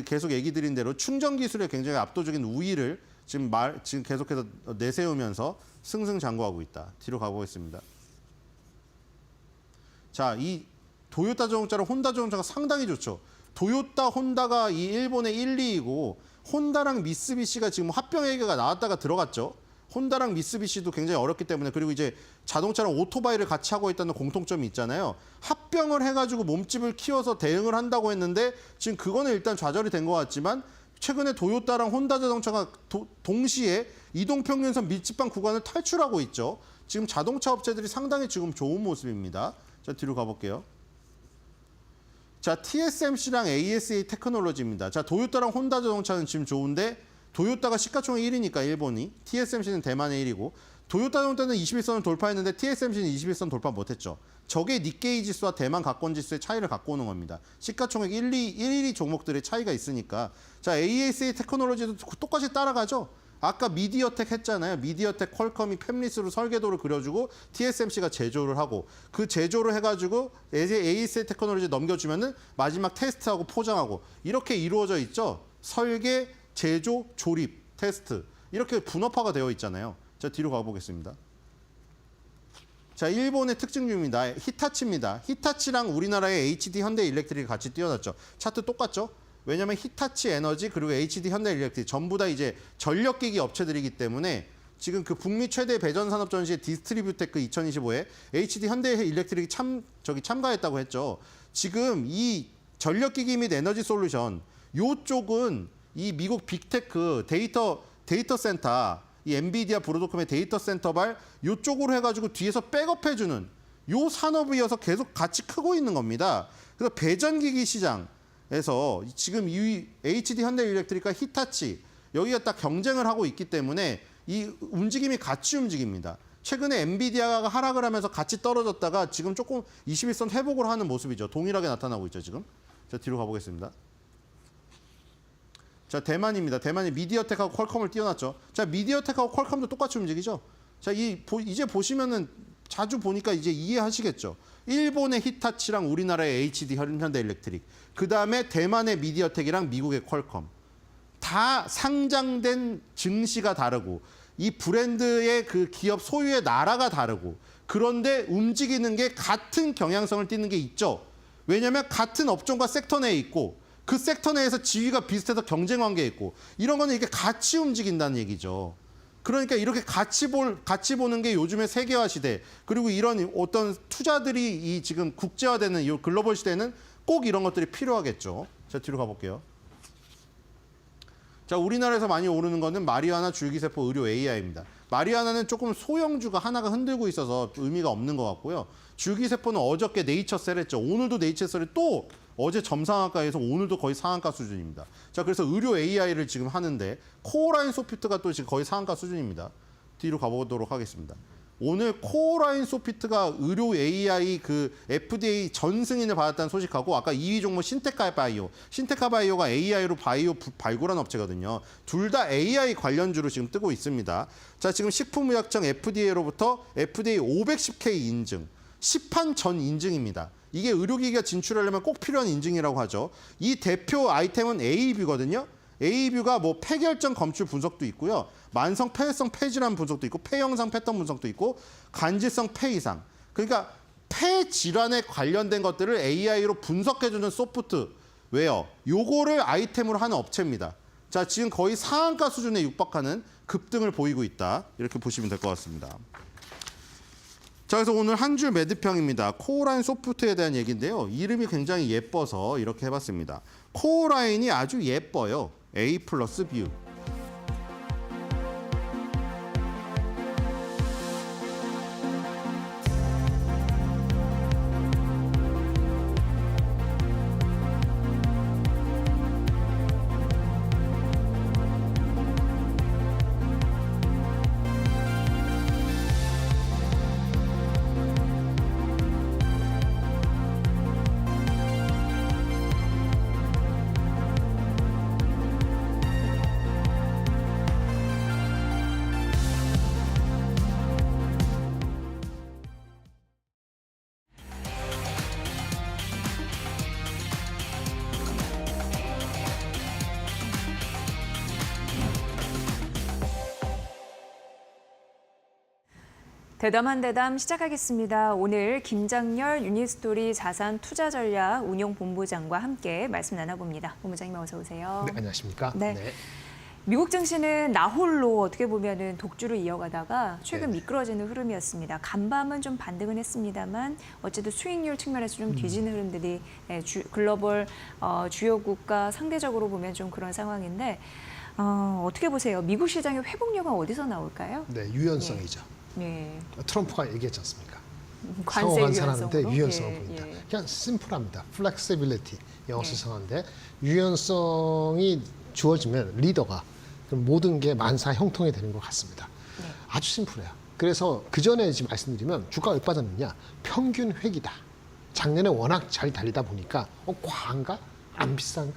계속 얘기 드린 대로 충전 기술에 굉장히 압도적인 우위를 지금 계속해서 내세우면서 승승장구하고 있다. 뒤로 가보겠습니다. 자, 이 도요타 자동차랑 혼다 자동차가 상당히 좋죠. 도요타, 혼다가 이 일본의 1, 2위고 혼다랑 미쓰비시가 지금 합병 얘기가 나왔다가 들어갔죠. 혼다랑 미쓰비시도 굉장히 어렵기 때문에, 그리고 이제 자동차랑 오토바이를 같이 하고 있다는 공통점이 있잖아요. 합병을 해가지고 몸집을 키워서 대응을 한다고 했는데 지금 그거는 일단 좌절이 된 것 같지만 최근에 도요타랑 혼다 자동차가 동시에 이동평균선 밀집방 구간을 탈출하고 있죠. 지금 자동차 업체들이 상당히 지금 좋은 모습입니다. 자, 뒤로 가볼게요. 자, TSMC랑 ASA 테크놀로지입니다. 자, 도요타랑 혼다 자동차는 지금 좋은데 도요타가 시가총액 1위니까 일본이, TSMC는 대만의 1위고, 도요타 자동차는 21선을 돌파했는데 TSMC는 21선 돌파 못했죠. 저게 니케이 지수와 대만 가권 지수의 차이를 갖고 오는 겁니다. 시가총액 1위 종목들의 차이가 있으니까. 자, ASA 테크놀로지도 똑같이 따라가죠. 아까 미디어텍 했잖아요. 미디어텍 퀄컴이 팹리스로 설계도를 그려주고 TSMC가 제조를 하고, 그 제조를 해가지고 ASA 테크놀로지 넘겨주면은 마지막 테스트하고 포장하고 이렇게 이루어져 있죠. 설계, 제조, 조립, 테스트 이렇게 분업화가 되어 있잖아요. 자, 뒤로 가보겠습니다. 자, 일본의 특징주입니다. 히타치입니다. 히타치랑 우리나라의 HD 현대일렉트릭이 같이 뛰어났죠. 차트 똑같죠? 왜냐하면 히타치 에너지 그리고 HD 현대일렉트릭 전부 다 이제 전력기기 업체들이기 때문에 지금 북미 최대 배전 산업 전시회 디스트리뷰테크 2025에 HD 현대일렉트릭이 참가했다고 했죠. 지금 이 전력기기 및 에너지 솔루션 요쪽은 이 미국 빅테크 데이터 센터, 이 엔비디아 브로드컴의 데이터 센터발 요쪽으로 해가지고 뒤에서 백업해주는 요 산업이어서 계속 같이 크고 있는 겁니다. 그래서 배전기기 시장에서 지금 이 HD 현대일렉트릭과 히타치 여기가 딱 경쟁을 하고 있기 때문에 이 움직임이 같이 움직입니다. 최근에 엔비디아가 하락을 하면서 같이 떨어졌다가 지금 조금 21선 회복을 하는 모습이죠. 동일하게 나타나고 있죠, 지금. 자, 뒤로 가보겠습니다. 자, 대만입니다. 대만이 미디어텍하고 퀄컴을 띄워놨죠. 자, 미디어텍하고 퀄컴도 똑같이 움직이죠. 자, 이제 보시면은 자주 보니까 이제 이해하시겠죠. 일본의 히타치랑 우리나라의 HD 현대일렉트릭, 그 다음에 대만의 미디어텍이랑 미국의 퀄컴. 다 상장된 증시가 다르고 이 브랜드의 그 기업 소유의 나라가 다르고 그런데 움직이는 게 같은 경향성을 띠는 게 있죠. 왜냐하면 같은 업종과 섹터 내에 있고 그 섹터 내에서 지위가 비슷해서 경쟁 관계에 있고 이런 거는 이렇게 같이 움직인다는 얘기죠. 그러니까 이렇게 같이 보는 게 요즘의 세계화 시대 그리고 이런 어떤 투자들이 이 지금 국제화되는 이 글로벌 시대에는 꼭 이런 것들이 필요하겠죠. 자, 뒤로 가볼게요. 자, 우리나라에서 많이 오르는 거는 마리아나 줄기세포 의료 AI입니다. 마리아나는 조금 소형주가 하나가 흔들고 있어서 의미가 없는 것 같고요. 줄기세포는 어저께 네이처셀 했죠. 오늘도 네이처셀이 또 어제 점상한가에서 오늘도 거의 상한가 수준입니다. 자, 그래서 의료 AI를 지금 하는데 코어라인 소프트가 또 지금 거의 상한가 수준입니다. 뒤로 가보도록 하겠습니다. 오늘 코어라인 소프트가 의료 AI 그 FDA 전 승인을 받았다는 소식하고 아까 2위 종목 신테카바이오. 신테카바이오가 AI로 바이오 발굴한 업체거든요. 둘 다 AI 관련주로 지금 뜨고 있습니다. 자, 지금 식품의약청 FDA로부터 FDA 510K 인증. 시판 전 인증입니다. 이게 의료기기가 진출하려면 꼭 필요한 인증이라고 하죠. 이 대표 아이템은 AB거든요. AB가 뭐 폐결정 검출 분석도 있고요. 만성 폐해성 폐질환 분석도 있고 폐영상 패턴 분석도 있고 간질성 폐이상. 그러니까 폐 질환에 관련된 것들을 AI로 분석해주는 소프트웨어. 요거를 아이템으로 하는 업체입니다. 자, 지금 거의 상한가 수준에 육박하는 급등을 보이고 있다. 이렇게 보시면 될 것 같습니다. 자, 그래서 오늘 한 줄 매드평입니다. 코어라인 소프트에 대한 얘기인데요. 이름이 굉장히 예뻐서 이렇게 해봤습니다. 코어라인이 아주 예뻐요. A 플러스 뷰. 대담한 대담 시작하겠습니다. 오늘 김장렬 유니스토리 자산 투자 전략 운용본부장과 함께 말씀 나눠봅니다. 본부장님 어서 오세요. 네, 안녕하십니까? 네. 미국 증시는 나홀로 어떻게 보면은 독주를 이어가다가 최근 네. 미끄러지는 흐름이었습니다. 간밤은 좀 반등은 했습니다만 어쨌든 수익률 측면에서 좀 뒤지는 흐름들이 글로벌 주요 국가 상대적으로 보면 좀 그런 상황인데 어떻게 보세요? 미국 시장의 회복력은 어디서 나올까요? 네, 유연성이죠. 네. 트럼프가 얘기했지 않습니까? 관세 상호 환산하는데 유연성으로? 유연성을 예, 보인다. 예. 그냥 심플합니다. flexibility, 영어 예. 쓰성한데 유연성이 주어지면 리더가 그럼 모든 게 만사 형통이 되는 것 같습니다. 네. 아주 심플해요. 그래서 그 전에 지금 말씀드리면 주가가 왜 빠졌느냐? 평균 회기다. 작년에 워낙 잘 달리다 보니까 과한가? 안 비싼가?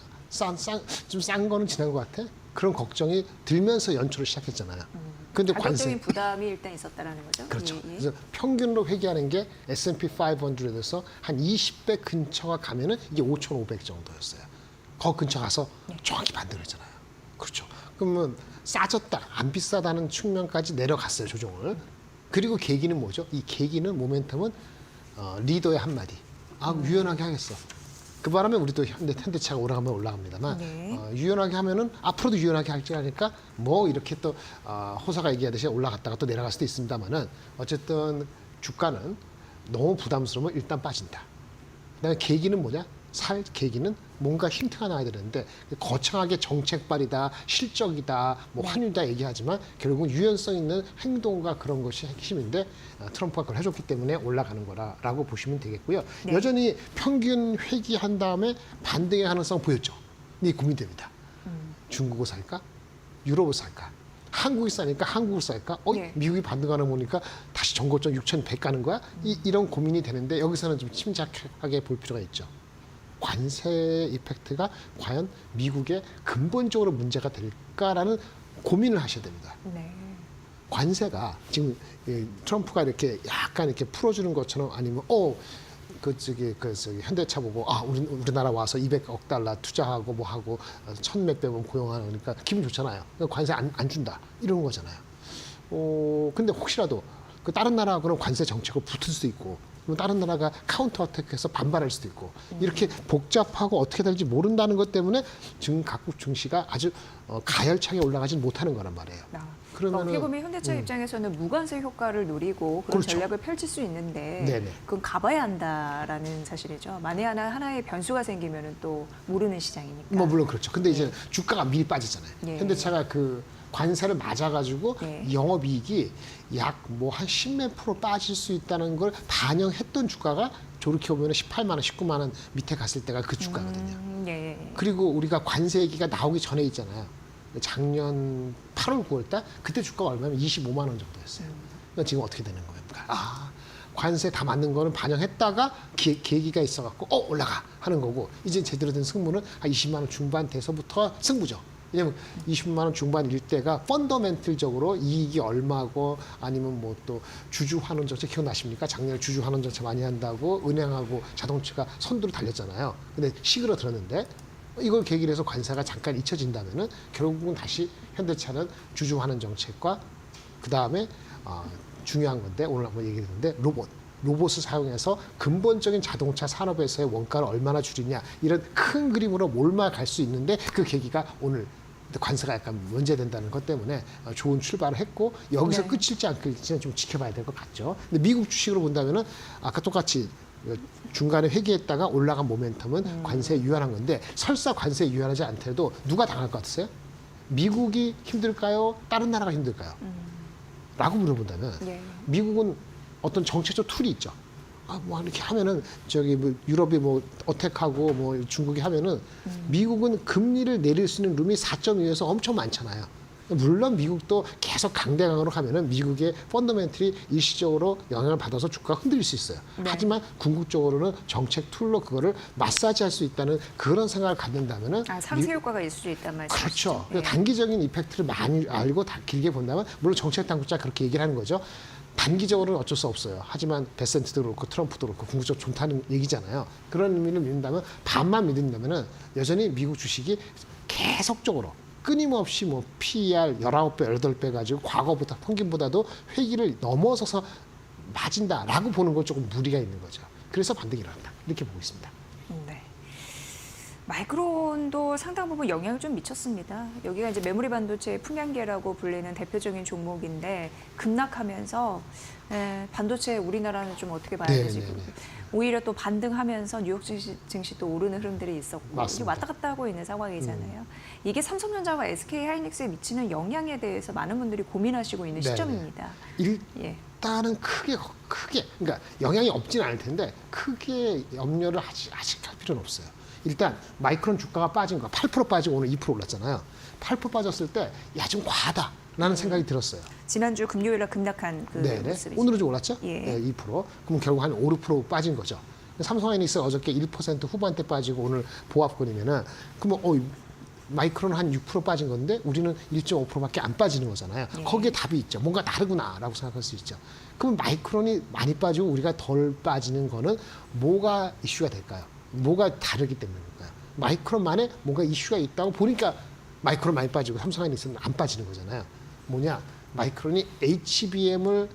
좀 싼 거는 지난 것 같아? 그런 걱정이 들면서 연초를 시작했잖아요. 근데 가격적인 부담이 일단 있었다라는 거죠. 그렇죠. 예, 예. 그래서 평균으로 회귀하는 게 S&P 500에서 한 20배 근처가 가면은 이게 5,500 정도였어요. 거 근처 가서 정확히 반대로 했잖아요. 그렇죠. 그러면 싸졌다, 안 비싸다는 측면까지 내려갔어요, 조정을. 그리고 계기는 뭐죠? 이 계기는 모멘텀은 리더의 한마디. 유연하게 하겠어. 그 바람에 우리도 현대차가 올라가면 올라갑니다만 네. 유연하게 하면은 앞으로도 유연하게 할지 하니까 뭐 이렇게 또 호사가 얘기하듯이 올라갔다가 또 내려갈 수도 있습니다만은 어쨌든 주가는 너무 부담스러우면 일단 빠진다. 그다음에 계기는 뭐냐? 살 계기는 뭔가 힌트가 나야 되는데 거창하게 정책발이다, 실적이다, 뭐 환율이다 얘기하지만 결국은 유연성 있는 행동과 그런 것이 핵심인데 트럼프가 그걸 해줬기 때문에 올라가는 거라고 보시면 되겠고요. 네. 여전히 평균 회귀한 다음에 반등의 가능성 보였죠. 이게 고민됩니다. 중국을 살까? 유럽을 살까? 한국이 싸니까 한국을 살까? 네. 미국이 반등하는 거 보니까 다시 전고점 6,100 가는 거야? 이런 고민이 되는데 여기서는 좀 침착하게 볼 필요가 있죠. 관세 이펙트가 과연 미국에 근본적으로 문제가 될까라는 고민을 하셔야 됩니다. 네. 관세가 지금 트럼프가 이렇게 약간 이렇게 풀어주는 것처럼 아니면 저기 현대차 보고 우리나라 와서 200억 달러 투자하고 뭐 하고 1,100배 원 고용하는 그러니까 기분 좋잖아요. 관세 안 준다 이런 거잖아요. 근데 혹시라도 그 다른 나라하고는 관세 정책을 붙을 수 있고 그럼 다른 나라가 카운터 어택해서 반발할 수도 있고 이렇게 복잡하고 어떻게 될지 모른다는 것 때문에 지금 각국 증시가 아주 가열차게 올라가지 못하는 거란 말이에요. 어떻게 보면 현대차 입장에서는 무관세 효과를 노리고 그런 그렇죠. 전략을 펼칠 수 있는데 네네. 그건 가봐야 한다라는 사실이죠. 만에 하나의 변수가 생기면 또 모르는 시장이니까. 뭐 물론 그렇죠. 근데 이제 주가가 미리 빠지잖아요. 예. 현대차가 그 관세를 맞아가지고 예. 영업이익이 약 뭐 한 10몇 프로 빠질 수 있다는 걸 반영했던 주가가 저렇게 보면 18만 원, 19만 원 밑에 갔을 때가 그 주가거든요. 예. 그리고 우리가 관세 얘기가 나오기 전에 있잖아요. 작년 8월, 9월 달 그때 주가가 얼마면 25만 원 정도였어요. 그러니까 지금 어떻게 되는 겁니까? 관세 다 맞는 거는 반영했다가 계기가 있어갖고 올라가 하는 거고 이제 제대로 된 승부는 한 20만 원 중반 돼서부터 승부죠. 왜냐면 20만 원 중반일 때가 펀더멘틀적으로 이익이 얼마고 아니면 뭐 또 주주환원 정책 기억나십니까? 작년에 주주환원 정책 많이 한다고 은행하고 자동차가 선두로 달렸잖아요. 근데 시그러들었는데 이걸 계기로 해서 관세가 잠깐 잊혀진다면은 결국은 다시 현대차는 주주환원 정책과 그 다음에 중요한 건데 오늘 한번 얘기했는데 로봇을 사용해서 근본적인 자동차 산업에서의 원가를 얼마나 줄이냐 이런 큰 그림으로 몰아갈 수 있는데 그 계기가 오늘 관세가 약간 문제된다는 것 때문에 좋은 출발을 했고 여기서 네. 끝일지 안 끝일지는 좀 지켜봐야 될 것 같죠. 근데 미국 주식으로 본다면은 아까 똑같이 중간에 회귀했다가 올라간 모멘텀은 관세에 유연한 건데 설사 관세에 유연하지 않더라도 누가 당할 것 같으세요? 미국이 힘들까요? 다른 나라가 힘들까요? 라고 물어본다면 예. 미국은 어떤 정책적 툴이 있죠. 뭐 이렇게 하면은 저기 뭐 유럽이 뭐 어택하고 뭐 중국이 하면은 미국은 금리를 내릴 수 있는 룸이 4.2에서 엄청 많잖아요. 물론 미국도 계속 강대강으로 가면은 미국의 펀더멘틀이 일시적으로 영향을 받아서 주가가 흔들릴 수 있어요. 네. 하지만 궁극적으로는 정책 툴로 그거를 마사지할 수 있다는 그런 생각을 갖는다면은 상세 효과가 있을 수 있단 말씀이시죠. 그렇죠. 예. 단기적인 이펙트를 많이 알고 길게 본다면 물론 정책 당국자 그렇게 얘기를 하는 거죠. 단기적으로는 어쩔 수 없어요. 하지만 베센트도 그렇고 트럼프도 그렇고 궁극적으로 좋다는 얘기잖아요. 그런 의미를 믿는다면 반만 믿는다면은 여전히 미국 주식이 계속적으로 끊임없이 뭐 PER 19배, 18배 가지고 과거보다 평균보다도 회기를 넘어서서 맞은다라고 보는 건 조금 무리가 있는 거죠. 그래서 반등이 일어난다. 이렇게 보고 있습니다. 네. 마이크론도 상당 부분 영향을 좀 미쳤습니다. 여기가 이제 메모리 반도체의 풍량계라고 불리는 대표적인 종목인데 급락하면서 반도체 우리나라는 좀 어떻게 봐야 되지? 오히려 또 반등하면서 뉴욕 증시 또 오르는 흐름들이 있었고 이게 왔다 갔다 하고 있는 상황이잖아요. 이게 삼성전자와 SK 하이닉스에 미치는 영향에 대해서 많은 분들이 고민하시고 있는 시점입니다. 예. 일단은 크게 그러니까 영향이 없지는 않을 텐데 크게 염려를 아직 할 필요는 없어요. 일단 마이크론 주가가 빠진 거 8% 빠지고 오늘 2% 올랐잖아요. 8% 빠졌을 때 야 좀 과하다라는 생각이 들었어요. 지난주 금요일에 급락한 그 모습이죠. 오늘은 좀 올랐죠? 예. 네, 2%. 그럼 결국 한 5, 6% 빠진 거죠. 삼성하이닉스 어저께 1% 후반대 빠지고 오늘 보합권이면은 그러면 마이크론 한 6% 빠진 건데 우리는 1.5%밖에 안 빠지는 거잖아요. 예. 거기에 답이 있죠. 뭔가 다르구나라고 생각할 수 있죠. 그럼 마이크론이 많이 빠지고 우리가 덜 빠지는 거는 뭐가 이슈가 될까요? 뭐가 다르기 때문일까요? 마이크론만에 뭔가 이슈가 있다고 보니까 마이크론 많이 빠지고 삼성하이닉스는 안 빠지는 거잖아요. 뭐냐? 마이크론이 HBM을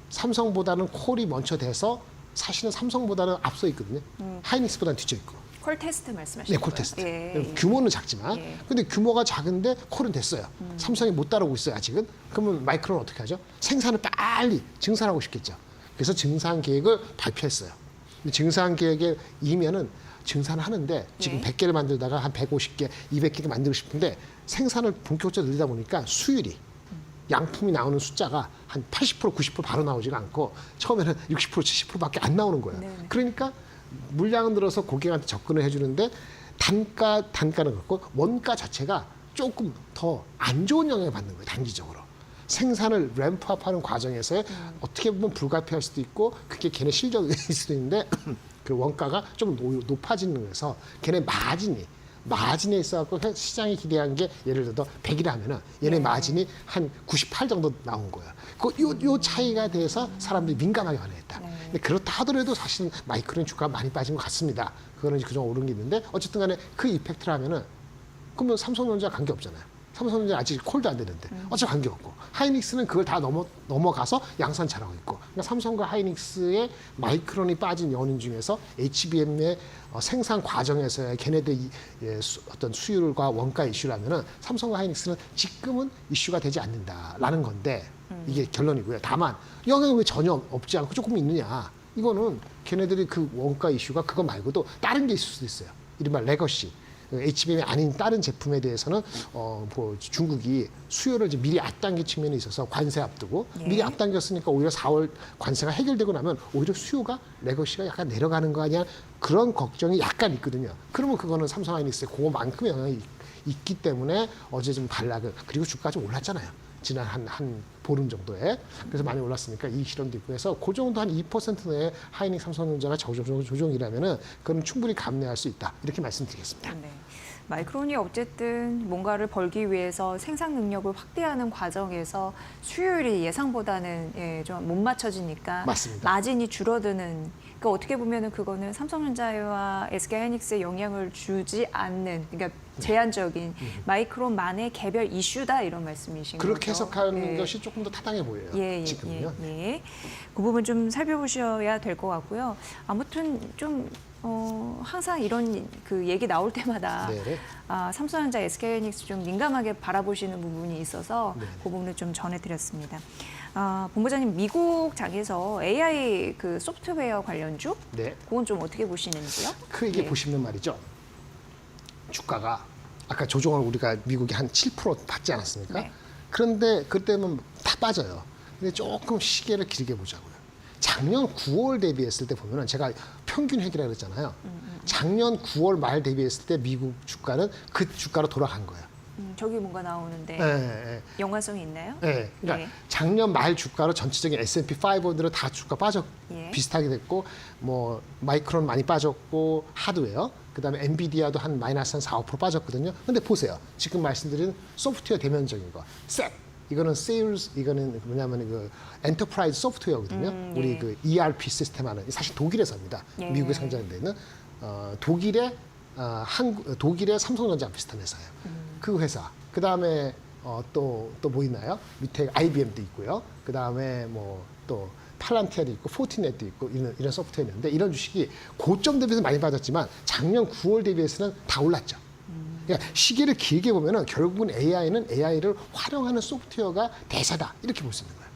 삼성보다는 콜이 먼저 돼서 사실은 삼성보다는 앞서 있거든요. 하이닉스보다는 뒤져 있고. 콜 테스트 말씀하시는 네, 콜 거예요? 테스트. 예. 규모는 작지만, 예. 근데 규모가 작은데 콜은 됐어요. 삼성이 못 따라오고 있어요, 아직은. 그러면 마이크론은 어떻게 하죠? 생산을 빨리 증산하고 싶겠죠. 그래서 증산 계획을 발표했어요. 근데 증산 계획에 이면은 증산을 하는데 지금 네. 100개를 만들다가 한 150개, 200개를 만들고 싶은데 생산을 본격적으로 늘리다 보니까 수율이 양품이 나오는 숫자가 한 80%, 90% 바로 나오지가 않고 처음에는 60%, 70%밖에 안 나오는 거예요. 네네. 그러니까 물량은 늘어서 고객한테 접근을 해주는데 단가는 그렇고 원가 자체가 조금 더 안 좋은 영향을 받는 거예요. 단기적으로. 생산을 램프업하는 과정에서 어떻게 보면 불가피할 수도 있고 그게 걔네 실적일 수도 있는데 그 원가가 좀 높아지는 거에서 걔네 마진에 있어갖고 시장이 기대한 게 예를 들어 100이라 하면은 얘네 마진이 한 98 정도 나온 거예요. 요 차이가 돼서 사람들이 민감하게 반응했다. 근데 그렇다 하더라도 사실은 마이크론 주가가 많이 빠진 것 같습니다. 그거는 그동안 오른 게 있는데 어쨌든 간에 그 이펙트를 하면은 그러면 삼성전자 관계 없잖아요. 삼성전자 아직 콜도 안 되는데 어차피 관계없고 하이닉스는 그걸 다 넘어가서 양산 잘하고 있고 그러니까 삼성과 하이닉스의 마이크론이 빠진 연인 중에서 HBM의 생산 과정에서의 걔네들 어떤 수율과 원가 이슈라면은 삼성과 하이닉스는 지금은 이슈가 되지 않는다라는 건데 이게 결론이고요. 다만 영향이 왜 전혀 없지 않고 조금 있느냐 이거는 걔네들이 그 원가 이슈가 그거 말고도 다른 게 있을 수도 있어요. 이른바 레거시. HBM이 아닌 다른 제품에 대해서는 뭐 중국이 수요를 이제 미리 앞당긴 측면이 있어서 관세 앞두고 미리 앞당겼으니까 오히려 4월 관세가 해결되고 나면 오히려 수요가 레거시가 약간 내려가는 거 아니야 그런 걱정이 약간 있거든요. 그러면 그거는 삼성 하이닉스에 그거만큼의 영향이 있기 때문에 어제 좀 반락을 그리고 주가 좀 올랐잖아요. 지난 한 보름 정도에 그래서 많이 올랐으니까 이 실험도 있고 해서 그 정도 한 2% 내에 하이닉 삼성전자가 조정이라면은 그건 충분히 감내할 수 있다 이렇게 말씀드리겠습니다. 네. 마이크론이 어쨌든 뭔가를 벌기 위해서 생산 능력을 확대하는 과정에서 수요율이 예상보다는 좀 못 맞춰지니까 맞습니다. 마진이 줄어드는 그러니까 어떻게 보면은 그거는 삼성전자와 SK하이닉스에 영향을 주지 않는 그러니까 제한적인 마이크론만의 개별 이슈다 이런 말씀이신 거죠. 그렇게 해석하는 것이 조금 더 타당해 보여요. 지금은요. 예. 그 부분 좀 살펴보셔야 될 것 같고요. 아무튼 좀 항상 이런 그 얘기 나올 때마다 네네. 삼성전자, SK하이닉스 좀 민감하게 바라보시는 부분이 있어서 네. 그 부분을 좀 전해드렸습니다. 본부장님 미국 장에서 AI 그 소프트웨어 관련주 네. 그건 좀 어떻게 보시는지요? 크게 예. 보시면 말이죠. 주가가 아까 조정을 우리가 미국이 한 7% 받지 않았습니까? 네. 그런데 그때면 다 빠져요. 근데 조금 시계를 길게 보자고요. 작년 9월 대비했을 때 보면은 제가 평균 회귀라 그랬잖아요. 작년 9월 말 대비했을 때 미국 주가는 그 주가로 돌아간 거예요. 저기 뭔가 나오는데 예. 연관성이 있나요? 네, 그러니까 예. 작년 말 주가로 전체적인 S&P 500은 다 주가 빠져 예. 비슷하게 됐고 뭐 마이크론 많이 빠졌고 하드웨어 그다음에 엔비디아도 한 마이너스 한 4, 5% 빠졌거든요. 근데 보세요. 지금 말씀드린 소프트웨어 대면적인 거. 셋 이거는 세일즈 이거는 뭐냐면 그 엔터프라이즈 소프트웨어거든요. 우리 그 ERP 시스템 하는 사실 독일에서입니다. 예. 미국에 상장돼 있는 독일의 독일의 삼성전자 비슷한 회사예요. 그 회사. 그다음에 또 뭐 있나요? 밑에 IBM도 있고요. 그다음에 뭐 또 팔란티아도 있고 포티넷도 있고 이런 소프트웨어 있는데 이런 주식이 고점 대비해서 많이 빠졌지만 작년 9월 대비해서는 다 올랐죠. 그러니까 시계를 길게 보면은 결국은 AI는 AI를 활용하는 소프트웨어가 대세다 이렇게 볼 수 있는 거예요.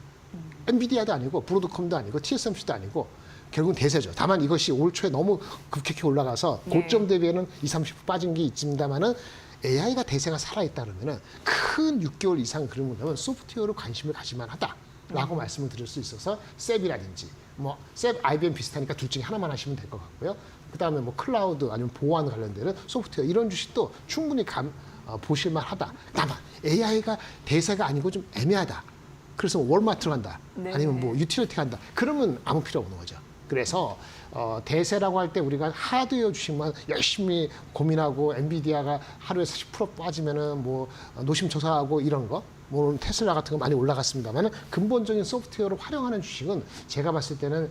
엔비디아도 아니고 브로드컴도 아니고 TSMC도 아니고 결국은 대세죠. 다만 이것이 올 초에 너무 급격히 올라가서 고점 대비에는 20, 30% 빠진 게 있습니다만은 AI가 대세가 살아있다 그러면은 큰 6개월 이상 그런 거면 소프트웨어로 관심을 가지만 하다라고 말씀을 드릴 수 있어서 셉이라든지 뭐 셉, IBM 비슷하니까 둘 중에 하나만 하시면 될 것 같고요. 그다음에 뭐 클라우드 아니면 보안 관련되는 소프트웨어 이런 주식도 충분히 보실만 하다. 다만 AI가 대세가 아니고 좀 애매하다. 그래서 월마트로 간다. 네. 아니면 뭐 유틸리티 간다. 그러면 아무 필요 없는 거죠. 그래서 대세라고 할 때 우리가 하드웨어 주식만 열심히 고민하고 엔비디아가 하루에 40% 빠지면은 뭐 노심초사하고 이런 거, 뭐 테슬라 같은 거 많이 올라갔습니다만은 근본적인 소프트웨어를 활용하는 주식은 제가 봤을 때는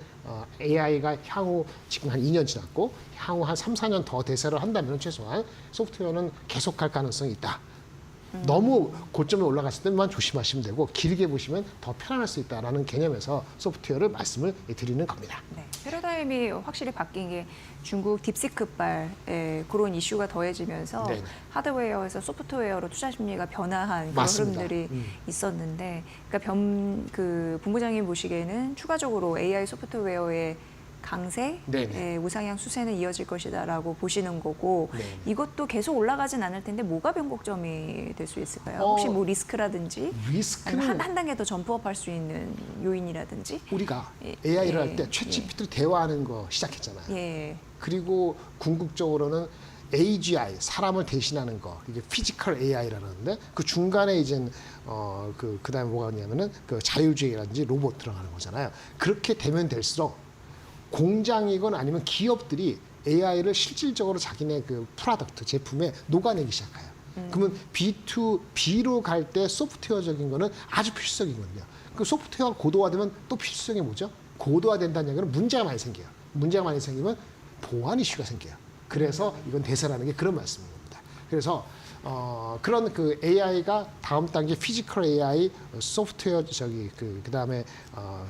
AI가 향후 지금 한 2년 지났고 향후 한 3, 4년 더 대세를 한다면 최소한 소프트웨어는 계속할 가능성이 있다. 너무 고점에 올라갔을 때만 조심하시면 되고 길게 보시면 더 편안할 수 있다라는 개념에서 소프트웨어를 말씀을 드리는 겁니다. 네, 패러다임이 확실히 바뀐 게 중국 딥시크발 그런 이슈가 더해지면서 네네. 하드웨어에서 소프트웨어로 투자 심리가 변화한 그런 맞습니다. 흐름들이 있었는데, 그러니까 그 본부장님 보시기에는 추가적으로 AI 소프트웨어의 강세, 네네. 우상향 수세는 이어질 것이다라고 보시는 거고 네네. 이것도 계속 올라가진 않을 텐데 뭐가 변곡점이 될 수 있을까요? 혹시 뭐 리스크라든지 리스크는 아니면 한 단계 더 점프업할 수 있는 요인이라든지? 우리가 예, AI를 예, 할 때 챗GPT를 대화하는 거 시작했잖아요. 예. 그리고 궁극적으로는 AGI 사람을 대신하는 거 이게 피지컬 AI라는데 그 중간에 이제 그다음에 뭐가 있냐면은 그 자율주행이라든지 로봇 들어가는 거잖아요. 그렇게 되면 될수록 공장이건 아니면 기업들이 AI를 실질적으로 자기네 그 프로덕트 제품에 녹아내기 시작해요. 그러면 B2B로 갈 때 소프트웨어적인 거는 아주 필수적이거든요. 그 소프트웨어가 고도화되면 또 필수적인 게 뭐죠? 고도화된다는 얘기는 문제가 많이 생겨요. 문제가 많이 생기면 보안 이슈가 생겨요. 그래서 이건 대세라는 게 그런 말씀입니다. 그래서 그런 그 AI가 다음 단계 피지컬 AI, 소프트웨어 그다음에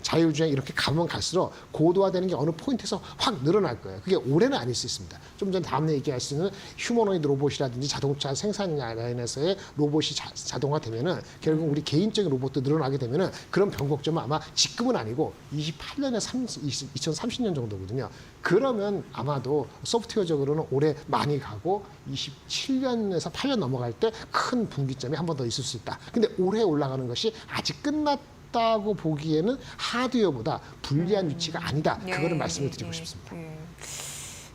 자율주행 이렇게 가면 갈수록 고도화되는 게 어느 포인트에서 확 늘어날 거예요. 그게 올해는 아닐 수 있습니다. 좀 전에 다음에 얘기할 수 있는 휴머노이드 로봇이라든지 자동차 생산 라인에서의 로봇이 자동화되면은 결국 우리 개인적인 로봇도 늘어나게 되면은 그런 변곡점은 아마 지금은 아니고 28년에 2030년 정도거든요. 그러면 아마도 소프트웨어적으로는 올해 많이 가고 27년에서 8년 넘어갈 때 큰 분기점이 한 번 더 있을 수 있다. 근데 올해 올라가는 것이 아직 끝났다고 보기에는 하드웨어보다 불리한 위치가 아니다. 그거를 말씀을 드리고 싶습니다.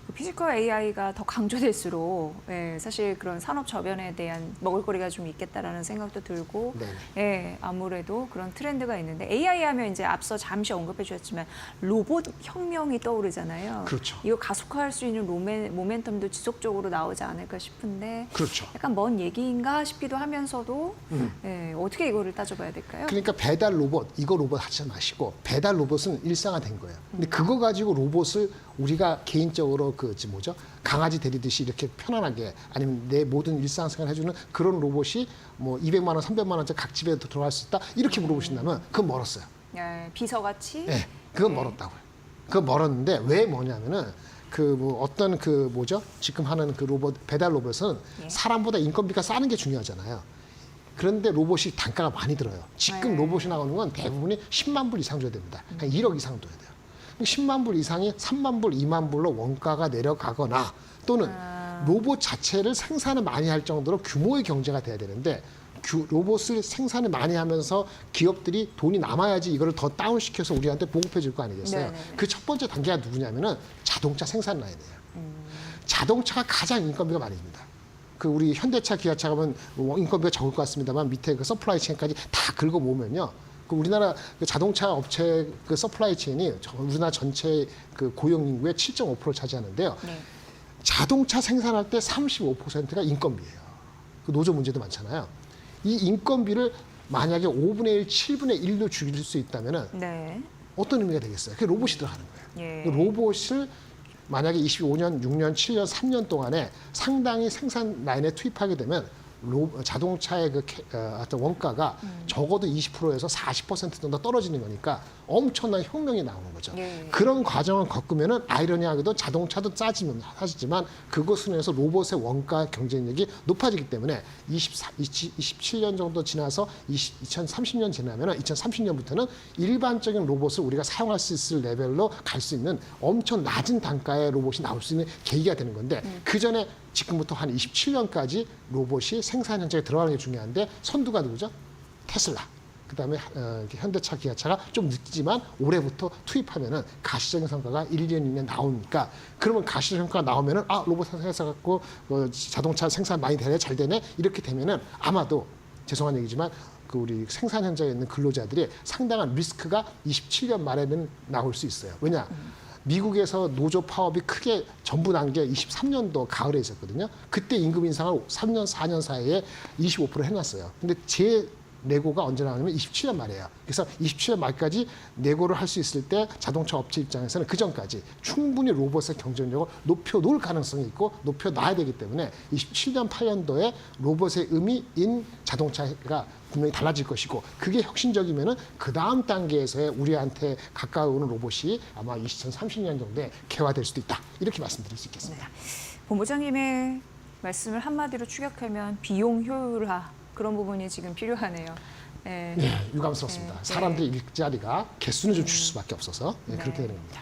그 피지컬 AI가 더 강조될수록 사실 그런 산업 저변에 대한 먹을거리가 좀 있겠다라는 생각도 들고 아무래도 그런 트렌드가 있는데 AI 하면 이제 앞서 잠시 언급해 주셨지만 로봇 혁명이 떠오르잖아요. 그렇죠. 이거 가속화할 수 있는 모멘텀도 지속적으로 나오지 않을까 싶은데 그렇죠. 약간 먼 얘기인가 싶기도 하면서도 어떻게 이거를 따져봐야 될까요? 그러니까 배달 로봇, 이거 로봇 하지 마시고 배달 로봇은 일상화된 거예요. 근데 그거 가지고 로봇을 우리가 개인적으로 강아지 데리듯이 이렇게 편안하게 아니면 내 모든 일상생활 해주는 그런 로봇이 뭐 200만 원, 300만 원짜리 각 집에 들어갈 수 있다 이렇게 물어보신다면 그건 멀었어요. 비서같이? 네, 그건 멀었다고요. 그건 멀었는데 왜 뭐냐면은 지금 하는 그 로봇 배달 로봇은 사람보다 인건비가 싸는 게 중요하잖아요. 그런데 로봇이 단가가 많이 들어요. 지금 로봇이 나오는 건 대부분이 10만 불 이상 줘야 됩니다. 한 1억 이상 줘야 돼요. 10만 불 이상이 3만 불, 2만 불로 원가가 내려가거나 또는 로봇 자체를 생산을 많이 할 정도로 규모의 경제가 돼야 되는데 로봇을 생산을 많이 하면서 기업들이 돈이 남아야지 이거를 더 다운시켜서 우리한테 보급해 줄 거 아니겠어요? 그 첫 번째 단계가 누구냐면은 자동차 생산 라인이에요. 자동차가 가장 인건비가 많이 듭니다. 그 우리 현대차, 기아차 가면 인건비가 적을 것 같습니다만 밑에 그 서플라이 체인까지 다 긁어 모으면요. 그 우리나라 그 자동차 업체 그 서플라이 체인이 우리나라 전체 그 고용 인구의 7.5%를 차지하는데요. 자동차 생산할 때 35%가 인건비예요. 그 노조 문제도 많잖아요. 이 인건비를 만약에 5분의 1, 7분의 1로 줄일 수 있다면은 어떤 의미가 되겠어요? 그게 로봇이 들어가는 거예요. 그 로봇을 만약에 25년, 6년, 7년, 3년 동안에 상당히 생산 라인에 투입하게 되면 자동차의 어떤 원가가 적어도 20%에서 40% 정도 떨어지는 거니까 엄청난 혁명이 나오는 거죠. 그런 과정을 겪으면은 아이러니하게도 자동차도 싸지만 그것을 위해서 로봇의 원가 경쟁력이 높아지기 때문에 27년 정도 지나서 2030년 지나면은 2030년부터는 일반적인 로봇을 우리가 사용할 수 있을 레벨로 갈 수 있는 엄청 낮은 단가의 로봇이 나올 수 있는 계기가 되는 건데 그 전에 지금부터 한 27년까지 로봇이 생산 현장에 들어가는 게 중요한데 선두가 누구죠? 테슬라. 그다음에 현대차, 기아차가 좀 늦지만 올해부터 투입하면은 가시적인 성과가 1년, 2년 나오니까 그러면 가시적인 성과가 나오면은 로봇 생산해서 갖고 자동차 생산 많이 되네, 잘 되네 이렇게 되면은 아마도 죄송한 얘기지만 그 우리 생산 현장에 있는 근로자들이 상당한 리스크가 27년 말에는 나올 수 있어요. 왜냐? 미국에서 노조 파업이 크게 전부 난 게 23년도 가을에 있었거든요. 그때 임금 인상을 3년, 4년 사이에 25% 해놨어요. 근데 제 내고가 언제 나오냐면 27년 말이에요. 그래서 27년 말까지 내고를 할 수 있을 때 자동차 업체 입장에서는 그 전까지 충분히 로봇의 경쟁력을 높여놓을 가능성이 있고 높여놔야 되기 때문에 27년, 8년도에 로봇의 의미인 자동차가 분명히 달라질 것이고 그게 혁신적이면은 그 다음 단계에서의 우리한테 가까운 로봇이 아마 2030년 정도에 개화될 수도 있다. 이렇게 말씀드릴 수 있겠습니다. 본부장님의 말씀을 한마디로 추격하면 비용 효율화 그런 부분이 지금 필요하네요. 유감스럽습니다. 사람들의 일자리가 개수는 좀 줄 수밖에 없어서 그렇게 되는 겁니다.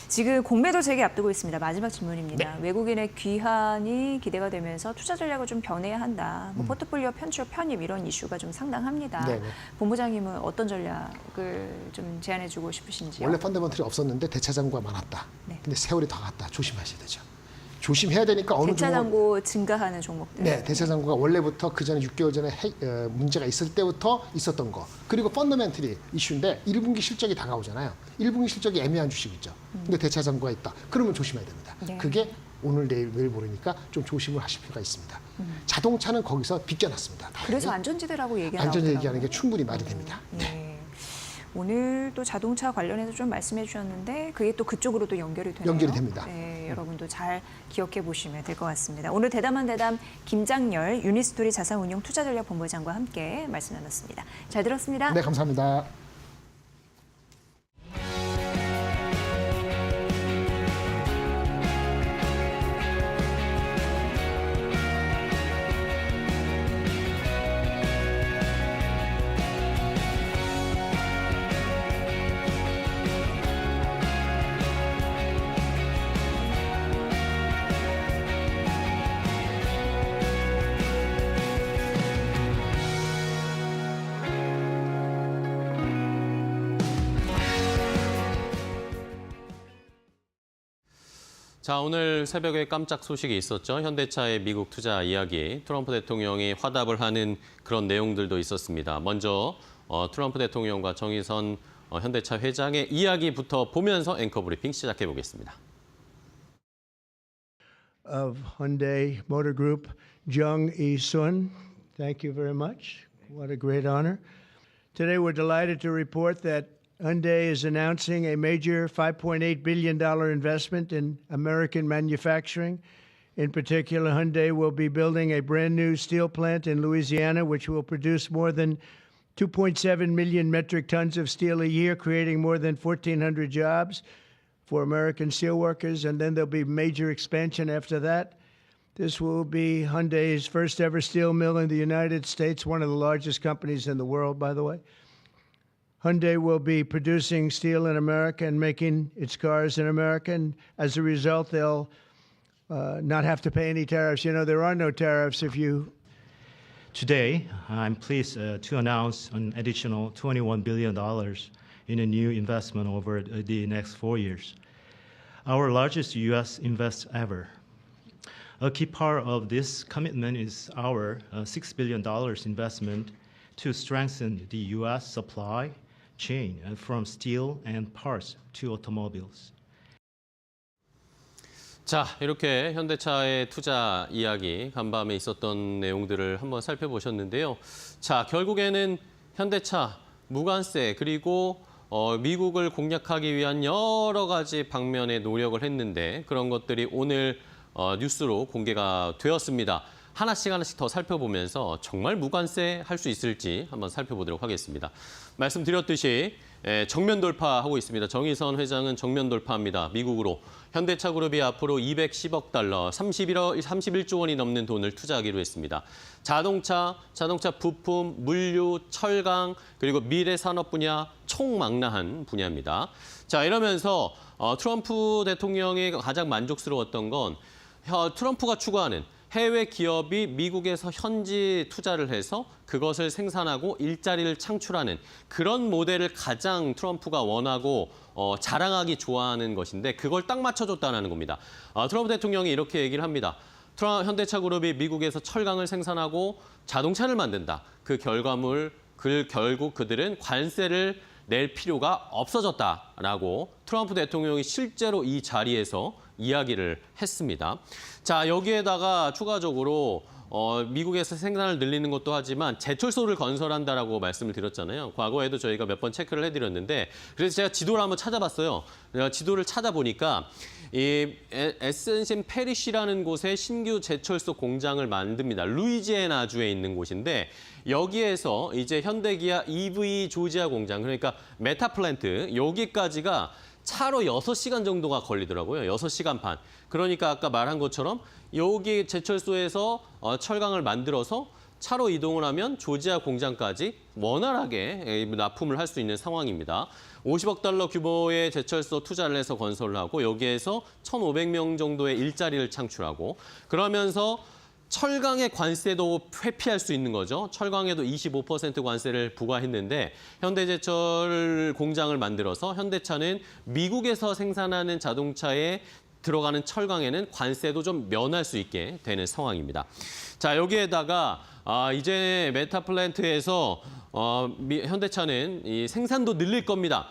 지금 공매도 재개 앞두고 있습니다. 마지막 질문입니다. 외국인의 귀환이 기대가 되면서 투자 전략을 좀 변해야 한다. 포트폴리오 편출, 편입 이런 이슈가 좀 상당합니다. 본부장님은 어떤 전략을 좀 제안해주고 싶으신지요? 원래 펀더먼털이 없었는데 대차장고가 많았다. 근데 세월이 더 갔다. 조심하셔야 되죠. 조심해야 되니까 어느 대차장고 증가하는 종목들. 네, 대차장고가 원래부터 그 전에 6개월 전에 문제가 있을 때부터 있었던 거. 그리고 펀더멘털이 이슈인데 1분기 실적이 다가오잖아요. 1분기 실적이 애매한 주식이죠. 근데 대차장고가 있다. 그러면 조심해야 됩니다. 그게 오늘 내일 모레니까 좀 조심을 하실 필요가 있습니다. 자동차는 거기서 비껴났습니다. 그래서 안전지대라고 얘기하는 안전 얘기하는 게 충분히 말이 됩니다. 오늘 또 자동차 관련해서 좀 말씀해 주셨는데 그게 또 그쪽으로 또 연결이 되네요. 연결이 됩니다. 네, 여러분도 잘 기억해 보시면 될 것 같습니다. 오늘 대담한 대담 김장열 유니스토리 자산운용 투자전략본부장과 함께 말씀 나눴습니다. 잘 들었습니다. 네, 감사합니다. 자, 오늘 새벽에 깜짝 소식이 있었죠. 현대차의 미국 투자 이야기, 트럼프 대통령이 화답을 하는 그런 내용들도 있었습니다. 먼저 트럼프 대통령과 정의선 현대차 회장의 이야기부터 보면서 앵커 브리핑 시작해 보겠습니다. Of Hyundai Motor Group, Jung E-sun. Thank you very much. What a great honor. Today we're delighted to report that Hyundai is announcing a major $5.8 billion investment in American manufacturing. In particular, Hyundai will be building a brand new steel plant in Louisiana, which will produce more than 2.7 million metric tons of steel a year, creating more than 1,400 jobs for American steelworkers. And then there'll be major expansion after that. This will be Hyundai's first ever steel mill in the United States, one of the largest companies in the world, by the way. Hyundai will be producing steel in America and making its cars in America. And as a result, they'll not have to pay any tariffs. You know, there are no tariffs if you... Today, I'm pleased to announce an additional $21 billion in a new investment over the next 4 years, our largest U.S. invest ever. A key part of this commitment is our $6 billion investment to strengthen the U.S. supply chain from steel and parts to automobiles. 자, 이렇게 현대차의 투자 이야기, 간밤에 있었던 내용들을 한번 살펴보셨는데요. 자, 결국에는 현대차, 무관세, 그리고 미국을 공략하기 위한 여러 가지 방면의 노력을 했는데 그런 것들이 오늘 뉴스로 공개가 되었습니다. 하나씩 더 살펴보면서 정말 무관세 할 수 있을지 한번 살펴보도록 하겠습니다. 말씀드렸듯이 정면 돌파하고 있습니다. 정의선 회장은 정면 돌파합니다. 미국으로. 현대차 그룹이 앞으로 210억 달러, 31조 원이 넘는 돈을 투자하기로 했습니다. 자동차 부품, 물류, 철강, 그리고 미래 산업 분야 총망라한 분야입니다. 자, 이러면서 트럼프 대통령이 가장 만족스러웠던 건 트럼프가 추구하는 해외 기업이 미국에서 현지 투자를 해서 그것을 생산하고 일자리를 창출하는 그런 모델을 가장 트럼프가 원하고 자랑하기 좋아하는 것인데 그걸 딱 맞춰줬다는 겁니다. 트럼프 대통령이 이렇게 얘기를 합니다. 현대차 그룹이 미국에서 철강을 생산하고 자동차를 만든다. 결국 그들은 관세를 낼 필요가 없어졌다라고 트럼프 대통령이 실제로 이 자리에서 이야기를 했습니다. 자, 여기에다가 추가적으로 미국에서 생산을 늘리는 것도 하지만 제철소를 건설한다라고 말씀을 드렸잖아요. 과거에도 저희가 몇 번 체크를 해드렸는데 그래서 제가 지도를 한번 찾아봤어요. 제가 지도를 찾아보니까 이 에센신 페리시라는 곳에 신규 제철소 공장을 만듭니다. 루이지애나주에 있는 곳인데 여기에서 이제 현대기아 EV 조지아 공장, 그러니까 메타 플랜트 여기까지가 차로 6시간 정도가 걸리더라고요. 6시간 반. 그러니까 아까 말한 것처럼 여기 제철소에서 철강을 만들어서 차로 이동을 하면 조지아 공장까지 원활하게 납품을 할 수 있는 상황입니다. 50억 달러 규모의 제철소 투자를 해서 건설을 하고 여기에서 1,500명 정도의 일자리를 창출하고 그러면서 철강의 관세도 회피할 수 있는 거죠. 철강에도 25% 관세를 부과했는데 현대제철 공장을 만들어서 현대차는 미국에서 생산하는 자동차에 들어가는 철강에는 관세도 좀 면할 수 있게 되는 상황입니다. 자, 여기에다가 이제 메타 플랜트에서 현대차는 이 생산도 늘릴 겁니다.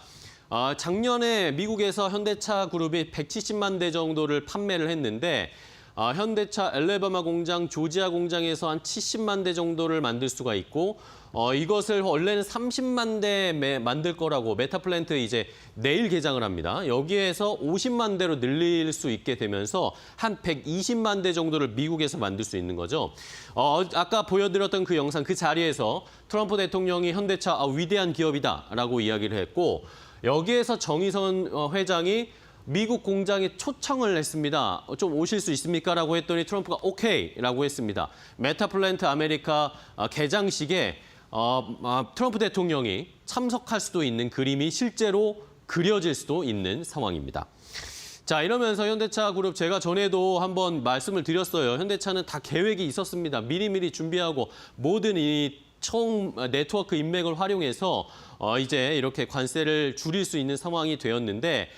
작년에 미국에서 현대차 그룹이 170만 대 정도를 판매를 했는데 현대차 엘레바마 공장, 조지아 공장에서 한 70만 대 정도를 만들 수가 있고 이것을 원래는 30만 대 만들 거라고 메타플랜트 이제 내일 개장을 합니다. 여기에서 50만 대로 늘릴 수 있게 되면서 한 120만 대 정도를 미국에서 만들 수 있는 거죠. 아까 보여드렸던 그 영상 그 자리에서 트럼프 대통령이 현대차 위대한 기업이다라고 이야기를 했고 여기에서 정의선 회장이 미국 공장에 초청을 했습니다. 좀 오실 수 있습니까? 라고 했더니 트럼프가 오케이라고 했습니다. 메타플랜트 아메리카 개장식에 트럼프 대통령이 참석할 수도 있는 그림이 실제로 그려질 수도 있는 상황입니다. 자, 이러면서 현대차 그룹 제가 전에도 한번 말씀을 드렸어요. 현대차는 다 계획이 있었습니다. 미리미리 준비하고 모든 이 총 네트워크 인맥을 활용해서 이제 이렇게 관세를 줄일 수 있는 상황이 되었는데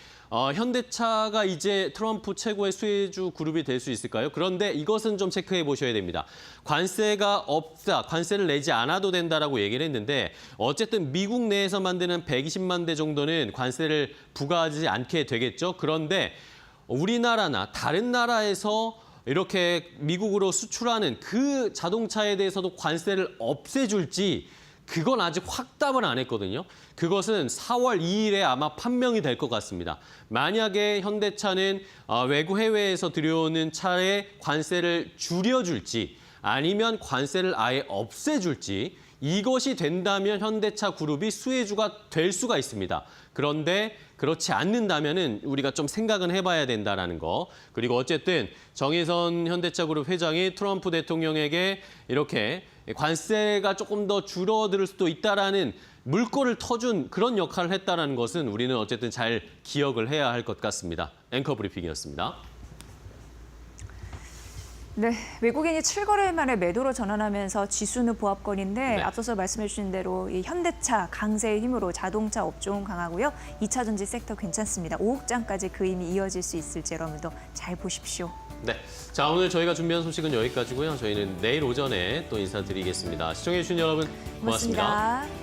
현대차가 이제 트럼프 최고의 수혜주 그룹이 될 수 있을까요? 그런데 이것은 좀 체크해 보셔야 됩니다. 관세가 없다, 관세를 내지 않아도 된다라고 얘기를 했는데 어쨌든 미국 내에서 만드는 120만 대 정도는 관세를 부과하지 않게 되겠죠. 그런데 우리나라나 다른 나라에서 이렇게 미국으로 수출하는 그 자동차에 대해서도 관세를 없애줄지 그건 아직 확답을 안 했거든요. 그것은 4월 2일에 아마 판명이 될 것 같습니다. 만약에 현대차는 외국 해외에서 들여오는 차에 관세를 줄여줄지 아니면 관세를 아예 없애줄지 이것이 된다면 현대차 그룹이 수혜주가 될 수가 있습니다. 그런데 그렇지 않는다면은 우리가 좀 생각은 해봐야 된다라는 거. 그리고 어쨌든 정의선 현대차 그룹 회장이 트럼프 대통령에게 이렇게 관세가 조금 더 줄어들 수도 있다라는 물꼬를 터준 그런 역할을 했다라는 것은 우리는 어쨌든 잘 기억을 해야 할 것 같습니다. 앵커 브리핑이었습니다. 네, 외국인이 7거래일 만에 매도로 전환하면서 지수는 보합권인데 네. 앞서서 말씀해 주신 대로 이 현대차 강세의 힘으로 자동차 업종은 강하고요. 2차 전지 섹터 괜찮습니다. 5억 장까지 그 힘이 이어질 수 있을지 여러분도 잘 보십시오. 네, 자 오늘 저희가 준비한 소식은 여기까지고요. 저희는 내일 오전에 또 인사드리겠습니다. 시청해 주신 여러분 고맙습니다. 고맙습니다.